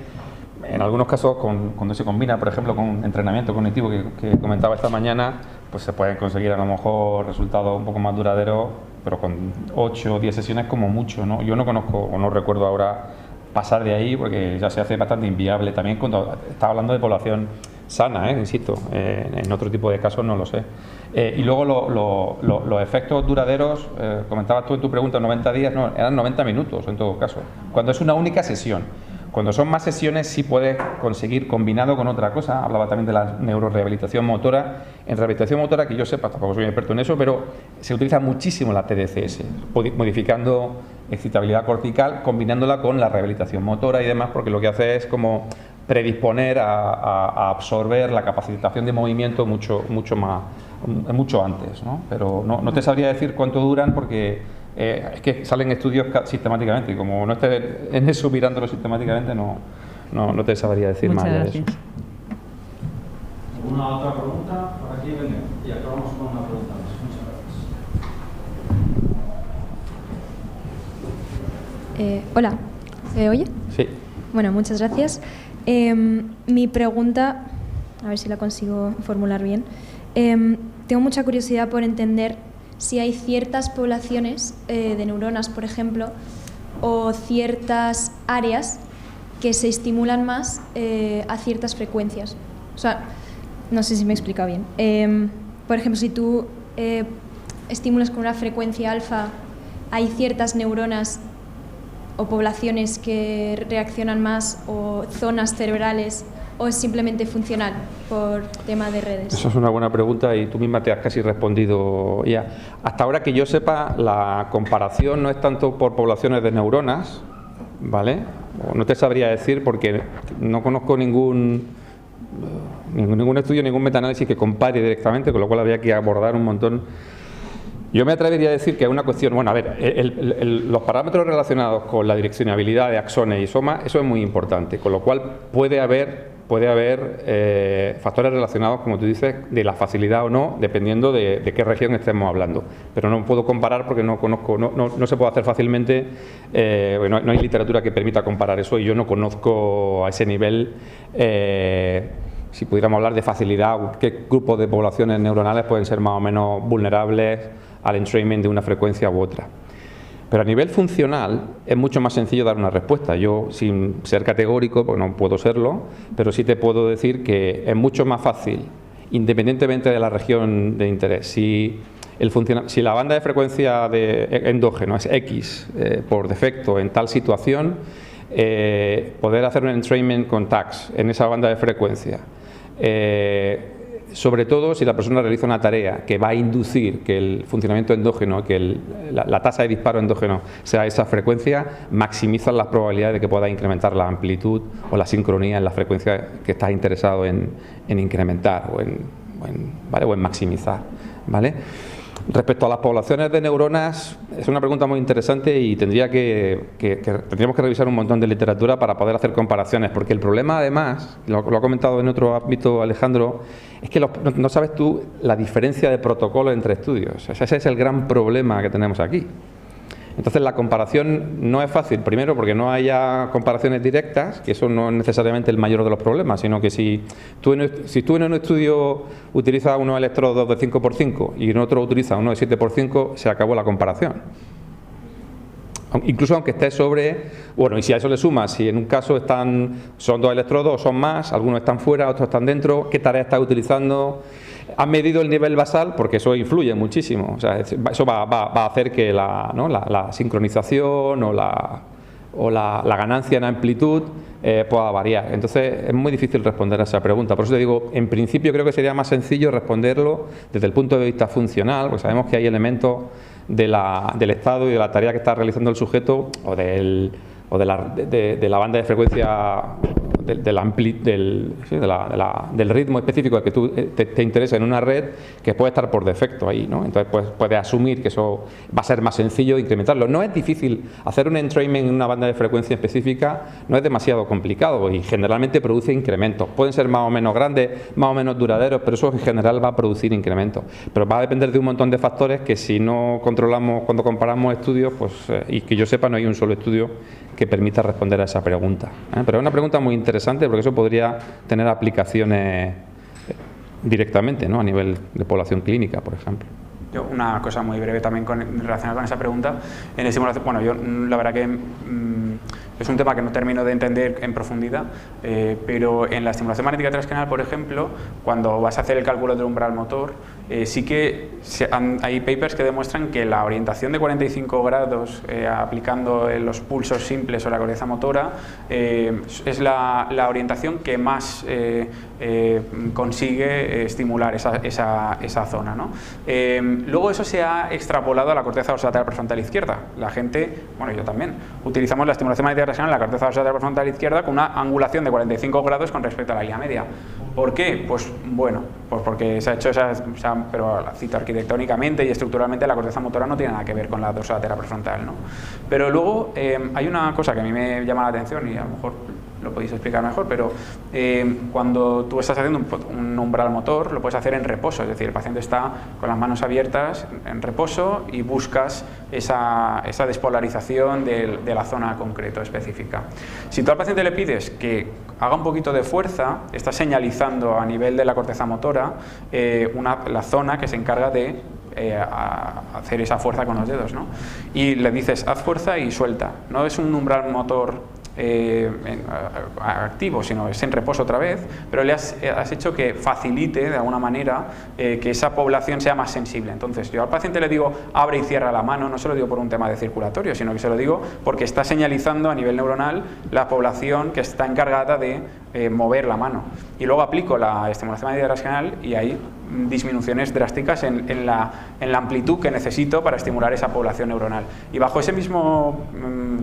en algunos casos, cuando se combina, por ejemplo, con entrenamiento cognitivo que comentaba esta mañana, pues se pueden conseguir a lo mejor resultados un poco más duraderos, pero con 8 o 10 sesiones como mucho, ¿no? Yo no conozco o no recuerdo ahora pasar de ahí, porque ya se hace bastante inviable. También cuando estaba hablando de población sana, insisto, en otro tipo de casos no lo sé. Y luego los efectos duraderos, comentabas tú en tu pregunta, 90 días, no, eran 90 minutos en todo caso, cuando es una única sesión. Cuando son más sesiones sí puedes conseguir, combinado con otra cosa, hablaba también de la neurorehabilitación motora. En rehabilitación motora, que yo sepa, tampoco soy experto en eso, pero se utiliza muchísimo la TDCS, modificando excitabilidad cortical, combinándola con la rehabilitación motora y demás, porque lo que hace es como predisponer a absorber la capacitación de movimiento mucho antes, ¿no? Pero no te sabría decir cuánto duran, porque es que salen estudios sistemáticamente y como no estés en eso mirándolo sistemáticamente no te sabría decir más de eso. ¿Alguna otra pregunta? Por aquí, venga, y acabamos con una pregunta más. Muchas gracias. Hola, ¿se oye? Sí. Bueno, muchas gracias. Mi pregunta, a ver si la consigo formular bien. Tengo mucha curiosidad por entender si hay ciertas poblaciones de neuronas, por ejemplo, o ciertas áreas que se estimulan más a ciertas frecuencias. O sea, no sé si me he explicado bien. Por ejemplo, si tú estimulas con una frecuencia alfa, hay ciertas neuronas o poblaciones que reaccionan más, o zonas cerebrales, o es simplemente funcional por tema de redes. Eso es una buena pregunta y tú misma te has casi respondido ya. Hasta ahora que yo sepa, la comparación no es tanto por poblaciones de neuronas, ¿vale? No te sabría decir porque no conozco ningún estudio, ningún metaanálisis que compare directamente, con lo cual habría que abordar un montón. Yo me atrevería a decir que es una cuestión, bueno, a ver, los parámetros relacionados con la direccionabilidad de axones y somas, eso es muy importante, con lo cual puede haber factores relacionados, como tú dices, de la facilidad o no, dependiendo de qué región estemos hablando. Pero no puedo comparar porque no conozco, no se puede hacer fácilmente, no hay literatura que permita comparar eso y yo no conozco a ese nivel. Si pudiéramos hablar de facilidad, qué grupos de poblaciones neuronales pueden ser más o menos vulnerables al entrainment de una frecuencia u otra. Pero a nivel funcional es mucho más sencillo dar una respuesta. Yo, sin ser categórico, porque no puedo serlo, pero sí te puedo decir que es mucho más fácil, independientemente de la región de interés. Si la banda de frecuencia de endógeno es X por defecto en tal situación, poder hacer un entrainment con tags en esa banda de frecuencia, sobre todo si la persona realiza una tarea que va a inducir que el funcionamiento endógeno, que la tasa de disparo endógeno sea esa frecuencia, maximizan las probabilidades de que pueda incrementar la amplitud o la sincronía en la frecuencia que estás interesado en incrementar o en maximizar, ¿vale? Respecto a las poblaciones de neuronas, es una pregunta muy interesante y tendríamos que revisar un montón de literatura para poder hacer comparaciones, porque el problema, además, lo ha comentado en otro ámbito Alejandro, es que no sabes tú la diferencia de protocolo entre estudios. O sea, ese es el gran problema que tenemos aquí. Entonces la comparación no es fácil, primero porque no haya comparaciones directas, que eso no es necesariamente el mayor de los problemas, sino que si tú en un estudio utilizas unos electrodos de 5×5 y en otro utilizas uno de 7×5, se acabó la comparación. Incluso aunque esté y si a eso le sumas, si en un caso son 2 electrodos o son más, algunos están fuera, otros están dentro, qué tarea estás utilizando. Han medido el nivel basal porque eso influye muchísimo. O sea, eso va a hacer que la sincronización o la ganancia en amplitud pueda variar. Entonces es muy difícil responder a esa pregunta. Por eso te digo, en principio creo que sería más sencillo responderlo desde el punto de vista funcional, porque sabemos que hay elementos del estado y de la tarea que está realizando el sujeto o de la banda de frecuencia del ritmo específico que tú te interesa en una red, que puede estar por defecto ahí, ¿no? Entonces puedes asumir que eso va a ser más sencillo incrementarlo. No es difícil hacer un entrainment en una banda de frecuencia específica, no es demasiado complicado y generalmente produce incrementos. Pueden ser más o menos grandes, más o menos duraderos, pero eso en general va a producir incrementos. Pero va a depender de un montón de factores que si no controlamos cuando comparamos estudios, pues y que yo sepa no hay un solo estudio que permita responder a esa pregunta. Pero es una pregunta muy interesante porque eso podría tener aplicaciones directamente, ¿no? A nivel de población clínica, por ejemplo. Yo, una cosa muy breve también relacionada con esa pregunta. En el simulación, bueno, yo la verdad que es un tema que no termino de entender en profundidad, pero en la estimulación magnética transcranial, por ejemplo, cuando vas a hacer el cálculo del umbral motor, sí que hay papers que demuestran que la orientación de 45 grados aplicando los pulsos simples o la corteza motora es la orientación que más consigue estimular esa zona, ¿no? Luego eso se ha extrapolado a la corteza dorsolateral prefrontal izquierda. La gente, bueno, yo también, utilizamos la estimulación magnética transcranial en la corteza dorsolateral prefrontal izquierda con una angulación de 45 grados con respecto a la línea media. ¿Por qué? Pues bueno, pues porque se ha hecho pero la cito arquitectónicamente y estructuralmente la corteza motora no tiene nada que ver con la dorsolateral prefrontal, ¿no? Pero luego hay una cosa que a mí me llama la atención y a lo mejor lo podéis explicar mejor, pero cuando tú estás haciendo un umbral motor lo puedes hacer en reposo, es decir, el paciente está con las manos abiertas en reposo y buscas esa despolarización de la zona concreto específica. Si tú al paciente le pides que haga un poquito de fuerza, está señalizando a nivel de la corteza motora la zona que se encarga de hacer esa fuerza con los dedos, ¿no? Y le dices haz fuerza y suelta. No es un umbral motor activo, sino es en reposo otra vez, pero le has hecho que facilite de alguna manera que esa población sea más sensible. Entonces yo al paciente le digo abre y cierra la mano, no se lo digo por un tema de circulatorio, sino que se lo digo porque está señalizando a nivel neuronal la población que está encargada de mover la mano. Y luego aplico la estimulación magnética transcranial y hay disminuciones drásticas en la amplitud que necesito para estimular esa población neuronal. Y bajo ese mismo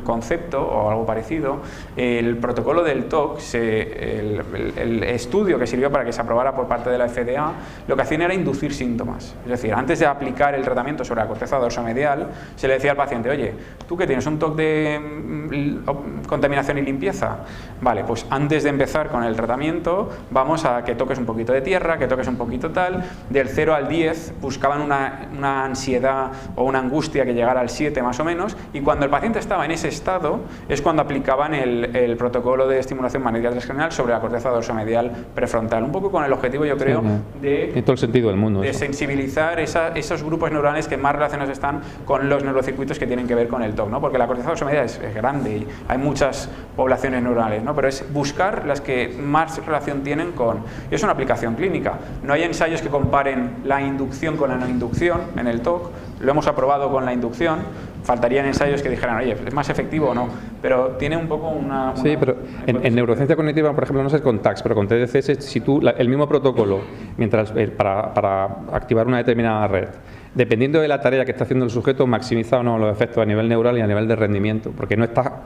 concepto o algo parecido, el protocolo del TOC, el estudio que sirvió para que se aprobara por parte de la FDA, lo que hacían era inducir síntomas. Es decir, antes de aplicar el tratamiento sobre la corteza dorsomedial, se le decía al paciente, oye, ¿tú qué tienes? ¿Un TOC de contaminación y limpieza? Vale, pues antes de empezar con el tratamiento, vamos a que toques un poquito de tierra, que toques un poquito tal. Del 0 al 10 buscaban una ansiedad o una angustia que llegara al 7 más o menos, y cuando el paciente estaba en ese estado es cuando aplicaban el protocolo de estimulación magnética transcranial sobre la corteza dorsomedial prefrontal, un poco con el objetivo, yo creo, en todo el sentido del mundo, de sensibilizar esos grupos neurales que más relacionados están con los neurocircuitos que tienen que ver con el TOC, ¿no? Porque la corteza dorsomedial es grande y hay muchas poblaciones neurales, ¿no? Pero es buscar las que más relación tienen con... Y es una aplicación clínica. No hay ensayos que comparen la inducción con la no inducción en el TOC, lo hemos aprobado con la inducción, faltarían ensayos que dijeran, oye, ¿es más efectivo o no? Pero tiene un poco una... Sí, pero en neurociencia cognitiva, por ejemplo, no sé con TACS, pero con TDCS, si tú el mismo protocolo, mientras para activar una determinada red, dependiendo de la tarea que está haciendo el sujeto, maximiza o no los efectos a nivel neural y a nivel de rendimiento, porque no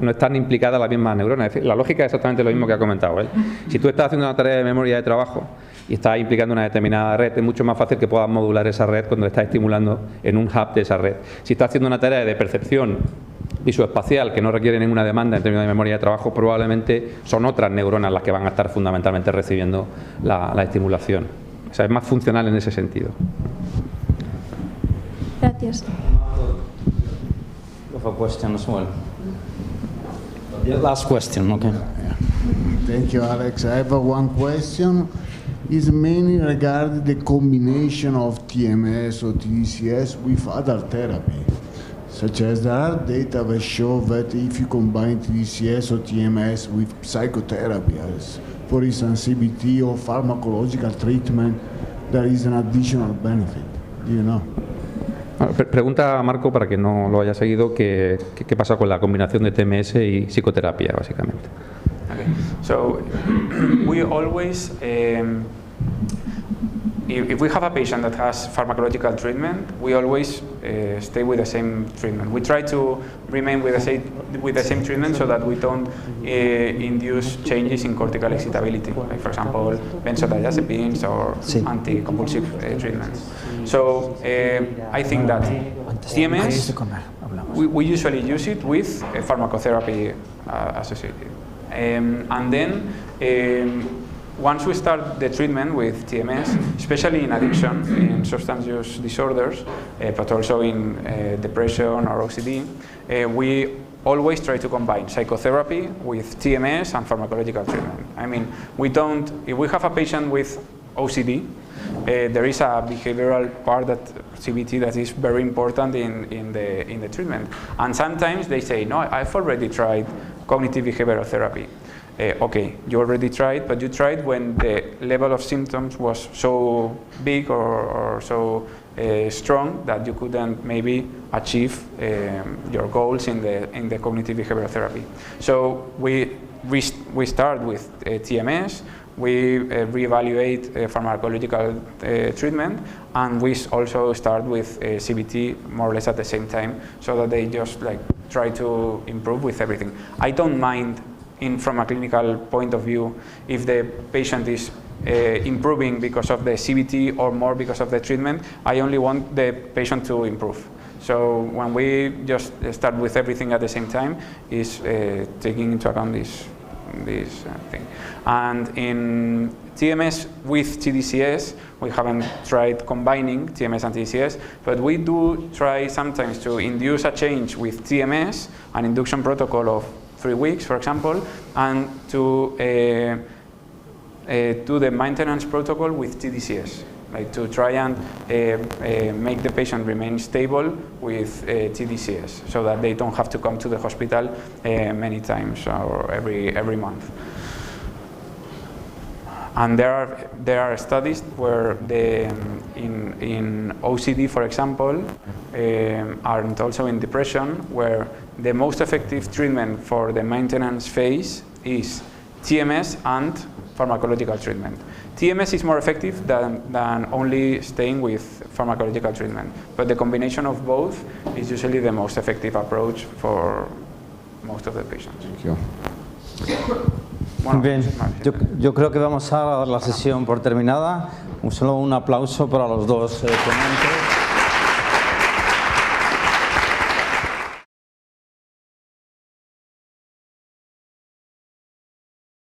están implicadas las mismas neuronas. Es decir, la lógica es exactamente lo mismo que ha comentado él. Si tú estás haciendo una tarea de memoria de trabajo y estás implicando una determinada red, es mucho más fácil que puedas modular esa red cuando estás estimulando en un hub de esa red. Si estás haciendo una tarea de percepción visoespacial que no requiere ninguna demanda en términos de memoria de trabajo, probablemente son otras neuronas las que van a estar fundamentalmente recibiendo la estimulación. O sea, es más funcional en ese sentido. Gracias. A question as well. Last question, okay. Thank you, Alex. I have one question. Is mainly regarding the combination of TMS or TDCS with other therapy, such as there are data that show that if you combine TDCS or TMS with psychotherapy, as for instance CBT or pharmacological treatment, there is an additional benefit? Do you know? Pregunta a Marco, para que no lo haya seguido, qué pasa con la combinación de TMS y psicoterapia, básicamente. Okay. So we always, if we have a patient that has pharmacological treatment, we always stay with the same treatment. We try to remain with the same treatment so that we don't induce changes in cortical excitability, like for example benzodiazepines or anticonvulsive treatments. So I think that TMS, we usually use it with pharmacotherapy associated. And then once we start the treatment with TMS, especially in addiction, in substance use disorders, but also in depression or OCD, we always try to combine psychotherapy with TMS and pharmacological treatment. I mean, if we have a patient with OCD, there is a behavioral part, that CBT, that is very important in the treatment. And sometimes they say, no, I've already tried cognitive behavioral therapy. Okay, you already tried, but you tried when the level of symptoms was so big or so strong that you couldn't maybe achieve your goals in the cognitive behavioral therapy. So we start with TMS, we reevaluate pharmacological treatment, and we also start with CBT more or less at the same time, so that they just like try to improve with everything. I don't mind from a clinical point of view if the patient is improving because of the CBT or more because of the treatment. I only want the patient to improve. So when we just start with everything at the same time, is taking into account this thing. And in TMS with TDCS, we haven't tried combining TMS and TDCS, but we do try sometimes to induce a change with TMS, an induction protocol of 3 weeks, for example, and to do the maintenance protocol with TDCS, like to try and make the patient remain stable with TDCS, so that they don't have to come to the hospital many times or every month. And there are studies where in OCD, for example, and also in depression, where the most effective treatment for the maintenance phase is TMS and pharmacological treatment. TMS is more effective than only staying with pharmacological treatment, but the combination of both is usually the most effective approach for most of the patients. Thank you. Bueno, bien, yo creo que vamos a dar la sesión por terminada. Solo un aplauso para los dos ponentes.